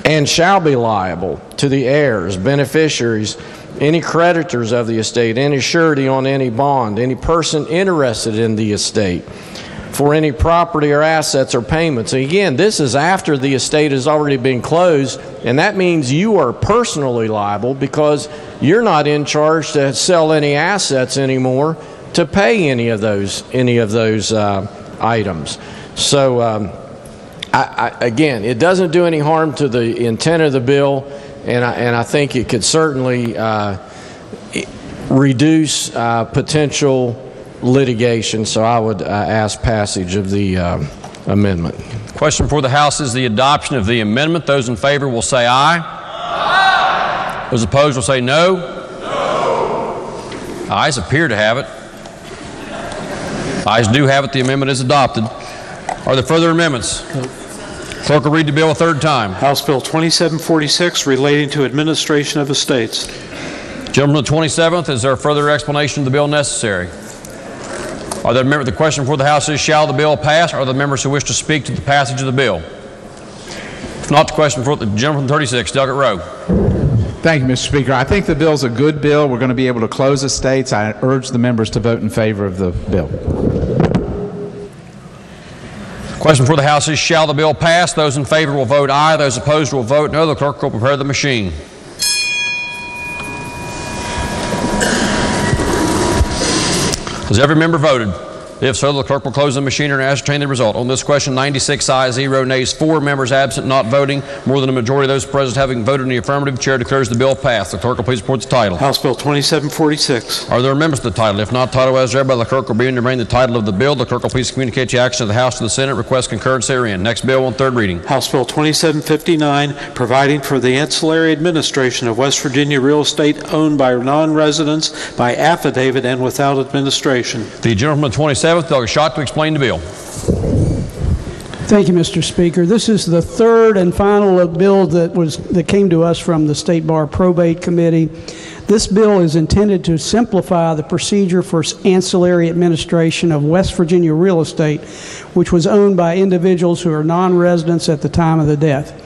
and shall be liable to the heirs, beneficiaries, any creditors of the estate, any surety on any bond, any person interested in the estate, for any property or assets or payments. And again, this is after the estate has already been closed, and that means you are personally liable because you're not in charge to sell any assets anymore to pay any of those items. So again, it doesn't do any harm to the intent of the bill, and I think it could certainly reduce potential litigation. So I would ask passage of the amendment. Question for the House is the adoption of the amendment. Those in favor will say aye. Aye. Those opposed will say no. No. Ayes appear to have it. Ayes do have it. The amendment is adopted. Are there further amendments? Clerk will read the bill a third time. House Bill 2746 relating to administration of estates. Gentlemen, the 27th, is there further explanation of the bill necessary? Are there members? The question for the House is, shall the bill pass? Are there members who wish to speak to the passage of the bill? If not, the question for the gentleman from 36, Delegate Rowe. Thank you, Mr. Speaker. I think the bill's a good bill. We're going to be able to close estates. I urge the members to vote in favor of the bill. Question for the House is, shall the bill pass? Those in favor will vote aye. Those opposed will vote no. The clerk will prepare the machine. Has every member voted? If so, the clerk will close the machine and ascertain the result. On this question, 96 ayes, 0 nays, 4 members absent, not voting. More than a majority of those present having voted in the affirmative, the chair declares the bill passed. The clerk will please report the title. House Bill 2746. Are there amendments to the title? If not, title as read by the clerk will be and remain the title of the bill. The clerk will please communicate the action of the House to the Senate. Request concurrence therein. Next bill on third reading. House Bill 2759, providing for the ancillary administration of West Virginia real estate owned by non-residents by affidavit and without administration. The gentleman from the 27th, Delegate Schott, to explain the bill. Thank you, Mr. Speaker. This is the third and final bill that came to us from the State Bar Probate Committee. This bill is intended to simplify the procedure for ancillary administration of West Virginia real estate, which was owned by individuals who are non-residents at the time of the death.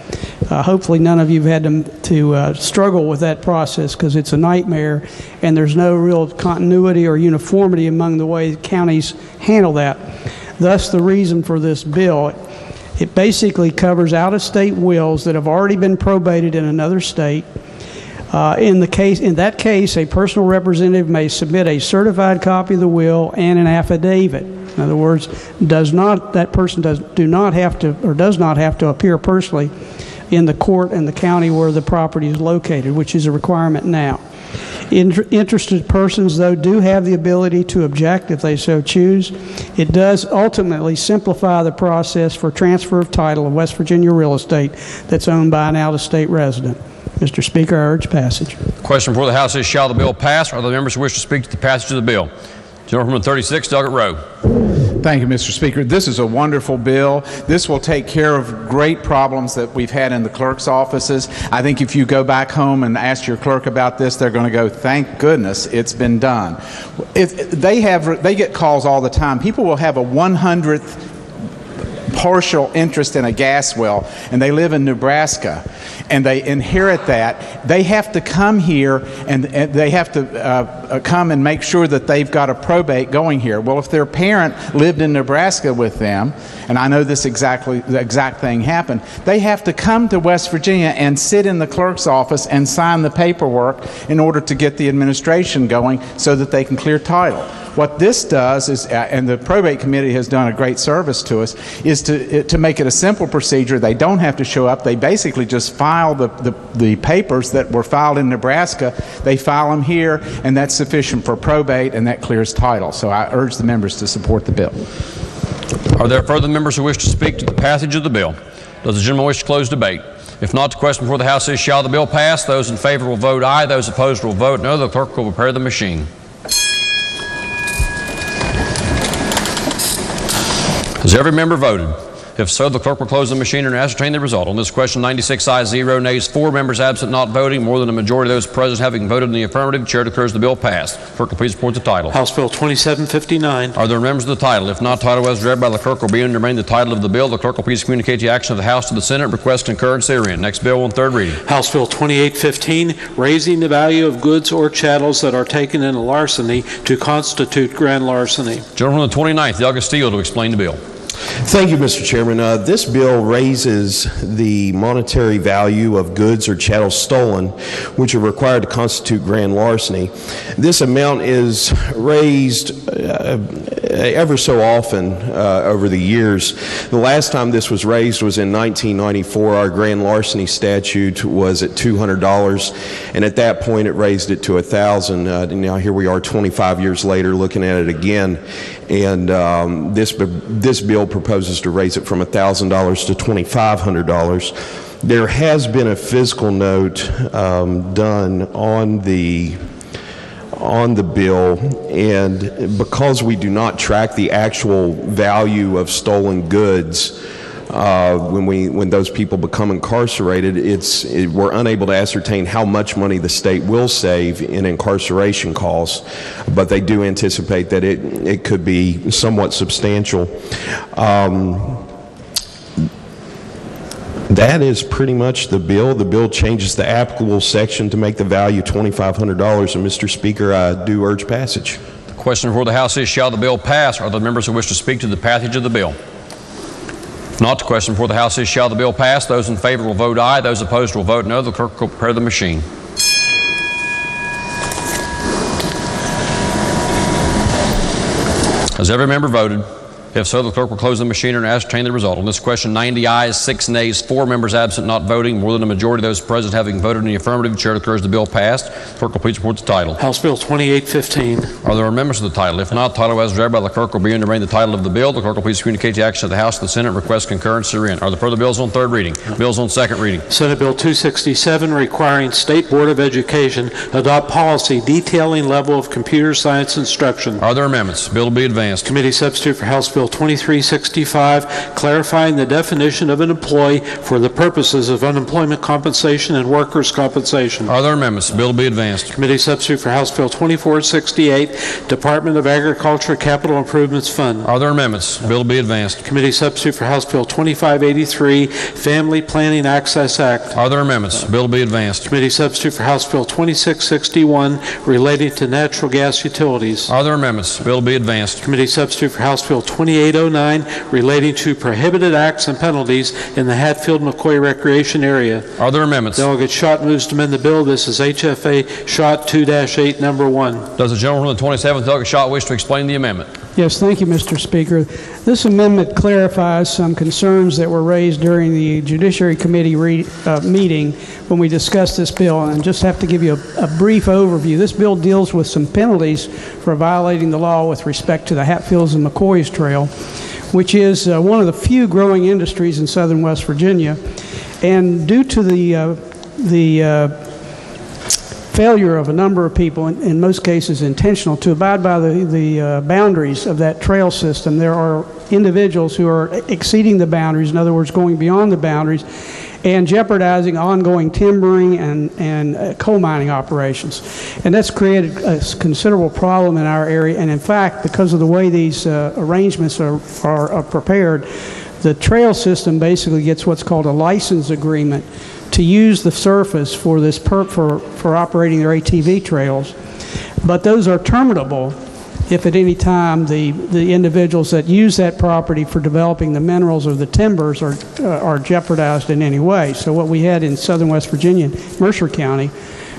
Hopefully none of you have had to struggle with that process, because it's a nightmare and there's no real continuity or uniformity among the way counties handle that. Thus, the reason for this bill, it basically covers out-of-state wills that have already been probated in another state. In that case, a personal representative may submit a certified copy of the will and an affidavit. In other words, does not have to appear personally in the court and the county where the property is located, which is a requirement now. Interested persons, though, do have the ability to object if they so choose. It does ultimately simplify the process for transfer of title of West Virginia real estate that's owned by an out-of-state resident. Mr. Speaker, I urge passage. The question before the House is, shall the bill pass? Are there members who wish to speak to the passage of the bill? Gentleman 36, Doggett Rowe. Thank you, Mr. Speaker. This is a wonderful bill. This will take care of great problems that we've had in the clerk's offices. I think if you go back home and ask your clerk about this, they're going to go, thank goodness it's been done. They get calls all the time. People will have a 100th partial interest in a gas well, and they live in Nebraska, and they inherit that. They have to come here, and they have to come and make sure that they've got a probate going here. Well, if their parent lived in Nebraska with them, and I know the exact thing happened, they have to come to West Virginia and sit in the clerk's office and sign the paperwork in order to get the administration going so that they can clear title. What this does is, and the probate committee has done a great service to us, is to make it a simple procedure. They don't have to show up. They basically just file the papers that were filed in Nebraska. They file them here, and that's sufficient for probate, and that clears title. So I urge the members to support the bill. Are there further members who wish to speak to the passage of the bill? Does the gentleman wish to close debate? If not, the question before the House is, shall the bill pass? Those in favor will vote aye. Those opposed will vote no. The clerk will prepare the machine. Has every member voted? If so, the clerk will close the machine and ascertain the result. On this question, 96 ayes, 0 nays, 4 members absent not voting. More than a majority of those present having voted in the affirmative, Chair declares the bill passed. Clerk will please report the title. House Bill 2759. Are there members of the title? If not, title as read by the clerk will be and remain the title of the bill. The clerk will please communicate the action of the House to the Senate. Request concurrence therein. Next bill on third reading. House Bill 2815, raising the value of goods or chattels that are taken in a larceny to constitute grand larceny. Gentleman on the 29th, Del Castillo, to explain the bill. Thank you, Mr. Chairman. This bill raises the monetary value of goods or chattels stolen, which are required to constitute grand larceny. This amount is raised ever so often over the years. The last time this was raised was in 1994. Our grand larceny statute was at $200, and at that point it raised it to $1,000. Now here we are 25 years later looking at it again, and this bill proposes to raise it from $1,000 to $2,500. There has been a fiscal note done on the bill, and because we do not track the actual value of stolen goods when those people become incarcerated, we're unable to ascertain how much money the state will save in incarceration costs, but they do anticipate that it could be somewhat substantial. That is pretty much the bill. The bill changes the applicable section to make the value $2,500, and Mr. Speaker, I do urge passage. The question before the House is, shall the bill pass? Are there members who wish to speak to the passage of the bill? If not, the question before the House is, shall the bill pass? Those in favor will vote aye. Those opposed will vote no. The clerk will prepare the machine. Has every member voted? If so, the clerk will close the machine and ascertain the result. On this question, 90 ayes, 6 nays, 4 members absent not voting. More than a majority of those present having voted in the affirmative, the Chair declares the bill passed. Clerk will please report the title. House Bill 2815. Are there members of the title? If not, title as read by the clerk will be and remain the title of the bill. The clerk will please communicate the action of the House to the Senate. Request concurrence therein. Are there further bills on third reading? Bills on second reading. Senate Bill 267, requiring State Board of Education adopt policy detailing level of computer science instruction. Are there amendments? Bill will be advanced. Committee substitute for House Bill 2365, clarifying the definition of an employee for the purposes of unemployment compensation and workers' compensation. Are there amendments? Bill will be advanced. Committee substitute for House Bill 2468, Department of Agriculture Capital Improvements Fund. Are there amendments? Bill will be advanced. Committee substitute for House Bill 2583, Family Planning Access Act. Are there amendments? Bill will be advanced. Committee substitute for House Bill 2661, relating to natural gas utilities. Are there amendments? Bill will be advanced. Committee substitute for House Bill 20 2809 relating to prohibited acts and penalties in the Hatfield-McCoy Recreation Area. Are there amendments? Delegate Schott moves to amend the bill. This is HFA Schott 2-8, number 1. Does the gentleman from the 27th, Delegate Schott, wish to explain the amendment? Yes, thank you, Mr. Speaker. This amendment clarifies some concerns that were raised during the Judiciary Committee meeting when we discussed this bill, and just have to give you a brief overview. This bill deals with some penalties for violating the law with respect to the Hatfields and McCoys Trail, which is one of the few growing industries in southern West Virginia. And due to the failure of a number of people, in most cases intentional, to abide by the boundaries of that trail system, there are individuals who are exceeding the boundaries, in other words, going beyond the boundaries, and jeopardizing ongoing timbering and coal mining operations. And that's created a considerable problem in our area, and in fact, because of the way these arrangements are prepared, the trail system basically gets what's called a license agreement to use the surface for this for operating their ATV trails, but those are terminable if at any time the individuals that use that property for developing the minerals or the timbers are jeopardized in any way. So what we had in southern West Virginia, Mercer County,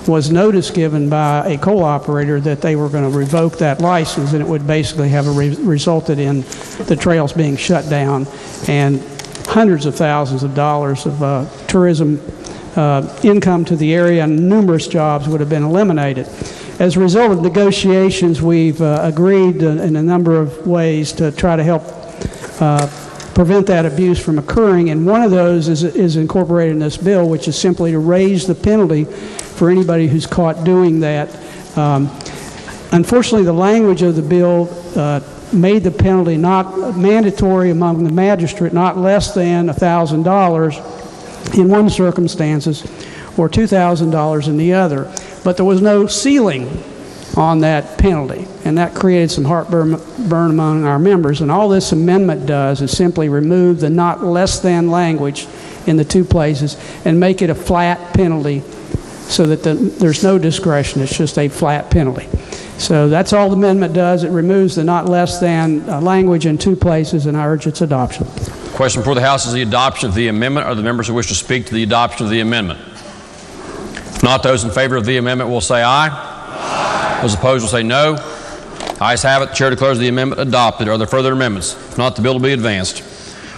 was notice given by a coal operator that they were going to revoke that license, and it would basically have resulted in the trails being shut down and hundreds of thousands of dollars of tourism income to the area, and numerous jobs would have been eliminated. As a result of negotiations, we've agreed in a number of ways to try to help prevent that abuse from occurring, and one of those is incorporated in this bill, which is simply to raise the penalty for anybody who's caught doing that. Unfortunately, the language of the bill made the penalty not mandatory among the magistrate, not less than $1,000 in one circumstances or $2,000 in the other. But there was no ceiling on that penalty, and that created some heartburn among our members. And all this amendment does is simply remove the not less than language in the two places and make it a flat penalty so that there's no discretion. It's just a flat penalty. So that's all the amendment does. It removes the not less than language in two places, and I urge its adoption. Question before the House is the adoption of the amendment. Are the members who wish to speak to the adoption of the amendment? If not, those in favor of the amendment will say aye. Aye. Those opposed will say no. Ayes have it. The chair declares the amendment adopted. Are there further amendments? If not, the bill will be advanced.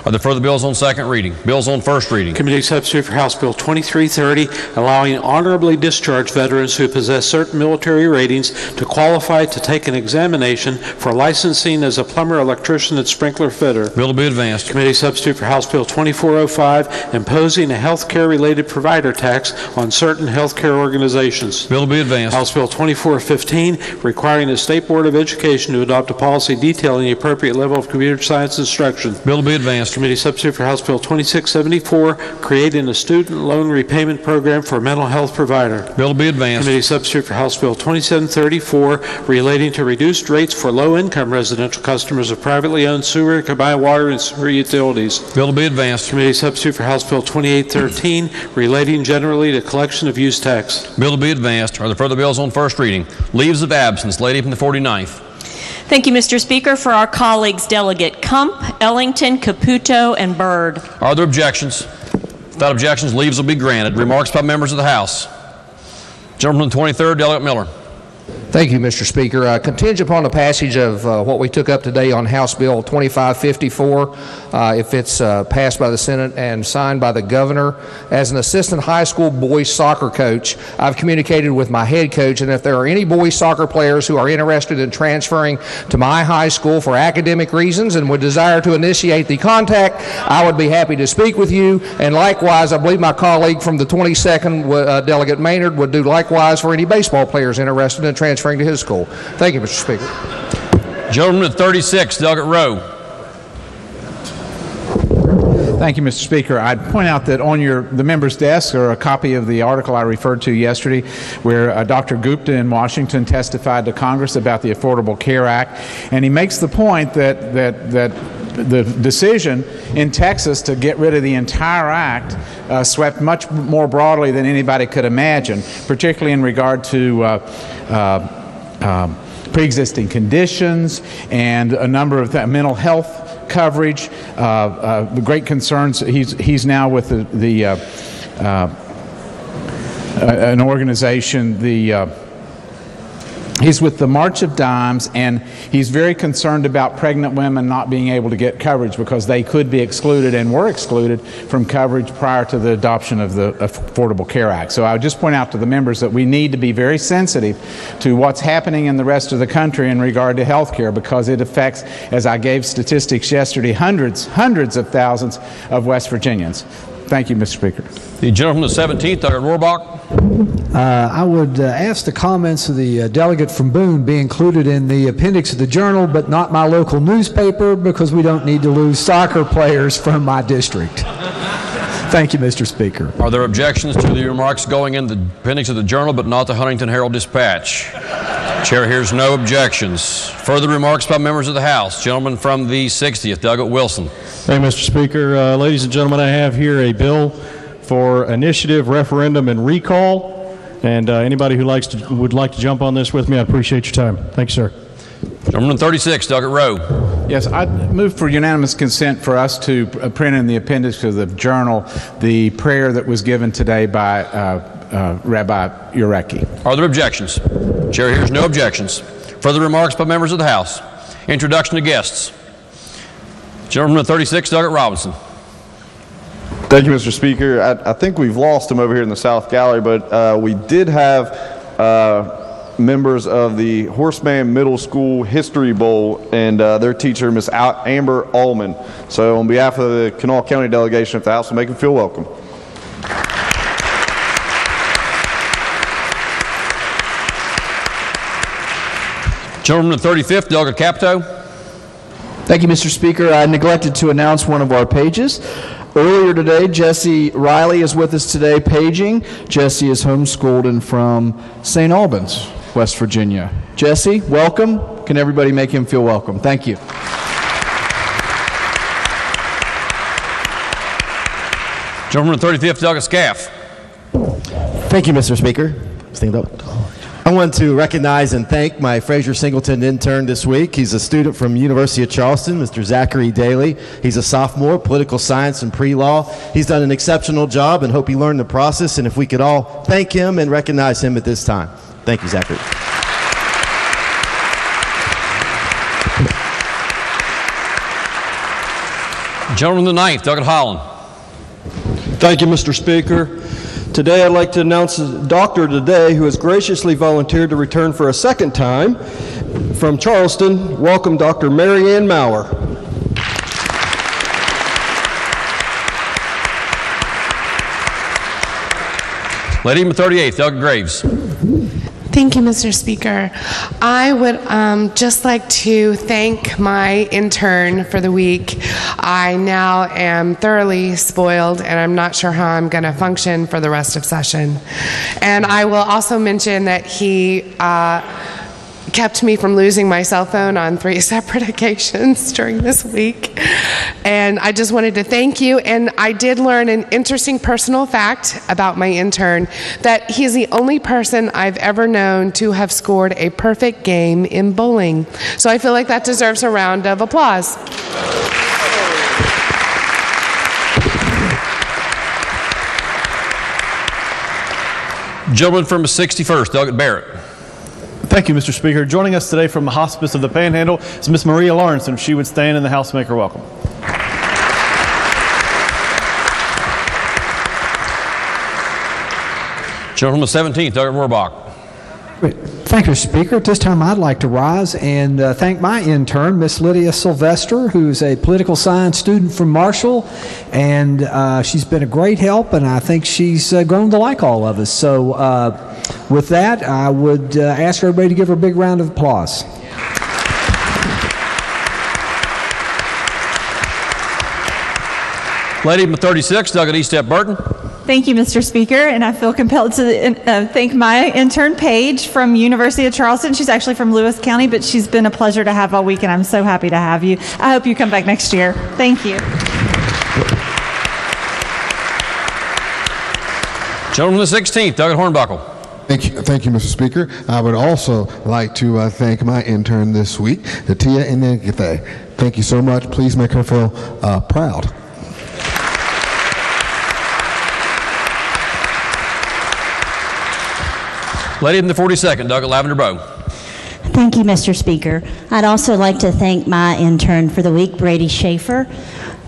Are there further bills on second reading? Bills on first reading? Committee substitute for House Bill 2330, allowing honorably discharged veterans who possess certain military ratings to qualify to take an examination for licensing as a plumber, electrician, and sprinkler fitter. Bill will be advanced. Committee substitute for House Bill 2405, imposing a health care related provider tax on certain health care organizations. Bill will be advanced. House Bill 2415, requiring the State Board of Education to adopt a policy detailing the appropriate level of computer science instruction. Bill will be advanced. Committee substitute for House Bill 2674, creating a student loan repayment program for a mental health provider. Bill will be advanced. Committee substitute for House Bill 2734, relating to reduced rates for low-income residential customers of privately owned sewer, combined water, and sewer utilities. Bill will be advanced. Committee substitute for House Bill 2813, relating generally to collection of use tax. Bill will be advanced. Are there further bills on first reading? Leaves of absence. Lady from the 49th. Thank you, Mr. Speaker. For our colleagues, Delegate Kump, Ellington, Caputo, and Byrd. Are there objections? Without objections, leaves will be granted. Remarks by members of the House. Gentleman from the 23rd, Delegate Miller. Thank you, Mr. Speaker. Contingent upon the passage of what we took up today on House Bill 2554, if it's passed by the Senate and signed by the governor, as an assistant high school boys soccer coach, I've communicated with my head coach, and if there are any boys soccer players who are interested in transferring to my high school for academic reasons and would desire to initiate the contact, I would be happy to speak with you. And likewise, I believe my colleague from the 22nd, Delegate Maynard, would do likewise for any baseball players interested in transferring to his school. Thank you, Mr. Speaker. Gentleman at 36, Delegate Rowe. Thank you, Mr. Speaker. I'd point out that on the member's desk are a copy of the article I referred to yesterday, where Dr. Gupta in Washington testified to Congress about the Affordable Care Act, and he makes the point that the decision in Texas to get rid of the entire act swept much more broadly than anybody could imagine, particularly in regard to pre-existing conditions and a number of mental health coverage, the great concerns. He's now with an organization, he's with the March of Dimes, and he's very concerned about pregnant women not being able to get coverage because they could be excluded and were excluded from coverage prior to the adoption of the Affordable Care Act. So I would just point out to the members that we need to be very sensitive to what's happening in the rest of the country in regard to health care, because it affects, as I gave statistics yesterday, hundreds of thousands of West Virginians. Thank you, Mr. Speaker. The gentleman from the 17th, Dr. Rohrbach. I would ask the comments of the delegate from Boone be included in the appendix of the Journal, but not my local newspaper, because we don't need to lose soccer players from my district. Thank you, Mr. Speaker. Are there objections to the remarks going in the appendix of the Journal, but not the Huntington Herald-Dispatch? Chair hears no objections. Further remarks by members of the House. Gentleman from the 60th, Douglas Wilson. Thank you, Mr. Speaker. Ladies and gentlemen, I have here a bill for initiative, referendum, and recall. And anybody who would like to jump on this with me, I appreciate your time. Thank you, sir. Gentleman 36, Douglas Rowe. Yes, I move for unanimous consent for us to print in the appendix of the Journal the prayer that was given today by Rabbi Urecki. Are there objections? Chair hears no objections. Further remarks by members of the House. Introduction to guests. Gentleman 36, Douglas Robinson. Thank you, Mr. Speaker. I think we've lost him over here in the South Gallery, but we did have members of the Horseman Middle School History Bowl and their teacher, Miss Amber Allman. So on behalf of the Kanawha County delegation of the House, we'll make them feel welcome. Gentleman the 35th, Douglas Capito. Thank you, Mr. Speaker. I neglected to announce one of our pages. Earlier today, Jesse Riley is with us today paging. Jesse is homeschooled and from St. Albans, West Virginia. Jesse, welcome. Can everybody make him feel welcome? Thank you. Gentleman the 35th, Douglas Scaff. Thank you, Mr. Speaker. I want to recognize and thank my Fraser Singleton intern this week. He's a student from University of Charleston, Mr. Zachary Daly. He's a sophomore, political science and pre-law. He's done an exceptional job and hope he learned the process, and if we could all thank him and recognize him at this time. Thank you, Zachary. Gentleman the 9th, Douglas Holland. Thank you, Mr. Speaker. Today I'd like to announce a doctor today who has graciously volunteered to return for a second time. From Charleston, welcome Dr. Mary Ann Maurer. Lady the 38th, Doug Graves. Thank you, Mr. Speaker. I would just like to thank my intern for the week. I now am thoroughly spoiled, and I'm not sure how I'm going to function for the rest of session. And I will also mention that he kept me from losing my cell phone on 3 separate occasions during this week. And I just wanted to thank you. And I did learn an interesting personal fact about my intern, that he's the only person I've ever known to have scored a perfect game in bowling. So I feel like that deserves a round of applause. Gentleman from the 61st, Doug Barrett. Thank you, Mr. Speaker. Joining us today from the Hospice of the Panhandle is Miss Maria Lawrence, and if she would stand and the House make her welcome. Gentleman from the 17th, Doug Rohrbach. Thank you, Speaker. At this time, I'd like to rise and thank my intern, Miss Lydia Sylvester, who's a political science student from Marshall, and she's been a great help, and I think she's grown to like all of us. So with that, I would ask everybody to give her a big round of applause. Lady from the 36th, Doug Eastep Burton. Thank you, Mr. Speaker, and I feel compelled to thank my intern, Paige, from University of Charleston. She's actually from Lewis County, but she's been a pleasure to have all week, and I'm so happy to have you. I hope you come back next year. Thank you. Gentleman from the 16th, Doug Hornbuckle. Thank you, Mr. Speaker. I would also like to thank my intern this week, Natia Inegithe. Thank you so much. Please make her feel proud. Lady in the 42nd, Doug at Lavender Bow. Thank you, Mr. Speaker. I'd also like to thank my intern for the week, Brady Schaefer.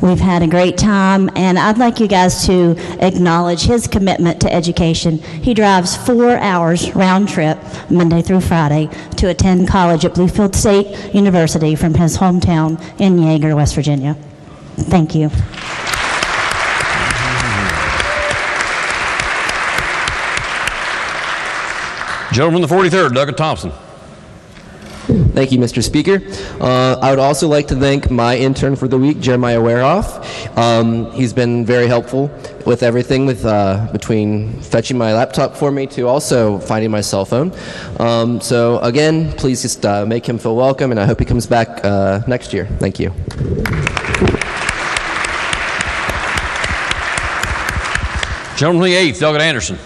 We've had a great time, and I'd like you guys to acknowledge his commitment to education. He drives 4 hours round trip, Monday through Friday, to attend college at Bluefield State University from his hometown in Yeager, West Virginia. Thank you. Gentleman from the 43rd, Doug Thompson. Thank you, Mr. Speaker. I would also like to thank my intern for the week, Jeremiah Warehoff. He's been very helpful with everything, with between fetching my laptop for me to also finding my cell phone. So again, please just make him feel welcome, and I hope he comes back next year. Thank you. Gentleman from the 8th, Doug Anderson.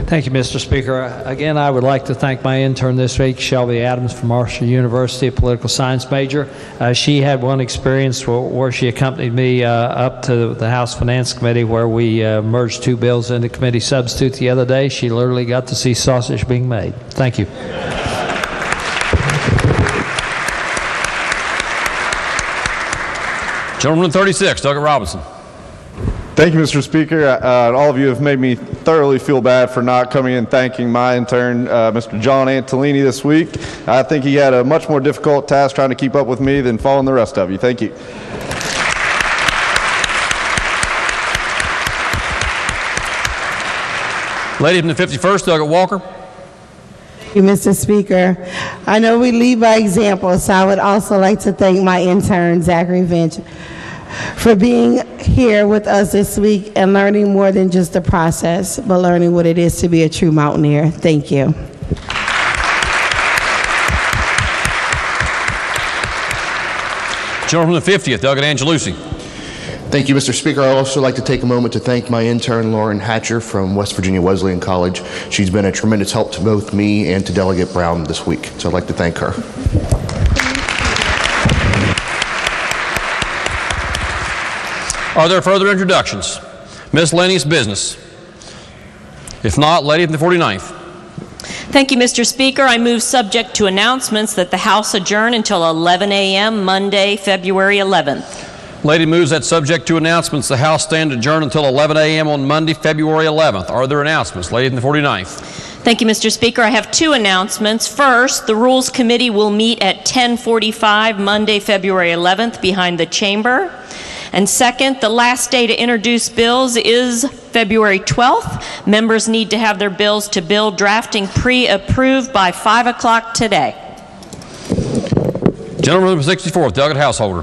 Thank you, Mr. Speaker. Again, I would like to thank my intern this week, Shelby Adams from Marshall University, a political science major. She had one experience where she accompanied me up to the House Finance Committee where we merged two bills into committee substitute the other day. She literally got to see sausage being made. Thank you. Gentleman 36, Doug Robinson. Thank you, Mr. Speaker. All of you have made me thoroughly feel bad for not coming and thanking my intern, Mr. John Antolini, this week. I think he had a much more difficult task trying to keep up with me than following the rest of you. Thank you. Lady from the 51st, Doug Walker. Thank you, Mr. Speaker. I know we lead by example, so I would also like to thank my intern, Zachary Finch, for being here with us this week and learning more than just the process, but learning what it is to be a true mountaineer. Thank you. Gentleman from the 50th, Doug Angelucci. Thank you, Mr. Speaker. I'd also like to take a moment to thank my intern, Lauren Hatcher from West Virginia Wesleyan College. She's been a tremendous help to both me and to Delegate Brown this week, so I'd like to thank her. Are there further introductions? Miscellaneous business. If not, Lady from the 49th. Thank you, Mr. Speaker. I move, subject to announcements, that the House adjourn until 11 a.m. Monday, February 11th. Lady moves that, subject to announcements, the House stand adjourned until 11 a.m. on Monday, February 11th. Are there announcements? Lady from the 49th. Thank you, Mr. Speaker. I have two announcements. First, the Rules Committee will meet at 10:45 Monday, February 11th behind the chamber. And second, the last day to introduce bills is February 12th. Members need to have their bills to bill drafting pre-approved by 5 o'clock today. Gentleman from the 64th, Doug Householder.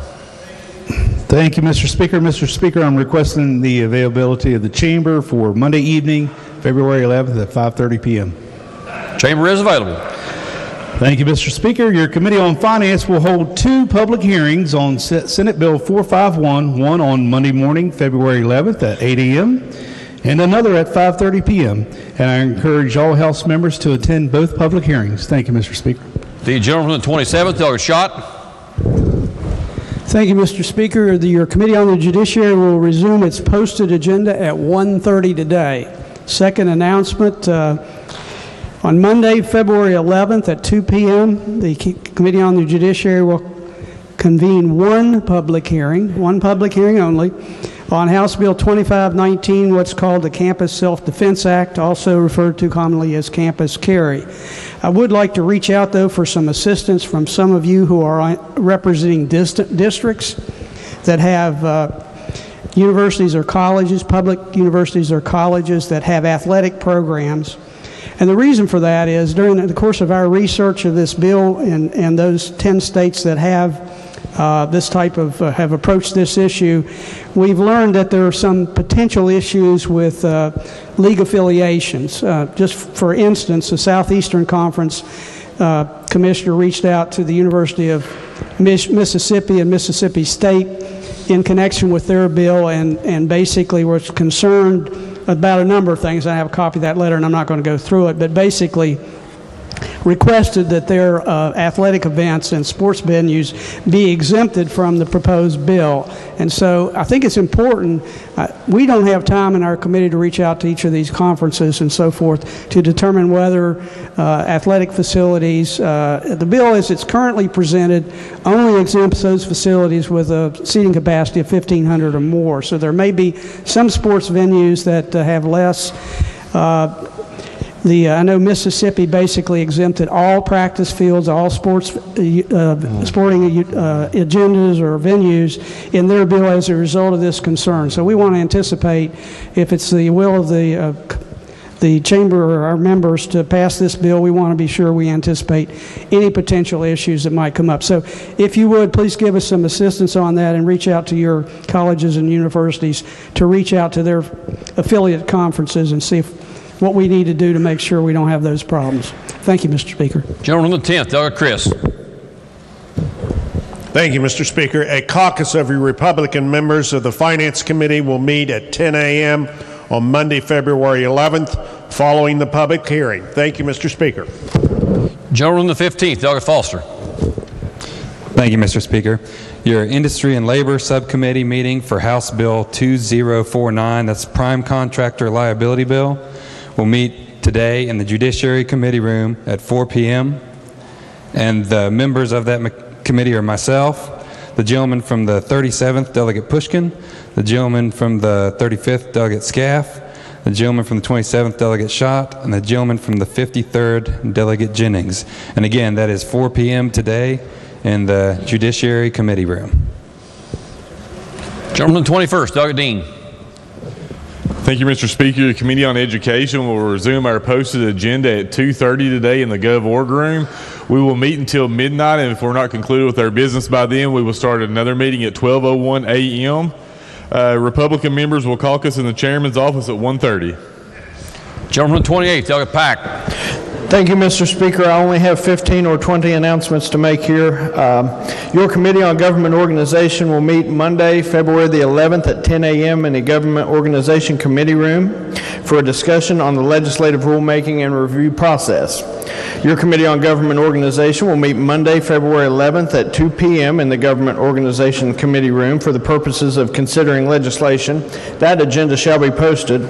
Thank you, Mr. Speaker. Mr. Speaker, I'm requesting the availability of the chamber for Monday evening, February 11th at 5:30 p.m. Chamber is available. Thank you, Mr. Speaker. Your Committee on Finance will hold two public hearings on Senate Bill 451, one on Monday morning, February 11th at 8 a.m., and another at 5:30 p.m. And I encourage all House members to attend both public hearings. Thank you, Mr. Speaker. The gentleman from the 27th, Doug Schott. Thank you, Mr. Speaker. Your Committee on the Judiciary will resume its posted agenda at 1:30 today. Second announcement, on Monday, February 11th at 2 p.m., the Committee on the Judiciary will convene one public hearing only, on House Bill 2519, what's called the Campus Self-Defense Act, also referred to commonly as Campus Carry. I would like to reach out, though, for some assistance from some of you who are representing districts that have universities or colleges, public universities or colleges that have athletic programs. And the reason for that is during the course of our research of this bill and those 10 states that have this type of, have approached this issue, we've learned that there are some potential issues with league affiliations. Just for instance, the Southeastern Conference Commissioner reached out to the University of Mississippi and Mississippi State in connection with their bill and basically was concerned about a number of things. I have a copy of that letter, and I'm not going to go through it, but basically requested that their athletic events and sports venues be exempted from the proposed bill. And so I think it's important. We don't have time in our committee to reach out to each of these conferences and so forth to determine whether athletic facilities, the bill as it's currently presented only exempts those facilities with a seating capacity of 1,500 or more. So there may be some sports venues that have less. I know Mississippi basically exempted all practice fields, all sports sporting agendas or venues in their bill as a result of this concern. So we want to anticipate, if it's the will of the chamber or our members to pass this bill, we want to be sure we anticipate any potential issues that might come up. So if you would, please give us some assistance on that and reach out to your colleges and universities to reach out to their affiliate conferences and see what we need to do to make sure we don't have those problems. Thank you, Mr. Speaker. Gentleman on the 10th, Delegate Chris. Thank you, Mr. Speaker. A caucus of Republican members of the Finance Committee will meet at 10 a.m. on Monday, February 11th, following the public hearing. Thank you, Mr. Speaker. Gentleman on the 15th, Delegate Foster. Thank you, Mr. Speaker. Your Industry and Labor Subcommittee meeting for House Bill 2049, that's Prime Contractor Liability Bill, will meet today in the Judiciary Committee room at 4 p.m. And the members of that committee are myself, the gentleman from the 37th, Delegate Pushkin, the gentleman from the 35th, Delegate Scaff, the gentleman from the 27th, Delegate Schott, and the gentleman from the 53rd, Delegate Jennings. And again, that is 4 p.m. today in the Judiciary Committee room. Gentleman 21st, Delegate Dean. Thank you, Mr. Speaker. The Committee on Education will resume our posted agenda at 2:30 today in the Gov Org room. We will meet until midnight, and if we're not concluded with our business by then, we will start another meeting at 12:01 a.m. Republican members will caucus in the chairman's office at 1:30. Gentleman 28th, Delegate Pack. Thank you, Mr. Speaker. I only have 15 or 20 announcements to make here. Your Committee on Government Organization will meet Monday, February the 11th at 10 a.m. in the Government Organization Committee room for a discussion on the legislative rulemaking and review process. Your Committee on Government Organization will meet Monday, February 11th at 2 p.m. in the Government Organization Committee room for the purposes of considering legislation. That agenda shall be posted.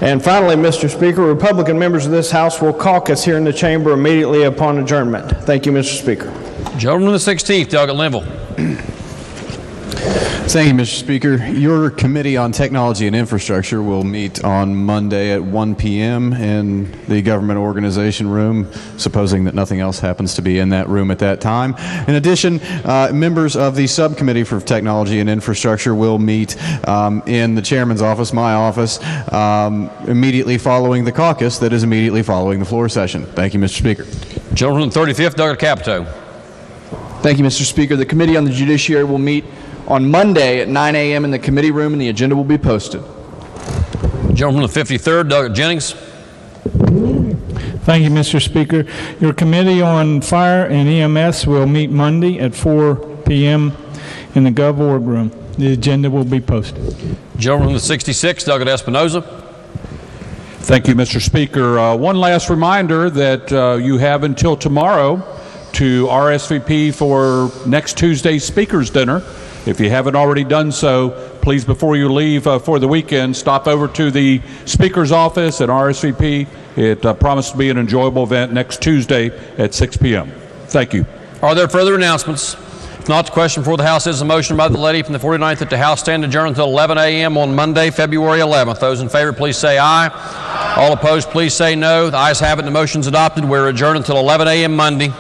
And finally, Mr. Speaker, Republican members of this House will caucus here in the chamber immediately upon adjournment. Thank you, Mr. Speaker. Gentleman the 16th, Delegate Linville. Thank you, Mr. Speaker. Your Committee on Technology and Infrastructure will meet on Monday at 1 p.m. in the Government Organization room, supposing that nothing else happens to be in that room at that time. In addition, members of the Subcommittee for Technology and Infrastructure will meet in the Chairman's office, my office, immediately following the caucus that is immediately following the floor session. Thank you, Mr. Speaker. Gentleman 35th, Delegate Capito. Thank you, Mr. Speaker. The Committee on the Judiciary will meet on Monday at 9 a.m. in the committee room, and the agenda will be posted. Gentleman the 53rd, Delegate Jennings. Thank you, Mr. Speaker. Your Committee on Fire and EMS will meet Monday at 4 p.m. in the Gov Org room. The agenda will be posted. Gentleman the 66th, Delegate Espinoza. Thank you, Mr. Speaker. One last reminder that you have until tomorrow to RSVP for next Tuesday's Speaker's Dinner. If you haven't already done so, please, before you leave for the weekend, stop over to the Speaker's office and RSVP. It promises to be an enjoyable event next Tuesday at 6 p.m. Thank you. Are there further announcements? If not, the question before the House is a motion by the lady from the 49th that the House stand adjourned until 11 a.m. on Monday, February 11th. Those in favor, please say aye. All opposed, please say no. The ayes have it. The motion is adopted. We're adjourned until 11 a.m. Monday.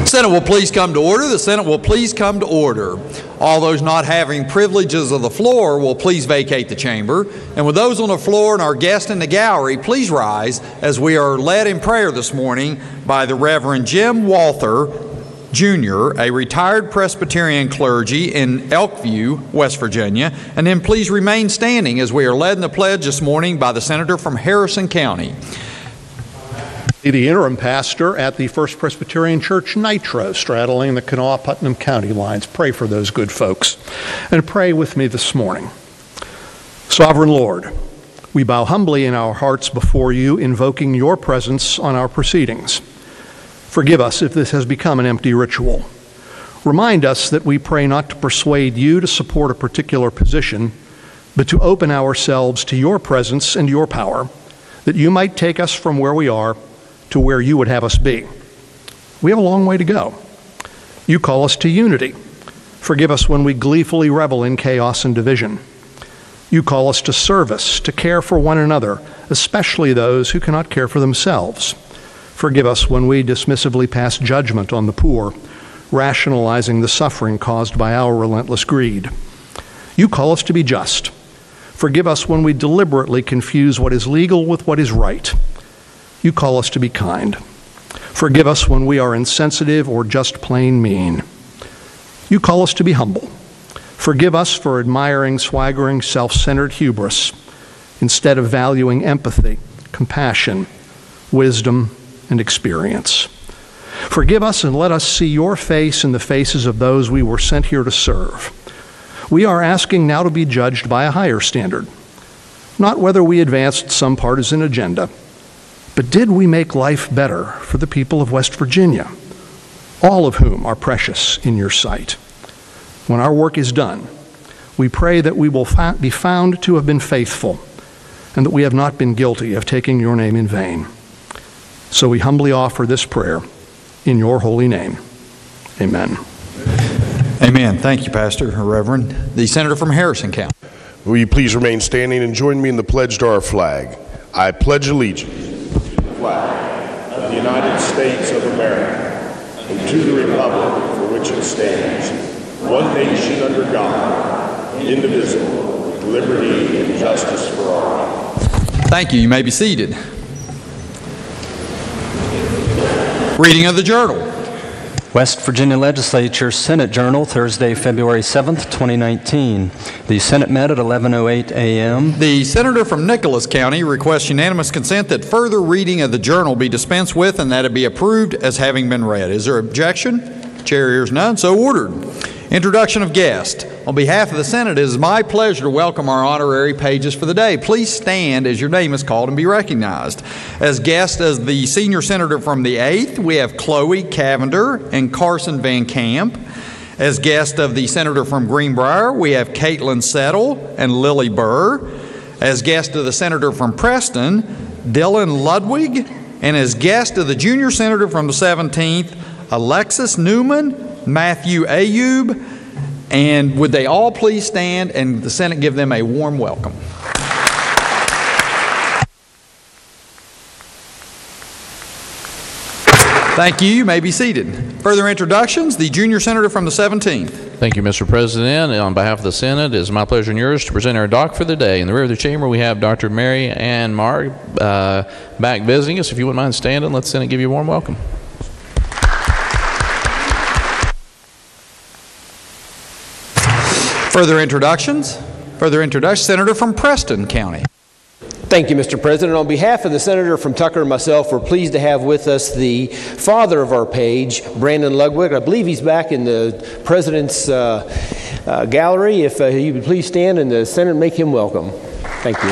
The Senate will please come to order. The Senate will please come to order. All those not having privileges of the floor will please vacate the chamber. And with those on the floor and our guests in the gallery, please rise as we are led in prayer this morning by the Reverend Jim Walther, Jr., a retired Presbyterian clergy in Elkview, West Virginia. And then please remain standing as we are led in the pledge this morning by the Senator from Harrison County. The interim pastor at the First Presbyterian Church Nitro, straddling the Kanawha-Putnam County lines. Pray for those good folks. And pray with me this morning. Sovereign Lord, we bow humbly in our hearts before you, invoking your presence on our proceedings. Forgive us if this has become an empty ritual. Remind us that we pray not to persuade you to support a particular position, but to open ourselves to your presence and your power, that you might take us from where we are to where you would have us be. We have a long way to go. You call us to unity. Forgive us when we gleefully revel in chaos and division. You call us to service, to care for one another, especially those who cannot care for themselves. Forgive us when we dismissively pass judgment on the poor, rationalizing the suffering caused by our relentless greed. You call us to be just. Forgive us when we deliberately confuse what is legal with what is right. You call us to be kind. Forgive us when we are insensitive or just plain mean. You call us to be humble. Forgive us for admiring swaggering, self-centered hubris instead of valuing empathy, compassion, wisdom, and experience. Forgive us and let us see your face in the faces of those we were sent here to serve. We are asking now to be judged by a higher standard, not whether we advanced some partisan agenda, but did we make life better for the people of West Virginia, all of whom are precious in your sight. When our work is done, we pray that we will be found to have been faithful and that we have not been guilty of taking your name in vain. So we humbly offer this prayer in your holy name. Amen. Amen. Thank you, Pastor, Reverend. The Senator from Harrison County. Will you please remain standing and join me in the pledge to our flag? I pledge allegiance to the flag of the United States of America and to the republic for which it stands, one nation under God, indivisible, with liberty and justice for all. Thank you. You may be seated. Reading of the Journal. West Virginia Legislature Senate Journal, Thursday, February 7th, 2019. The Senate met at 11:08 a.m. The Senator from Nicholas County requests unanimous consent that further reading of the Journal be dispensed with and that it be approved as having been read. Is there objection? Chair hears none, so ordered. Introduction of guests. On behalf of the Senate, it is my pleasure to welcome our honorary pages for the day. Please stand as your name is called and be recognized. As guest as the senior senator from the 8th, we have Chloe Cavender and Carson Van Camp. As guest of the senator from Greenbrier, we have Caitlin Settle and Lily Burr. As guest of the senator from Preston, Dylan Ludwig. And as guest of the junior senator from the 17th, Alexis Newman, Matthew Ayub, and would they all please stand and the Senate give them a warm welcome. Thank you. You may be seated. Further introductions, the junior senator from the 17th. Thank you, Mr. President. On behalf of the Senate, it is my pleasure and yours to present our doc for the day. In the rear of the chamber, we have Dr. Mary Ann Marg back visiting us. If you wouldn't mind standing, let the Senate give you a warm welcome. Further introductions, Senator from Preston County. Thank you, Mr. President. On behalf of the Senator from Tucker and myself, we're pleased to have with us the father of our page, Brandon Ludwig. I believe he's back in the President's gallery. If you would please stand and the Senate make him welcome. Thank you.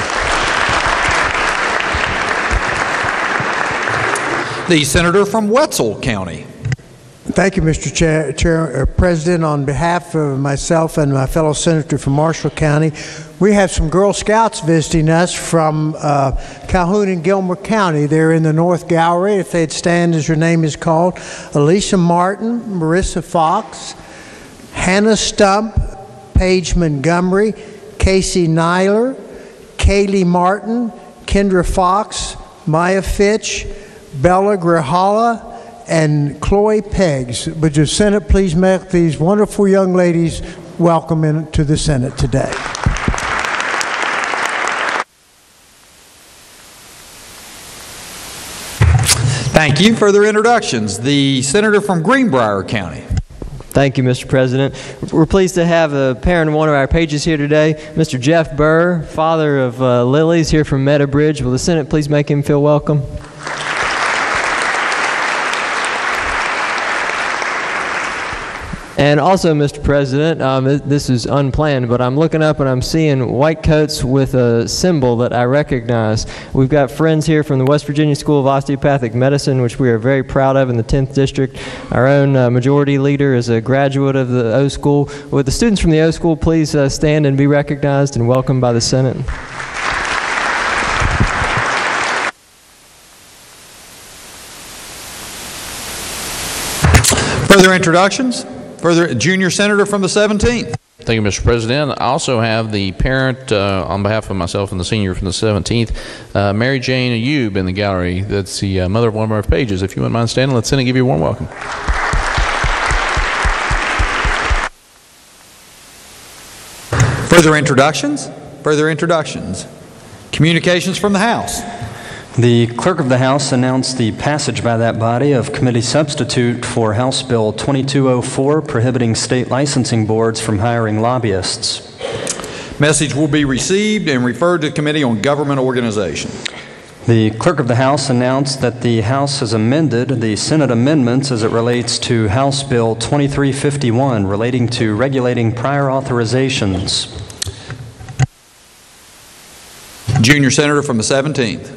The Senator from Wetzel County. Thank you, Mr. President. On behalf of myself and my fellow senator from Marshall County, we have some Girl Scouts visiting us from Calhoun and Gilmer County. They're in the North Gallery. If they'd stand as your name is called. Alicia Martin, Marissa Fox, Hannah Stump, Paige Montgomery, Casey Nyler, Kaylee Martin, Kendra Fox, Maya Fitch, Bella Grijalva, and Chloe Peggs. Would the Senate please make these wonderful young ladies welcome into the Senate today? Thank you. Further introductions. The Senator from Greenbrier County. Thank you, Mr. President. We're pleased to have a parent of one of our pages here today, Mr. Jeff Burr, father of Lily's here from Meadowbridge. Will the Senate please make him feel welcome? And also, Mr. President, this is unplanned, but I'm looking up and I'm seeing white coats with a symbol that I recognize. We've got friends here from the West Virginia School of Osteopathic Medicine, which we are very proud of in the 10th District. Our own majority leader is a graduate of the O School. Would the students from the O School please stand and be recognized and welcomed by the Senate? Further introductions? Further, Junior Senator from the 17th. Thank you, Mr. President. I also have the parent, on behalf of myself and the senior from the 17th, Mary Jane Ayub in the gallery. That's the mother of one of our pages. If you wouldn't mind standing, let's send and give you a warm welcome. Further introductions? Further introductions. Communications from the House. The Clerk of the House announced the passage by that body of committee substitute for House Bill 2204, prohibiting state licensing boards from hiring lobbyists. Message will be received and referred to the Committee on Government Organization. The Clerk of the House announced that the House has amended the Senate amendments as it relates to House Bill 2351, relating to regulating prior authorizations. Junior Senator from the 17th.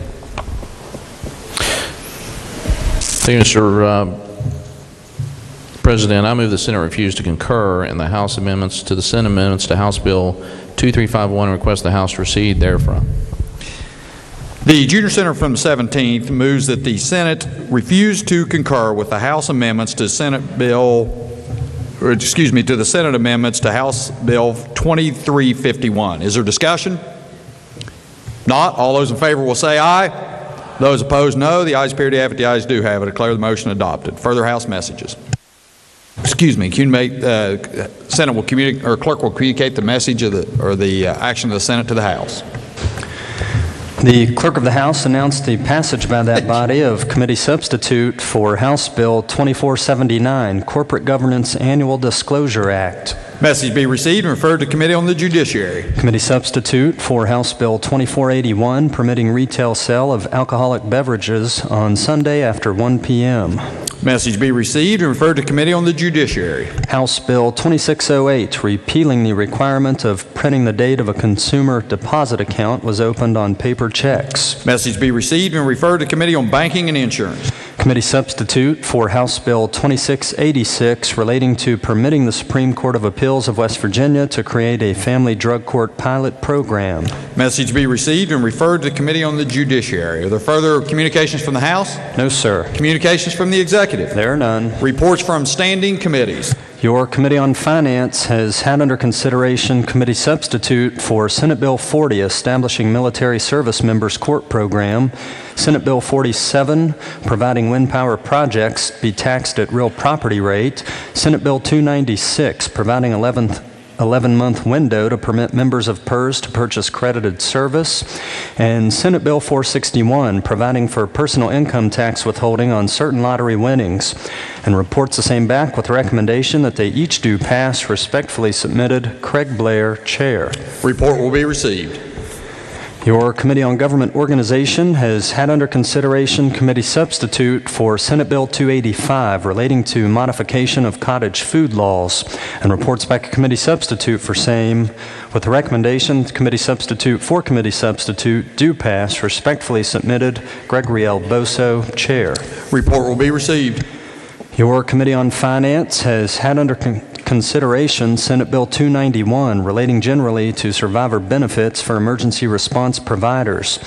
Thank you, Mr. President. I move the Senate refuse to concur in the House amendments to the Senate amendments to House Bill 2351 and request the House to proceed therefrom. The Junior Senator from the 17th moves that the Senate refuse to concur with the House amendments to Senate Bill, to the Senate amendments to House Bill 2351. Is there discussion? Not. All those in favor will say aye. Those opposed, no. The ayes appear to have it. The ayes do have it. I declare the motion adopted. Further House messages. Senate will communicate, or Clerk will communicate the message of the action of the Senate to the House. The Clerk of the House announced the passage by that body of committee substitute for House Bill 2479, Corporate Governance Annual Disclosure Act. Message be received and referred to Committee on the Judiciary. Committee substitute for House Bill 2481, permitting retail sale of alcoholic beverages on Sunday after 1 p.m. Message be received and referred to Committee on the Judiciary. House Bill 2608, repealing the requirement of printing the date of a consumer deposit account, was opened on paper checks. Message be received and referred to Committee on Banking and Insurance. Committee substitute for House Bill 2686, relating to permitting the Supreme Court of Appeals of West Virginia to create a family drug court pilot program. Message be received and referred to the Committee on the Judiciary. Are there further communications from the House? No, sir. Communications from the Executive? There are none. Reports from standing committees? Your Committee on Finance has had under consideration committee substitute for Senate Bill 40, establishing military service members court program, Senate Bill 47, providing wind power projects be taxed at real property rate, Senate Bill 296, providing 11-month window to permit members of PERS to purchase credited service, and Senate Bill 461, providing for personal income tax withholding on certain lottery winnings, and reports the same back with the recommendation that they each do pass. Respectfully submitted, Craig Blair, Chair. Report will be received. Your Committee on Government Organization has had under consideration committee substitute for Senate Bill 285, relating to modification of cottage food laws, and reports back a committee substitute for same, with the recommendation committee substitute for committee substitute do pass. Respectfully submitted, Gregory L. Boso, Chair. Report will be received. Your Committee on Finance has had under consideration Senate Bill 291, relating generally to survivor benefits for emergency response providers,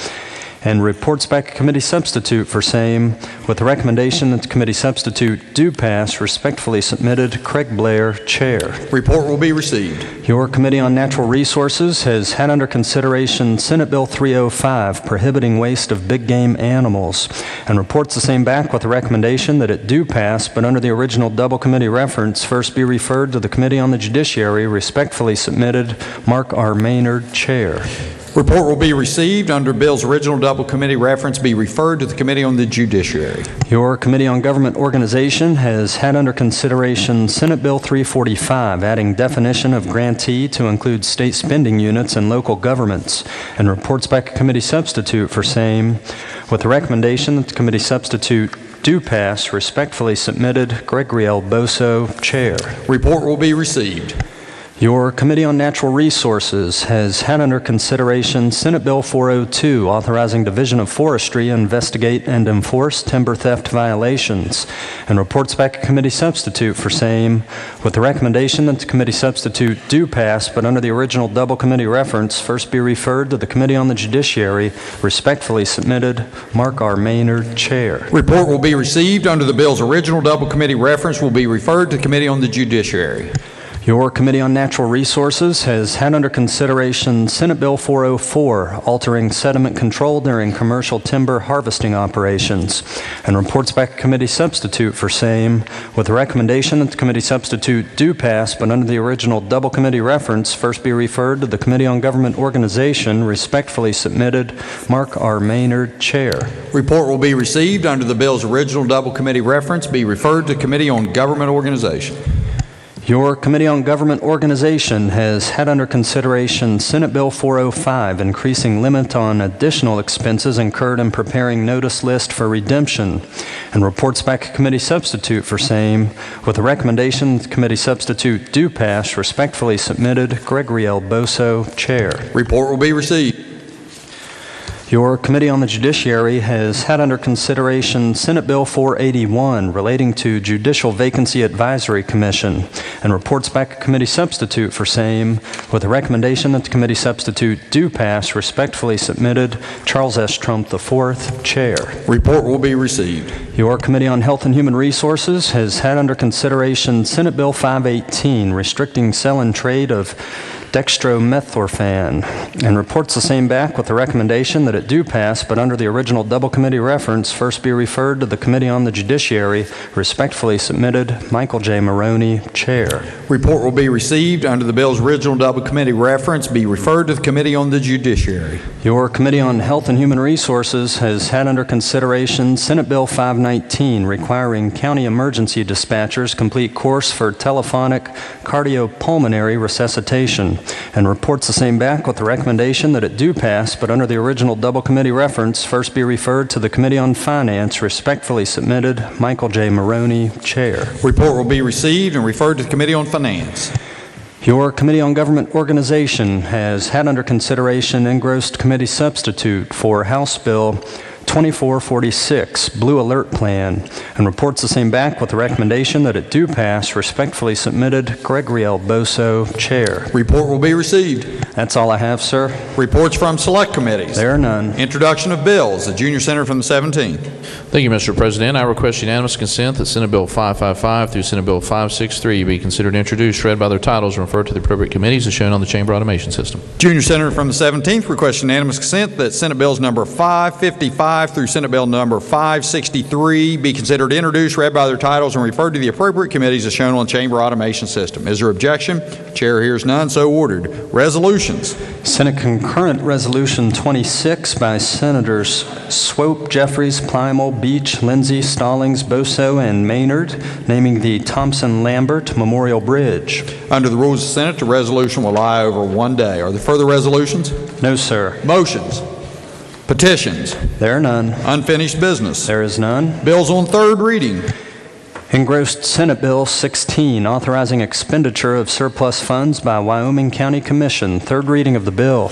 and reports back a committee substitute for same, with the recommendation that the committee substitute do pass. Respectfully submitted, Craig Blair, Chair. Report will be received. Your Committee on Natural Resources has had under consideration Senate Bill 305, prohibiting waste of big game animals, and reports the same back with the recommendation that it do pass, but under the original double committee reference, first be referred to the Committee on the Judiciary. Respectfully submitted, Mark R. Maynard, Chair. Report will be received. Under Bill's original double committee reference, be referred to the Committee on the Judiciary. Your Committee on Government Organization has had under consideration Senate Bill 345, adding definition of grantee to include state spending units and local governments, and reports back a committee substitute for same, with the recommendation that the committee substitute do pass. Respectfully submitted, Gregory L. Boso, Chair. Report will be received. Your Committee on Natural Resources has had under consideration Senate Bill 402, authorizing Division of Forestry to investigate and enforce timber theft violations, and reports back a committee substitute for same, with the recommendation that the committee substitute do pass, but under the original double committee reference, first be referred to the Committee on the Judiciary. Respectfully submitted, Mark R. Maynard, Chair. Report will be received under the bill's original double committee reference, will be referred to the Committee on the Judiciary. Your Committee on Natural Resources has had under consideration Senate Bill 404, altering sediment control during commercial timber harvesting operations, and reports back a committee substitute for same, with the recommendation that the committee substitute do pass, but under the original double committee reference, first be referred to the Committee on Government Organization. Respectfully submitted, Mark R. Maynard, Chair. Report will be received under the bill's original double committee reference, be referred to Committee on Government Organization. Your Committee on Government Organization has had under consideration Senate Bill 405, increasing limit on additional expenses incurred in preparing notice list for redemption, and reports back a committee substitute for same, with the recommendation the committee substitute do pass. Respectfully submitted, Gregory L. Boso, Chair. Report will be received. Your Committee on the Judiciary has had under consideration Senate Bill 481 relating to Judicial Vacancy Advisory Commission, and reports back a committee substitute for same, with the recommendation that the committee substitute do pass. Respectfully submitted, Charles S. Trump IV, Chair. Report will be received. Your Committee on Health and Human Resources has had under consideration Senate Bill 518 restricting sale and trade of dextromethorphan, and reports the same back with the recommendation that it do pass, but under the original double committee reference, first be referred to the Committee on the Judiciary. Respectfully submitted, Michael J. Maroney, Chair. Report will be received under the bill's original double committee reference, be referred to the Committee on the Judiciary. Your Committee on Health and Human Resources has had under consideration Senate Bill 519 requiring county emergency dispatchers complete course for telephonic cardiopulmonary resuscitation, and reports the same back with the recommendation that it do pass, but under the original double committee reference, first be referred to the Committee on Finance. Respectfully submitted, Michael J. Maroney, Chair. Report will be received and referred to the Committee on Finance. Your Committee on Government Organization has had under consideration engrossed committee substitute for House Bill 2446, Blue Alert Plan, and reports the same back with the recommendation that it do pass. Respectfully submitted, Gregory L. Boso, Chair. Report will be received. That's all I have, sir. Reports from select committees. There are none. Introduction of bills. The Junior Senator from the 17th. Thank you, Mr. President. I request unanimous consent that Senate Bill 555 through Senate Bill 563 be considered introduced, read by their titles, and referred to the appropriate committees as shown on the chamber automation system. Junior Senator from the 17th requests unanimous consent that Senate Bills number 555 through Senate Bill number 563 be considered introduced, read by their titles, and referred to the appropriate committees as shown on the chamber automation system. Is there objection? Chair hears none, so ordered. Resolutions. Senate Concurrent Resolution 26 by Senators Swope, Jeffries, Plymel, Beach, Lindsay, Stallings, Boso, and Maynard, naming the Thompson-Lambert Memorial Bridge. Under the rules of the Senate, the resolution will lie over one day. Are there further resolutions? No, sir. Motions. Petitions. There are none. Unfinished business. There is none. Bills on third reading. Engrossed Senate Bill 16, authorizing expenditure of surplus funds by Wyoming County Commission. Third reading of the bill.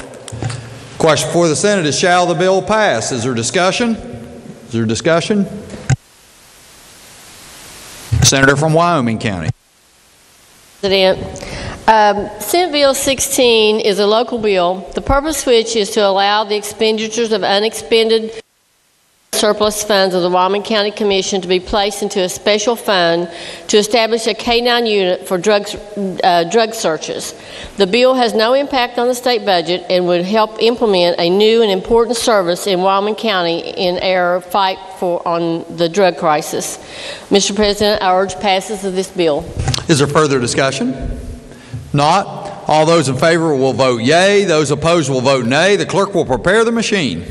Question before the Senate is, shall the bill pass? Is there discussion? Is there discussion? Senator from Wyoming County. President, Senate Bill 16 is a local bill, the purpose of which is to allow the expenditures of unexpended surplus funds of the Wyoming County Commission to be placed into a special fund to establish a K-9 unit for drug searches. The bill has no impact on the state budget and would help implement a new and important service in Wyoming County in our fight on the drug crisis. Mr. President, I urge passage of this bill. Is there further discussion? Not. All those in favor will vote yea. Those opposed will vote nay. The clerk will prepare the machine.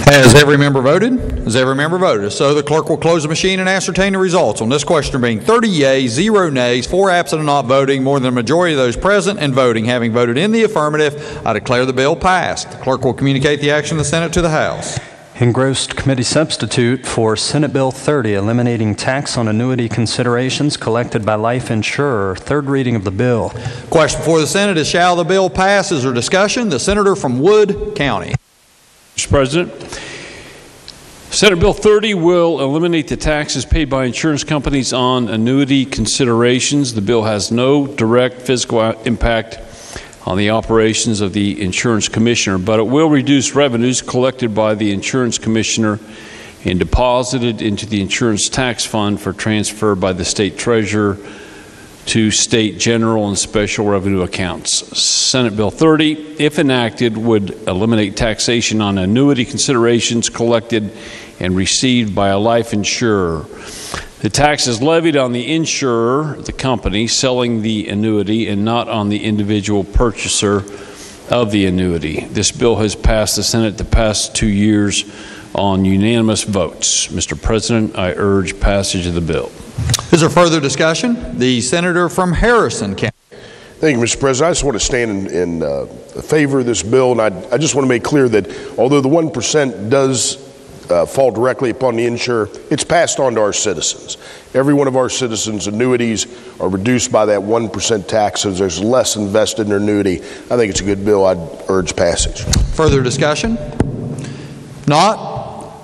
Has every member voted? Has every member voted? So the clerk will close the machine and ascertain the results. On this question being 30 yeas, 0 nays, 4 absent and not voting, more than a majority of those present and voting having voted in the affirmative, I declare the bill passed. The clerk will communicate the action of the Senate to the House. Engrossed committee substitute for Senate Bill 30, eliminating tax on annuity considerations collected by life insurer. Third reading of the bill. Question before the Senate is, shall the bill pass? Is there discussion? The senator from Wood County. Mr. President, Senate Bill 30 will eliminate the taxes paid by insurance companies on annuity considerations. The bill has no direct physical impact on the operations of the insurance commissioner, but it will reduce revenues collected by the insurance commissioner and deposited into the insurance tax fund for transfer by the state treasurer to state general and special revenue accounts. Senate Bill 30, if enacted, would eliminate taxation on annuity considerations collected and received by a life insurer. The tax is levied on the insurer, the company, selling the annuity, and not on the individual purchaser of the annuity. This bill has passed the Senate the past 2 years on unanimous votes. Mr. President, I urge passage of the bill. Is there further discussion? The senator from Harrison County. Thank you, Mr. President. I just want to stand in favor of this bill, and I just want to make clear that although the 1% does fall directly upon the insurer, it's passed on to our citizens. Every one of our citizens' annuities are reduced by that 1% tax, so there's less invested in their annuity. I think it's a good bill. I'd urge passage. Further discussion? Not?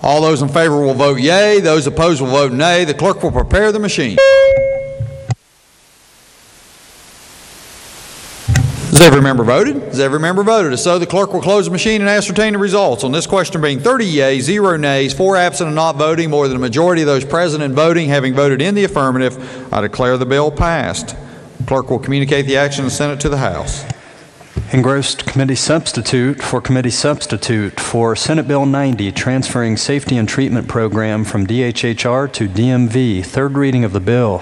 All those in favor will vote yea. Those opposed will vote nay. The clerk will prepare the machine. Has every member voted? Has every member voted? If so, the clerk will close the machine and ascertain the results. On this question being 30 yeas, 0 nays, 4 absent and not voting, more than a majority of those present and voting having voted in the affirmative, I declare the bill passed. The clerk will communicate the action of the Senate to the House. Engrossed committee substitute for Senate Bill 90, transferring safety and treatment program from DHHR to DMV. Third reading of the bill.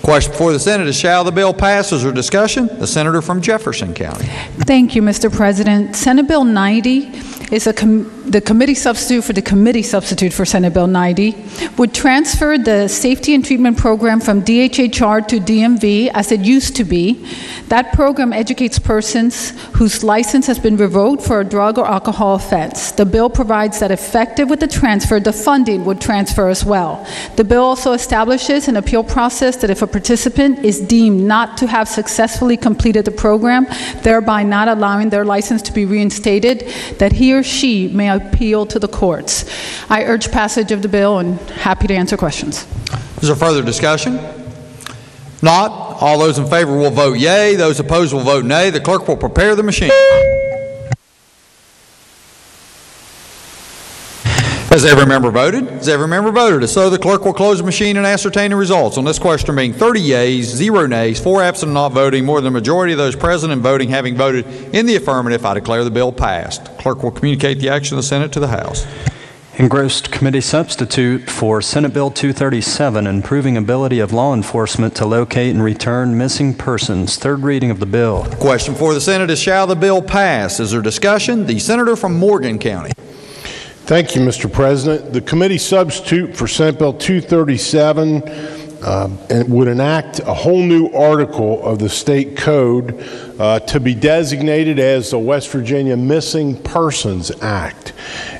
Question before the Senate is, shall the bill pass? Is there discussion? The senator from Jefferson County. Thank you, Mr. President. Senate Bill 90 is the committee substitute for Senate Bill 90 would transfer the safety and treatment program from DHHR to DMV as it used to be. That program educates persons whose license has been revoked for a drug or alcohol offense. The bill provides that effective with the transfer, the funding would transfer as well. The bill also establishes an appeal process that if a participant is deemed not to have successfully completed the program, thereby not allowing their license to be reinstated, that he or she may appeal to the courts. I urge passage of the bill and happy to answer questions. Is there further discussion? Not. All those in favor will vote yea. Those opposed will vote nay. The clerk will prepare the machine. Has every member voted? Has every member voted? If so, the clerk will close the machine and ascertain the results. On this question being 30 yeas, 0 nays, 4 absent and not voting, more than a majority of those present and voting having voted in the affirmative, I declare the bill passed. Clerk will communicate the action of the Senate to the House. Engrossed committee substitute for Senate Bill 237, improving ability of law enforcement to locate and return missing persons. Third reading of the bill. Question before the Senate is, shall the bill pass? Is there discussion? The senator from Morgan County. Thank you, Mr. President. The committee substitute for Senate Bill 237 would enact a whole new article of the state code to be designated as the West Virginia Missing Persons Act.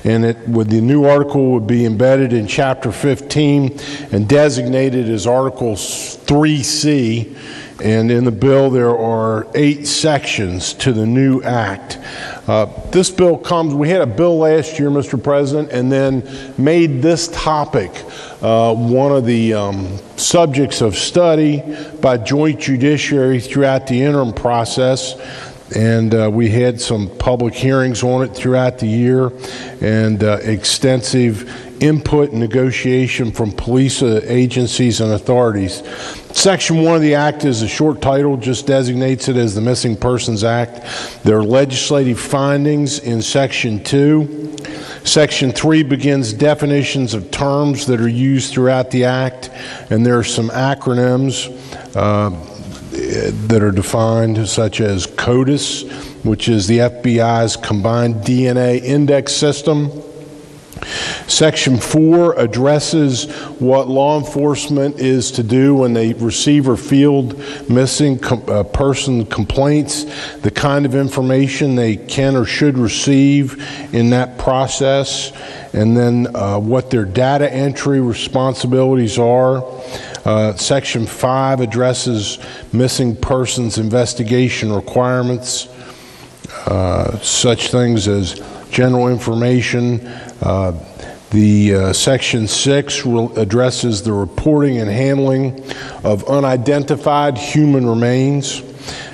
And the new article would be embedded in Chapter 15 and designated as Article 3C. And in the bill, there are 8 sections to the new act. This bill we had a bill last year, Mr. President, and then made this topic one of the subjects of study by joint judiciary throughout the interim process. And we had some public hearings on it throughout the year and extensive input and negotiation from police agencies and authorities. Section 1 of the Act is a short title, just designates it as the Missing Persons Act. There are legislative findings in Section 2. Section 3 begins definitions of terms that are used throughout the Act, and there are some acronyms that are defined, such as CODIS, which is the FBI's Combined DNA Index System. Section 4 addresses what law enforcement is to do when they receive or field missing person complaints, the kind of information they can or should receive in that process, and then what their data entry responsibilities are. Section 5 addresses missing persons investigation requirements, such things as general information. Section 6 addresses the reporting and handling of unidentified human remains.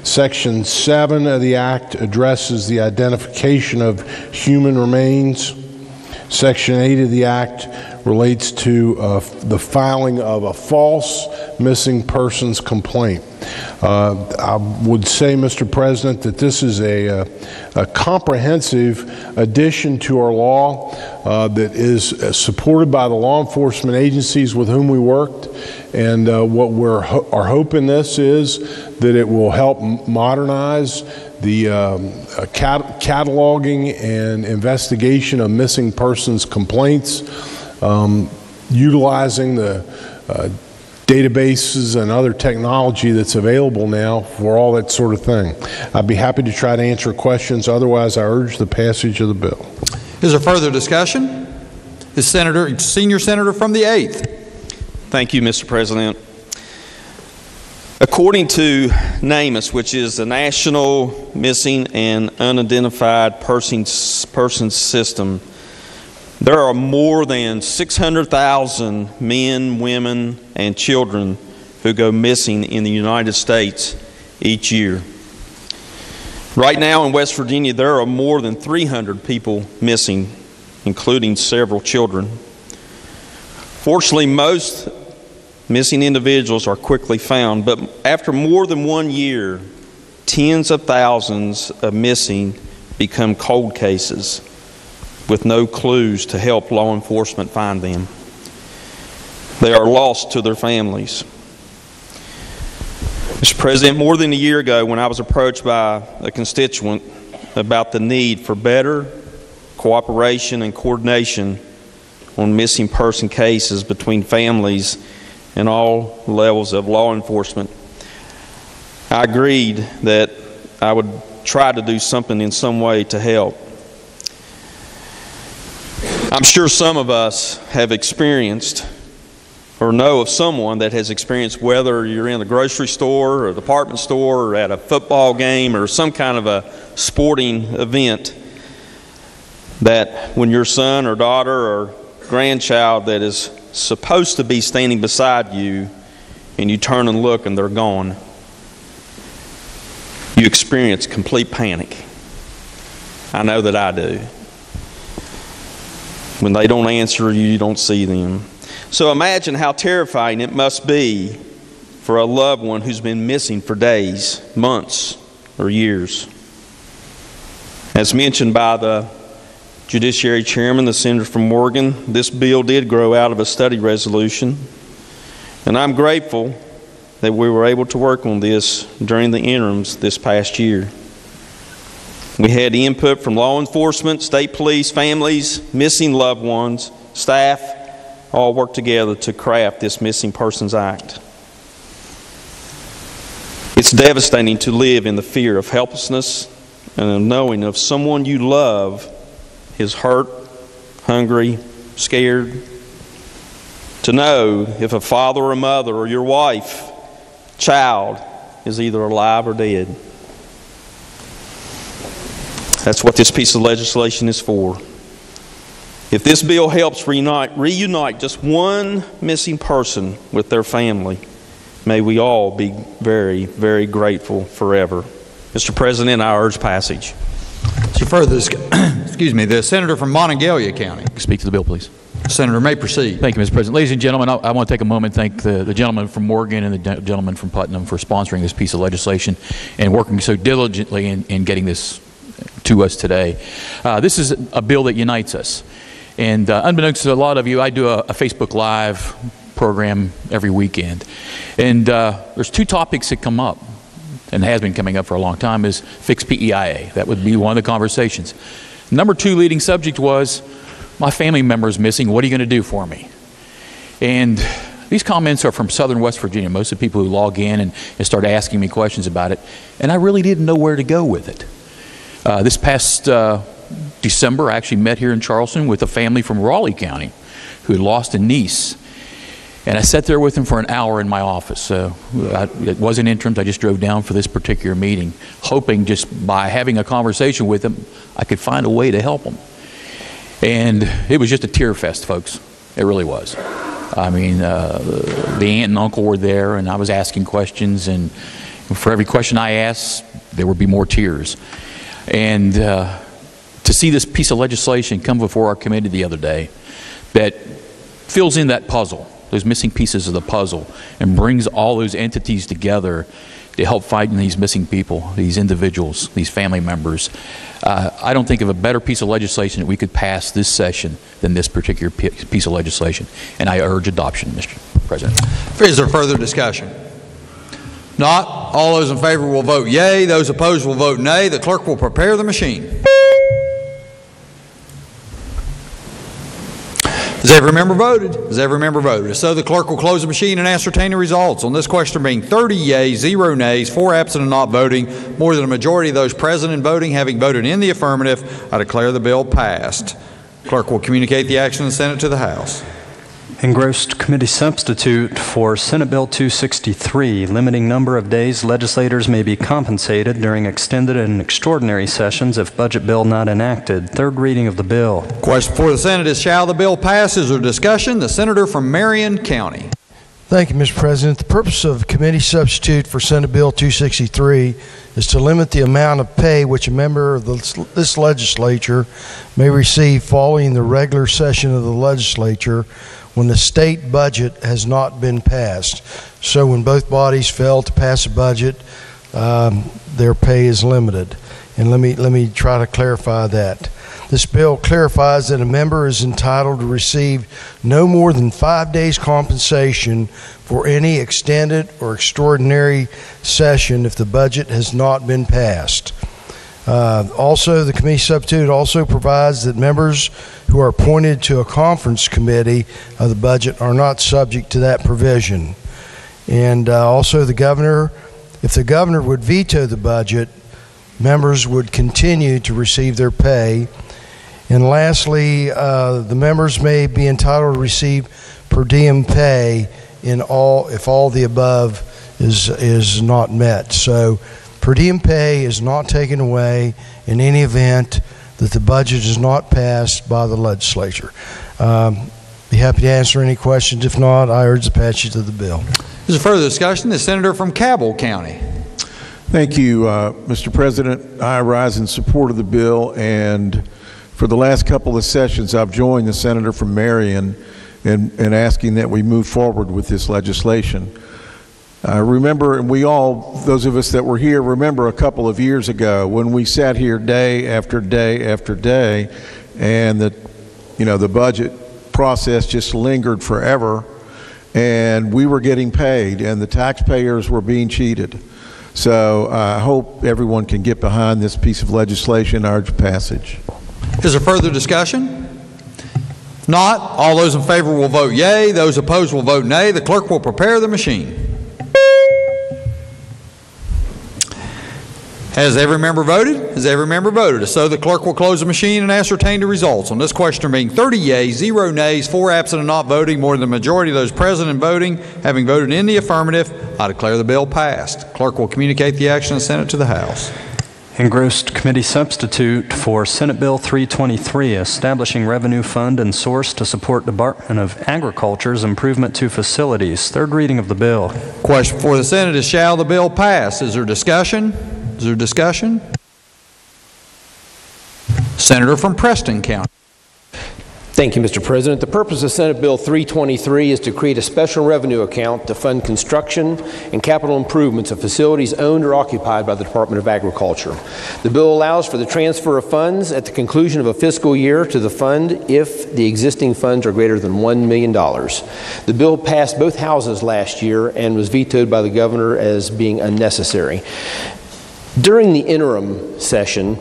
Section 7 of the Act addresses the identification of human remains. Section 8 of the Act relates to the filing of a false missing persons complaint. I would say, Mr. President, that this is a comprehensive addition to our law that is supported by the law enforcement agencies with whom we worked. And what our hope in this is that it will help modernize the cataloging and investigation of missing persons complaints, utilizing the databases and other technology that's available now for all that sort of thing. I'd be happy to try to answer questions. Otherwise, I urge the passage of the bill. Is there further discussion? The senior senator from the 8th. Thank you, Mr. President. According to NamUs, which is the National Missing and Unidentified Persons System, there are more than 600,000 men, women, and children who go missing in the United States each year. Right now in West Virginia, there are more than 300 people missing, including several children. Fortunately, most missing individuals are quickly found, but after more than 1 year, tens of thousands of missing become cold cases with no clues to help law enforcement find them. They are lost to their families. Mr. President, more than a year ago, when I was approached by a constituent about the need for better cooperation and coordination on missing person cases between families and all levels of law enforcement, I agreed that I would try to do something in some way to help. I'm sure some of us have experienced or know of someone that has experienced, whether you're in a grocery store or a department store or at a football game or some kind of a sporting event, that when your son or daughter or grandchild that is supposed to be standing beside you and you turn and look and they're gone, you experience complete panic. I know that I do. When they don't answer you, you don't see them. So imagine how terrifying it must be for a loved one who's been missing for days, months, or years. As mentioned by the Judiciary Chairman, the Senator from Morgan, this bill did grow out of a study resolution, and I'm grateful that we were able to work on this during the interims this past year. We had input from law enforcement, state police, families, missing loved ones, staff, all worked together to craft this Missing Persons Act. It's devastating to live in the fear of helplessness and of knowing of someone you love is hurt, hungry, scared. To know if a father or a mother or your wife, child is either alive or dead. That's what this piece of legislation is for. If this bill helps reunite just one missing person with their family, may we all be very, very grateful forever. Mr. President, I urge passage. So further, excuse me, the senator from Monongalia County. Speak to the bill, please. Senator may proceed. Thank you, Mr. President. Ladies and gentlemen, I want to take a moment and thank the gentleman from Morgan and the gentleman from Putnam for sponsoring this piece of legislation and working so diligently in getting this to us today. This is a bill that unites us. And unbeknownst to a lot of you, I do a Facebook Live program every weekend. And there's two topics that come up, and has been coming up for a long time, is fixed PEIA. That would be one of the conversations. Number two leading subject was, my family member is missing. What are you going to do for me? And these comments are from Southern West Virginia, most of the people who log in and start asking me questions about it. And I really didn't know where to go with it. This past December, I actually met here in Charleston with a family from Raleigh County who had lost a niece. And I sat there with them for an hour in my office. It wasn't interim. I just drove down for this particular meeting, hoping just by having a conversation with them, I could find a way to help them. And it was just a tear fest, folks. It really was. I mean, the aunt and uncle were there, and I was asking questions, and for every question I asked, there would be more tears. And to see this piece of legislation come before our committee the other day that fills in that puzzle, those missing pieces of the puzzle, and brings all those entities together to help find these missing people, these individuals, these family members. I don't think of a better piece of legislation that we could pass this session than this particular piece of legislation. And I urge adoption, Mr. President. Is there further discussion? Not, all those in favor will vote yea. Those opposed will vote nay. The clerk will prepare the machine. Has every member voted? Has every member voted? So the clerk will close the machine and ascertain the results. On this question being 30 yeas, 0 nays, 4 absent and not voting, more than a majority of those present and voting having voted in the affirmative, I declare the bill passed. Clerk will communicate the action of the Senate to the House. Engrossed committee substitute for Senate Bill 263, limiting number of days legislators may be compensated during extended and extraordinary sessions if budget bill not enacted. Third reading of the bill. Question before the Senate is, shall the bill pass? Is there discussion? The senator from Marion County. Thank you, Mr. President. The purpose of committee substitute for Senate Bill 263 is to limit the amount of pay which a member of this legislature may receive following the regular session of the legislature when the state budget has not been passed. So when both bodies fail to pass a budget, their pay is limited. And let me try to clarify that. This bill clarifies that a member is entitled to receive no more than 5 days compensation for any extended or extraordinary session if the budget has not been passed. Also, the committee substitute also provides that members who are appointed to a conference committee of the budget are not subject to that provision. And also the governor, if the governor would veto the budget, members would continue to receive their pay. And lastly, the members may be entitled to receive per diem pay if all the above is not met. So per diem pay is not taken away in any event that the budget is not passed by the legislature. Be happy to answer any questions. If not, I urge the passage of the bill. Is there further discussion? The senator from Cabell County. Thank you, Mr. President. I rise in support of the bill, and for the last couple of sessions, I've joined the senator from Marion in asking that we move forward with this legislation. I remember, and we all, those of us that were here, remember a couple of years ago when we sat here day after day after day, and the budget process just lingered forever, and we were getting paid, and the taxpayers were being cheated. So I hope everyone can get behind this piece of legislation. I urge passage. Is there further discussion? Not, all those in favor will vote yea. Those opposed will vote nay. The clerk will prepare the machine. Has every member voted? Has every member voted? So the clerk will close the machine and ascertain the results. On this question being 30 yeas, 0 nays, 4 absent and not voting, more than the majority of those present and voting having voted in the affirmative, I declare the bill passed. Clerk will communicate the action of the Senate to the House. Engrossed committee substitute for Senate Bill 323, establishing revenue fund and source to support Department of Agriculture's improvement to facilities. Third reading of the bill. Question before the Senate is, shall the bill pass? Is there discussion? Is there discussion? Senator from Preston County. Thank you, Mr. President. The purpose of Senate Bill 323 is to create a special revenue account to fund construction and capital improvements of facilities owned or occupied by the Department of Agriculture. The bill allows for the transfer of funds at the conclusion of a fiscal year to the fund if the existing funds are greater than $1 million. The bill passed both houses last year and was vetoed by the governor as being unnecessary. During the interim session,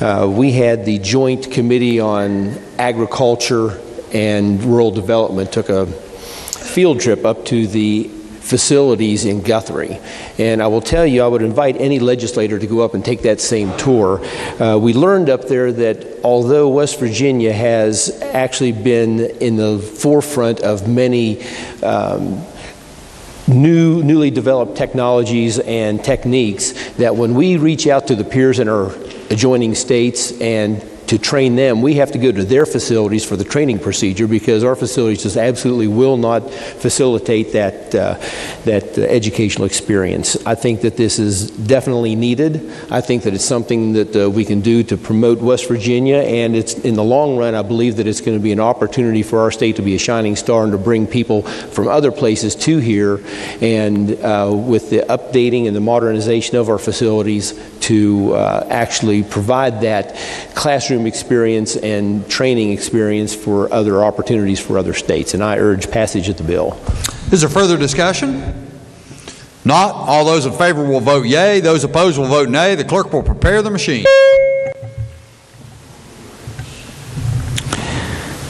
We had the Joint Committee on Agriculture and Rural Development took a field trip up to the facilities in Guthrie. And I will tell you, I would invite any legislator to go up and take that same tour. We learned up there that although West Virginia has actually been in the forefront of many newly developed technologies and techniques, that when we reach out to the peers in our adjoining states and to train them, we have to go to their facilities for the training procedure, because our facilities just absolutely will not facilitate that educational experience. I think that this is definitely needed. I think that it's something that we can do to promote West Virginia, and it's in the long run, I believe that it's going to be an opportunity for our state to be a shining star and to bring people from other places to here, and with the updating and the modernization of our facilities to actually provide that classroom experience and training experience for other opportunities for other states. And I urge passage of the bill. Is there further discussion? Not. All those in favor will vote yea. Those opposed will vote nay. The clerk will prepare the machine.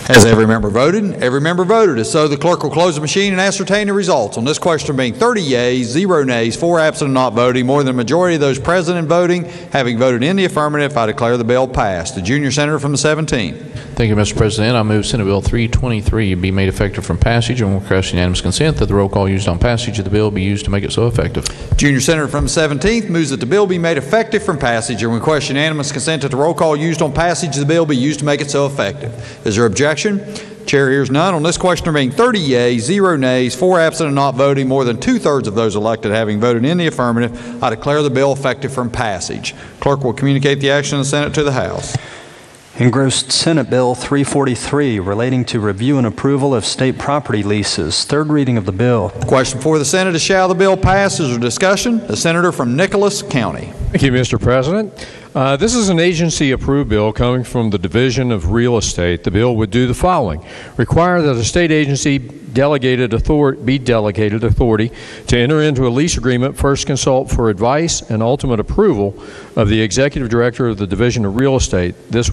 Has every member voted? Every member voted. If so, the clerk will close the machine and ascertain the results. On this question being 30 yeas, 0 nays, 4 absent and not voting, more than a majority of those present and voting, having voted in the affirmative, I declare the bill passed. The junior senator from the 17th. Thank you, Mr. President. I move Senate Bill 323 be made effective from passage and request unanimous consent that the roll call used on passage of the bill be used to make it so effective. Junior senator from the 17th moves that the bill be made effective from passage and request unanimous consent that the roll call used on passage of the bill be used to make it so effective. Is there objection? Chair hears none. On this question there being 30 yeas, 0 nays, 4 absent and not voting, more than 2/3 of those elected having voted in the affirmative, I declare the bill effective from passage. Clerk will communicate the action of the Senate to the House. Engrossed Senate Bill 343 relating to review and approval of state property leases. Third reading of the bill. Question before the Senate is, shall the bill pass? Is there discussion? The senator from Nicholas County. Thank you, Mr. President. This is an agency-approved bill coming from the Division of Real Estate. The bill would do the following: require that a state agency be delegated authority to enter into a lease agreement, first consult for advice and ultimate approval of the executive director of the Division of Real Estate. This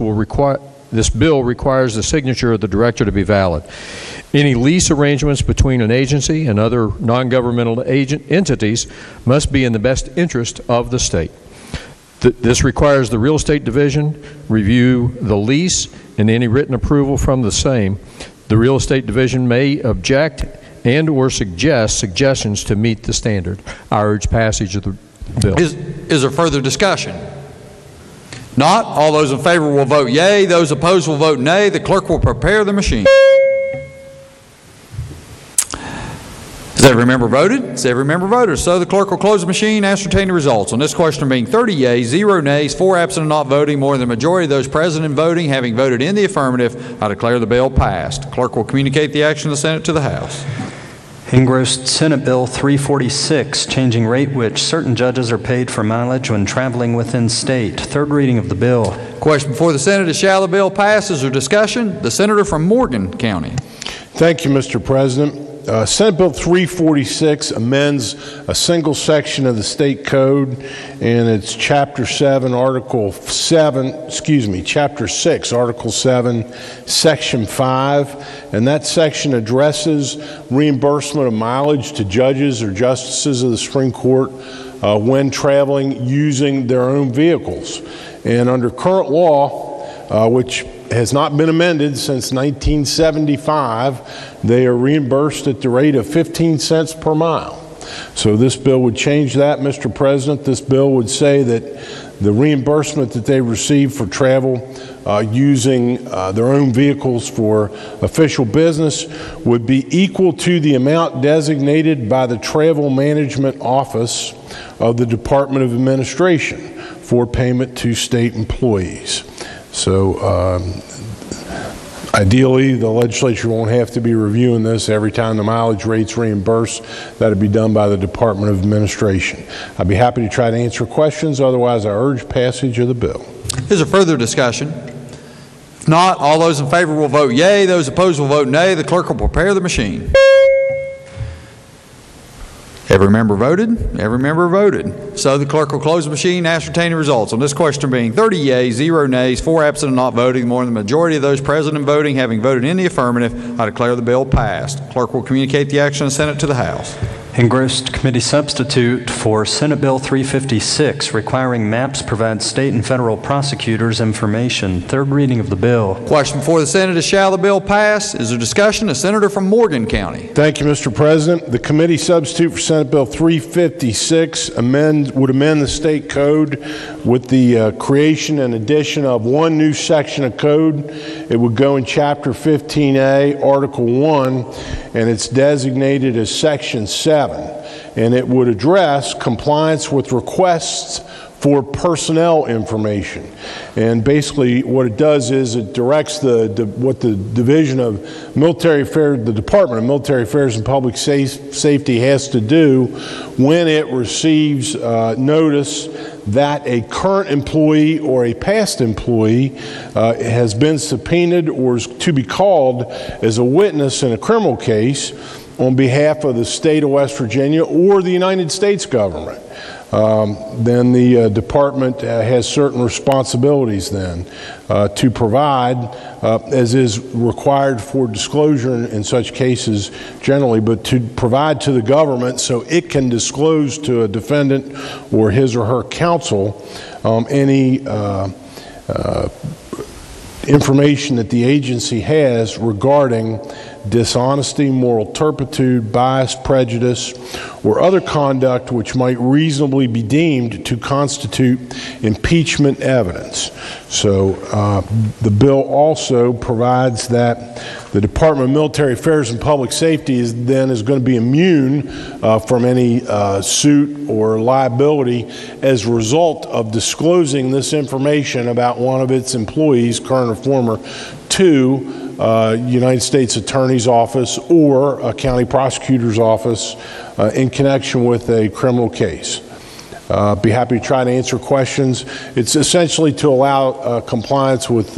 bill requires the signature of the director to be valid. Any lease arrangements between an agency and other non-governmental entities must be in the best interest of the state. This requires the Real Estate Division review the lease and any written approval from the same. The Real Estate Division may object and or suggest suggestions to meet the standard. I urge passage of the bill. Is there further discussion? Not. All those in favor will vote yea. Those opposed will vote nay. The clerk will prepare the machine. Has every member voted? Has every member voted? So the clerk will close the machine, ascertain the results. On this question being 30 yeas, 0 nays, 4 absent and not voting, more than the majority of those present and voting, having voted in the affirmative, I declare the bill passed. Clerk will communicate the action of the Senate to the House. Engrossed Senate Bill 346, changing rate which certain judges are paid for mileage when traveling within state. Third reading of the bill. Question before the Senate is, shall the bill pass? Is there discussion? The senator from Morgan County. Thank you, Mr. President. Senate Bill 346 amends a single section of the state code, and it's Chapter 6, Article 7, Section 5, and that section addresses reimbursement of mileage to judges or justices of the Supreme Court when traveling using their own vehicles. And under current law, which has not been amended since 1975, they are reimbursed at the rate of 15 cents per mile. So this bill would change that, Mr. President. This bill would say that the reimbursement that they receive for travel using their own vehicles for official business would be equal to the amount designated by the Travel Management Office of the Department of Administration for payment to state employees. So ideally, the legislature won't have to be reviewing this every time the mileage rate's reimbursed. That would be done by the Department of Administration. I'd be happy to try to answer questions. Otherwise, I urge passage of the bill. Is there further discussion? If not, all those in favor will vote yea. Those opposed will vote nay. The clerk will prepare the machine. Every member voted? Every member voted. So the clerk will close the machine and ascertain the results. On this question being 30 yeas, 0 nays, 4 absent and not voting, more than the majority of those present and voting having voted in the affirmative, I declare the bill passed. Clerk will communicate the action of the Senate to the House. Engrossed committee substitute for Senate Bill 356, requiring maps provide state and federal prosecutors information. Third reading of the bill. Question before the Senate is, shall the bill pass? Is there discussion? A senator from Morgan County. Thank you, Mr. President. The committee substitute for Senate Bill 356 would amend the state code with the creation and addition of one new section of code. It would go in Chapter 15A, Article 1, and it's designated as Section 7. And it would address compliance with requests for personnel information. And basically what it does is it directs what the Division of Military Affairs, the Department of Military Affairs and Public Safety has to do when it receives notice that a current employee or a past employee has been subpoenaed or is to be called as a witness in a criminal case on behalf of the state of West Virginia or the United States government. Then the department has certain responsibilities then to provide, as is required for disclosure in such cases generally, but to provide to the government so it can disclose to a defendant or his or her counsel any information that the agency has regarding dishonesty, moral turpitude, bias, prejudice, or other conduct which might reasonably be deemed to constitute impeachment evidence. So the bill also provides that the Department of Military Affairs and Public Safety is going to be immune from any suit or liability as a result of disclosing this information about one of its employees, current or former, to United States Attorney's Office or a county prosecutor's office in connection with a criminal case. Be happy to try to answer questions. It's essentially to allow compliance with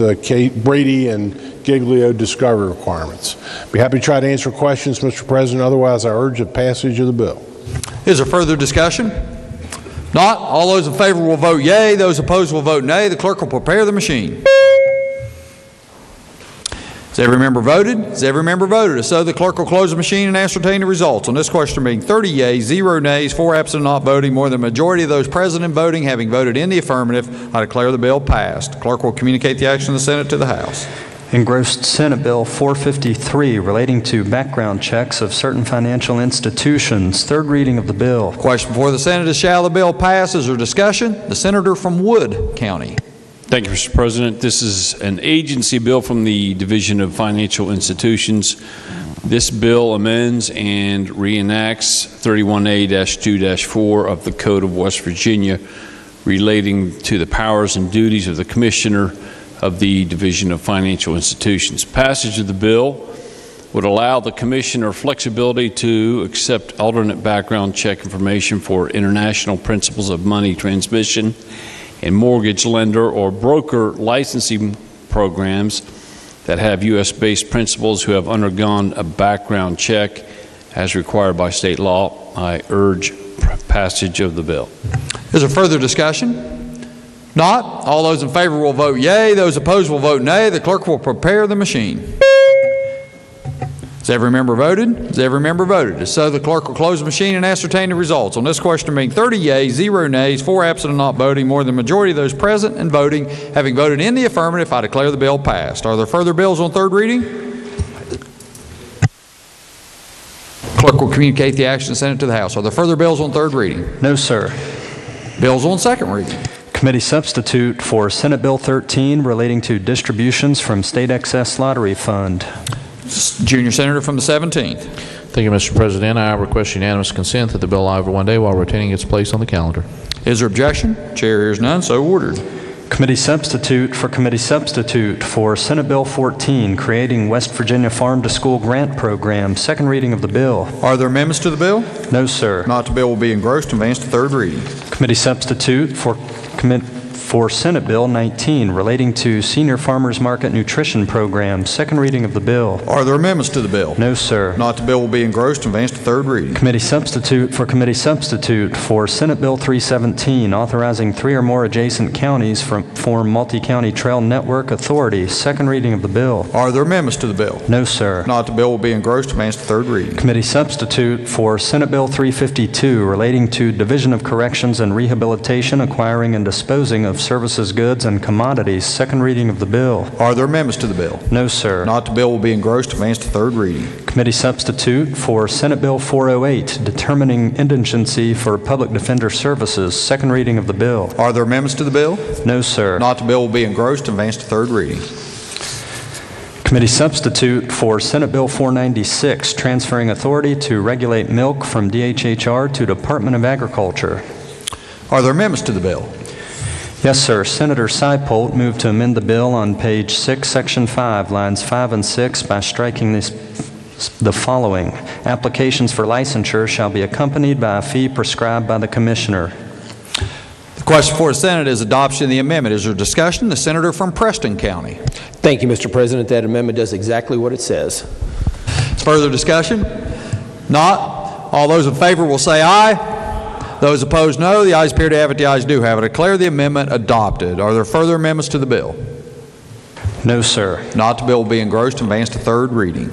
Brady and Giglio discovery requirements. Be happy to try to answer questions, Mr. President. Otherwise, I urge the passage of the bill. Is there further discussion? Not. All those in favor will vote yea. Those opposed will vote nay. The clerk will prepare the machine. Has every member voted? Has every member voted? If so, the clerk will close the machine and ascertain the results. On this question being 30 yeas, 0 nays, 4 absent and not voting, more than a majority of those present and voting having voted in the affirmative, I declare the bill passed. The clerk will communicate the action of the Senate to the House. Engrossed Senate Bill 453 relating to background checks of certain financial institutions. Third reading of the bill. Question before the Senate is, shall the bill pass? Is there discussion? The senator from Wood County. Thank you, Mr. President. This is an agency bill from the Division of Financial Institutions. This bill amends and reenacts 31A-2-4 of the Code of West Virginia relating to the powers and duties of the Commissioner of the Division of Financial Institutions. Passage of the bill would allow the Commissioner flexibility to accept alternate background check information for international principles of money transmission and mortgage lender or broker licensing programs that have U.S.-based principals who have undergone a background check as required by state law. I urge passage of the bill. Is there further discussion? Not. All those in favor will vote yea. Those opposed will vote nay. The clerk will prepare the machine. Has every member voted? Has every member voted? If so, the clerk will close the machine and ascertain the results. On this question being 30 yeas, 0 nays, 4 absent and not voting, more than the majority of those present and voting having voted in the affirmative, I declare the bill passed. Are there further bills on third reading? Clerk will communicate the action and send it to the House. Are there further bills on third reading? No, sir. Bills on second reading. Committee substitute for Senate Bill 13 relating to distributions from State Excess Lottery Fund. Junior Senator from the 17th. Thank you, Mr. President. I request unanimous consent that the bill lie over one day while retaining its place on the calendar. Is there objection? Chair hears none, so ordered. Committee substitute for Senate Bill 14, creating West Virginia Farm to School Grant Program. Second reading of the bill. Are there amendments to the bill? No, sir. Not, the bill will be engrossed and advanced to third reading. Committee substitute for for Senate Bill 19 relating to Senior Farmers Market Nutrition Program. Second reading of the bill. Are there amendments to the bill? No, sir. Not the bill will be engrossed and advanced to third reading. Committee substitute for Senate Bill 317, authorizing 3 or more adjacent counties form multi-county trail network authority. Second reading of the bill. Are there amendments to the bill? No, sir. Not the bill will be engrossed and advanced to third reading. Committee substitute for Senate Bill 352, relating to Division of Corrections and Rehabilitation, acquiring and disposing of services, goods, and commodities. Second reading of the bill. Are there amendments to the bill? No, sir. Not the bill will be engrossed and advanced to third reading. Committee substitute for Senate Bill 408, determining indigency for public defender services. Second reading of the bill. Are there amendments to the bill? No, sir. Not the bill will be engrossed and advanced to third reading. Committee substitute for Senate Bill 496, transferring authority to regulate milk from DHHR to Department of Agriculture. Are there amendments to the bill? Yes, sir. Senator Seipolt moved to amend the bill on page 6, section 5, lines 5 and 6 by striking the following. Applications for licensure shall be accompanied by a fee prescribed by the Commissioner. The question for the Senate is adoption of the amendment. Is there discussion? The Senator from Preston County. Thank you, Mr. President. That amendment does exactly what it says. Further discussion? Not. All those in favor will say aye. Those opposed, no. The ayes appear to have it. The ayes do have it. I declare the amendment adopted. Are there further amendments to the bill? No, sir. Not the bill will be engrossed and advanced to third reading.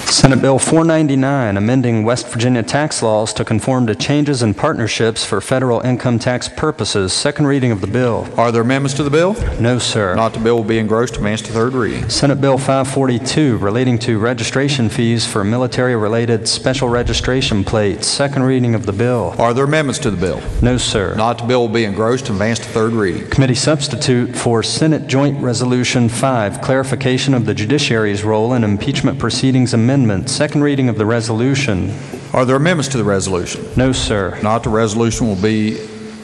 Senate Bill 499, amending West Virginia tax laws to conform to changes in partnerships for federal income tax purposes. Second reading of the bill. Are there amendments to the bill? No, sir. Not the bill will be engrossed and advanced to third reading. Senate Bill 542, relating to registration fees for military-related special registration plates. Second reading of the bill. Are there amendments to the bill? No, sir. Not the bill will be engrossed and advanced to third reading. Committee substitute for Senate Joint Resolution 5, clarification of the judiciary's role in impeachment proceedings amendment. Second reading of the resolution. Are there amendments to the resolution? No, sir. Not the resolution will be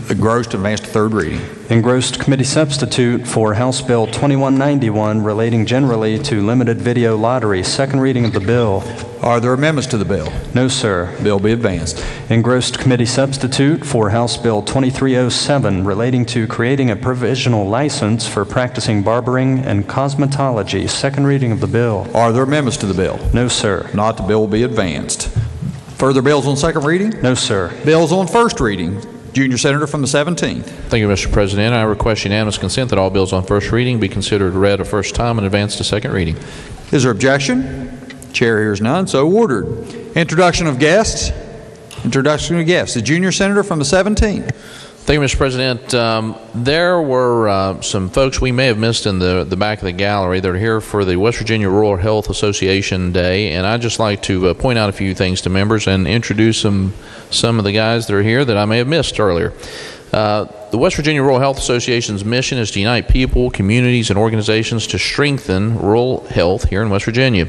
engrossed and advanced to third reading. Engrossed committee substitute for House Bill 2191, relating generally to limited video lottery. Second reading of the bill. Are there amendments to the bill? No, sir. Bill be advanced. Engrossed committee substitute for House Bill 2307, relating to creating a provisional license for practicing barbering and cosmetology. Second reading of the bill. Are there amendments to the bill? No, sir. Not the bill will be advanced. Further bills on second reading? No, sir. Bills on first reading. Junior Senator from the 17th. Thank you, Mr. President. I request unanimous consent that all bills on first reading be considered read a first time and advanced to second reading. Is there objection? Chair hears none, so ordered. Introduction of guests. Introduction of guests. The Junior Senator from the 17th. Thank you, Mr. President. There were some folks we may have missed in the back of the gallery that are here for the West Virginia Rural Health Association Day, and I'd just like to point out a few things to members and introduce some of the guys that are here that I may have missed earlier. The West Virginia Rural Health Association's mission is to unite people, communities, and organizations to strengthen rural health here in West Virginia.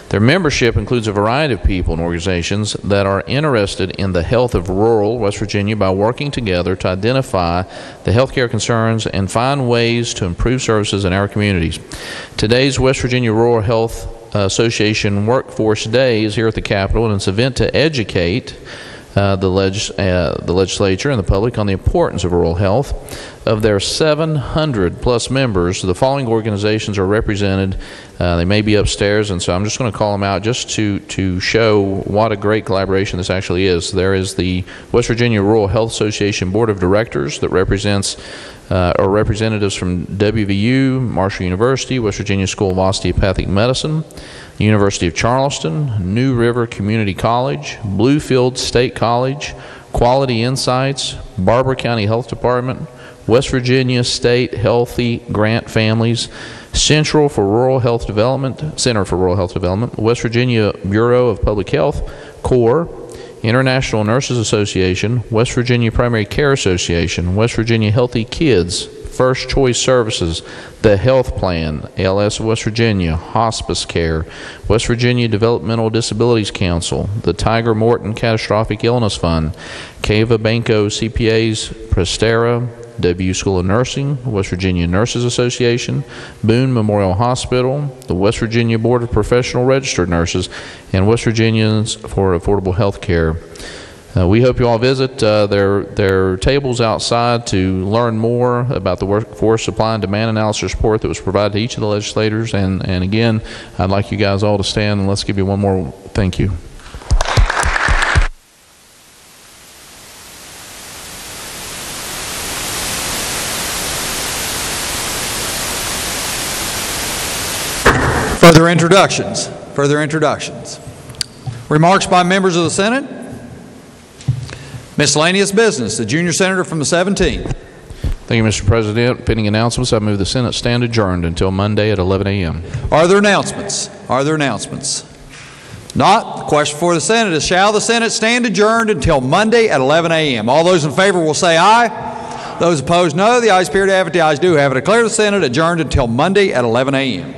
Their membership includes a variety of people and organizations that are interested in the health of rural West Virginia by working together to identify the healthcare concerns and find ways to improve services in our communities. Today's West Virginia Rural Health Association Workforce Day is here at the Capitol, and it's an event to educate the legislature and the public on the importance of rural health. Of their 700 plus members, the following organizations are represented. They may be upstairs, and so I'm just going to call them out just to show what a great collaboration this actually is. There is the West Virginia Rural Health Association Board of Directors that represents or representatives from WVU, Marshall University, West Virginia School of Osteopathic Medicine, University of Charleston, New River Community College, Bluefield State College, Quality Insights, Barber County Health Department, West Virginia State Healthy Grant Families, Center for Rural Health Development, West Virginia Bureau of Public Health, CORE, International Nurses Association, West Virginia Primary Care Association, West Virginia Healthy Kids, First Choice Services, the Health Plan, ALS of West Virginia, Hospice Care, West Virginia Developmental Disabilities Council, the Tiger Morton Catastrophic Illness Fund, Cava Banco CPAs, Prestera, WVU School of Nursing, West Virginia Nurses Association, Boone Memorial Hospital, the West Virginia Board of Professional Registered Nurses, and West Virginians for Affordable Health Care. We hope you all visit their tables outside to learn more about the workforce supply and demand analysis report that was provided to each of the legislators. And again, I'd like you guys all to stand, and let's give you one more thank you. Further introductions. Further introductions. Remarks by members of the Senate. Miscellaneous business. The junior senator from the 17th. Thank you, Mr. President. Pending announcements, I move the Senate stand adjourned until Monday at 11 a.m. Are there announcements? Are there announcements? Not. The question for the Senate is, shall the Senate stand adjourned until Monday at 11 a.m.? All those in favor will say aye. Those opposed, no. The ayes appear to have it. The ayes do have it. I declare the Senate adjourned until Monday at 11 a.m.